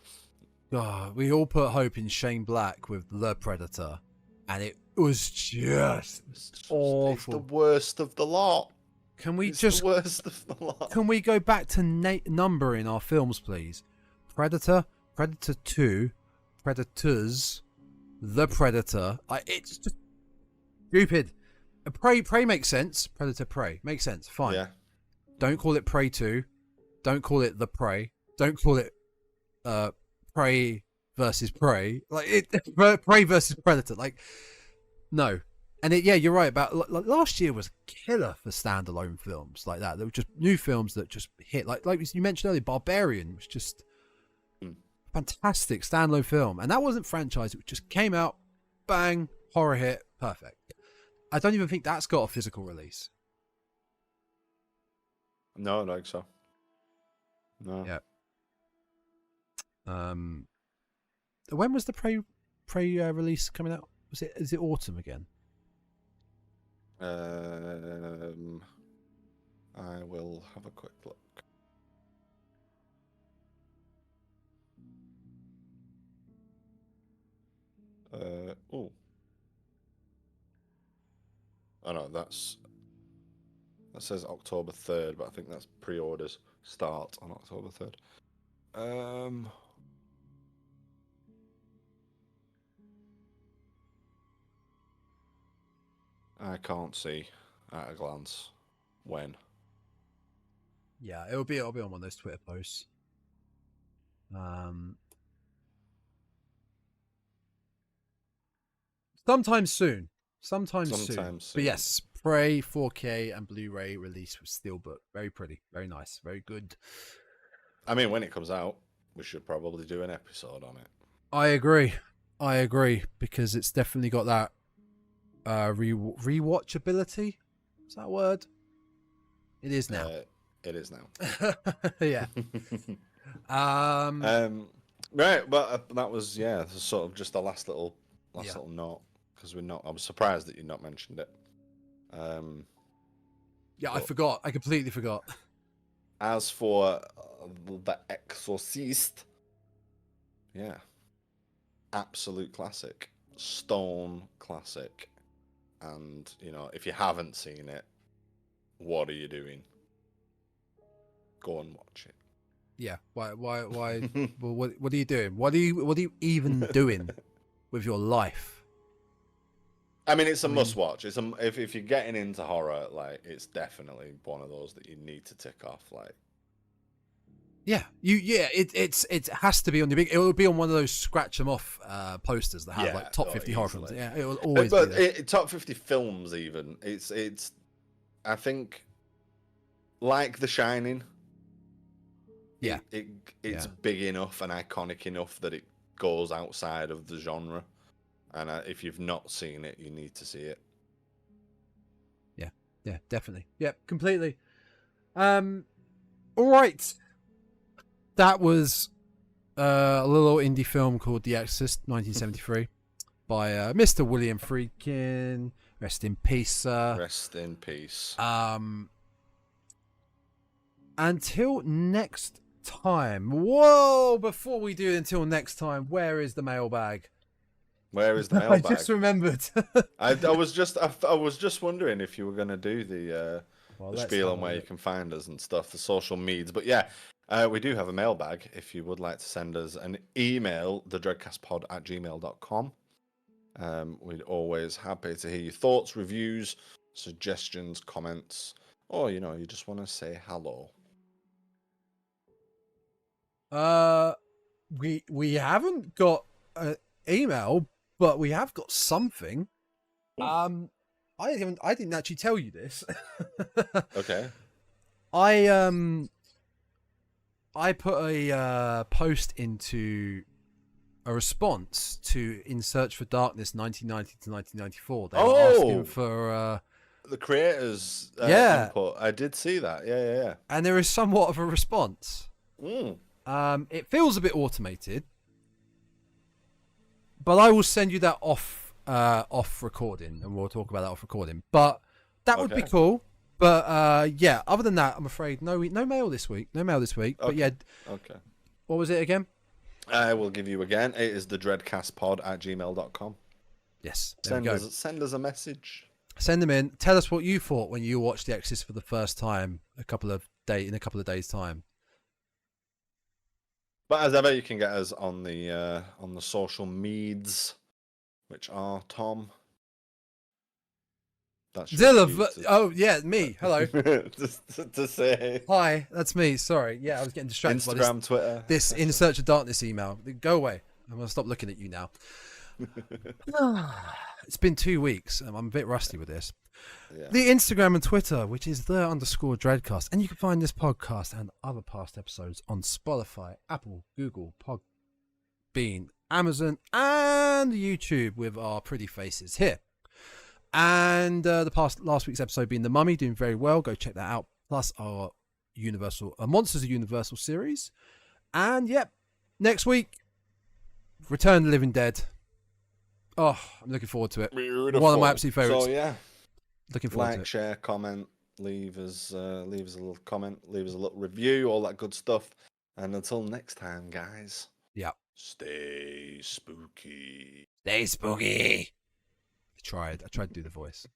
Oh, we all put hope in Shane Black with The Predator, and it was just awful. It's the worst of the lot. Can we the worst of the lot. Can we go back to numbering our films, please? Predator, Predator 2, Predators, The Predator. It's just stupid. Prey makes sense. Predator, Prey makes sense. Fine. Yeah. Don't call it Prey 2. Don't call it The Prey. Don't call it Prey versus Prey. Prey versus Predator. No. And you're right about last year was killer for standalone films like that. There were just new films that just hit. Like you mentioned earlier, Barbarian was just fantastic standalone film, and that wasn't franchise. It just came out, bang, horror hit, perfect. I don't even think that's got a physical release. No, I don't think so. No. Yeah. When was the pre release coming out? Is it autumn again? I will have a quick look. Oh no, that says October 3rd, but I think that's pre-orders start on October 3rd. I can't see at a glance when. Yeah, it'll be on one of those Twitter posts. Sometime soon. But yes, Prey 4K and Blu-ray release with Steelbook. Very pretty, very nice, very good. I mean, when it comes out, we should probably do an episode on it. I agree, because it's definitely got that rewatchability. Is that a word? It is now. It is now. Yeah. Right, but that was sort of just the last little note, because I was surprised that you'd not mentioned it. Yeah, I forgot. I completely forgot. As for the Exorcist, yeah, absolute classic, stone classic, and if you haven't seen it, what are you doing? Go and watch it. Yeah. Why? Well, what are you doing? What are you even doing with your life? I mean, it's a must-watch. If you're getting into horror, like, it's definitely one of those that you need to tick off. Like, it has to be on the big. It will be on one of those scratch them off posters that have like top 50 horror films. Yeah, it will always. But be there. Top 50 films, even it's. I think, like The Shining. Yeah, it's big enough and iconic enough that it goes outside of the genre. And if you've not seen it, you need to see it. Yeah, definitely. Yeah, completely. All right. That was a little indie film called The Exorcist, 1973, by Mr. William Friedkin. Rest in peace, sir. Rest in peace. Until next time. Whoa! Before we do until next time, where is the mailbag? Where is the mailbag? I just remembered. I was just wondering if you were going to do the spiel on where you can find us and stuff, the social medias. But yeah, we do have a mailbag. If you would like to send us an email, thedreadcastpod@gmail.com. We're always happy to hear your thoughts, reviews, suggestions, comments, or you just want to say hello. We haven't got an email, but we have got something. I didn't actually tell you this. Okay. I put a post into a response to In Search for Darkness 1990 to 1994. They were asking for the creators input. I did see that. Yeah. And there is somewhat of a response. It feels a bit automated, but I will send you that off recording, and we'll talk about that off recording. But that would be cool. But other than that, I'm afraid no mail this week. No mail this week. Okay. But yeah. Okay. What was it again? I will give you again. It is thedreadcastpod@gmail.com. Yes. Send us a message. Send them in. Tell us what you thought when you watched The Exorcist for the first time in a couple of days' time. But as ever, you can get us on the social medias, which are Tom. That's Zilla. Oh yeah, me. Hello. to say hi. That's me. Sorry. Yeah, I was getting distracted. Instagram, by Twitter. This In Search of Darkness email. Go away. I'm gonna stop looking at you now. It's been 2 weeks. I'm a bit rusty with this. Yeah. The Instagram and Twitter, which is _Dreadcast, and you can find this podcast and other past episodes on Spotify, Apple, Google, Podbean, Amazon, and YouTube with our pretty faces here. And last week's episode being The Mummy, doing very well. Go check that out. Plus our Monsters of Universal series. And yep, next week, Return of the Living Dead. Oh, I'm looking forward to it. One of my absolute favourites. So yeah, looking forward to it. Like, share, comment, leave us a little comment, leave us a little review, all that good stuff. And until next time, guys. Yeah. Stay spooky. Stay spooky. I tried to do the voice.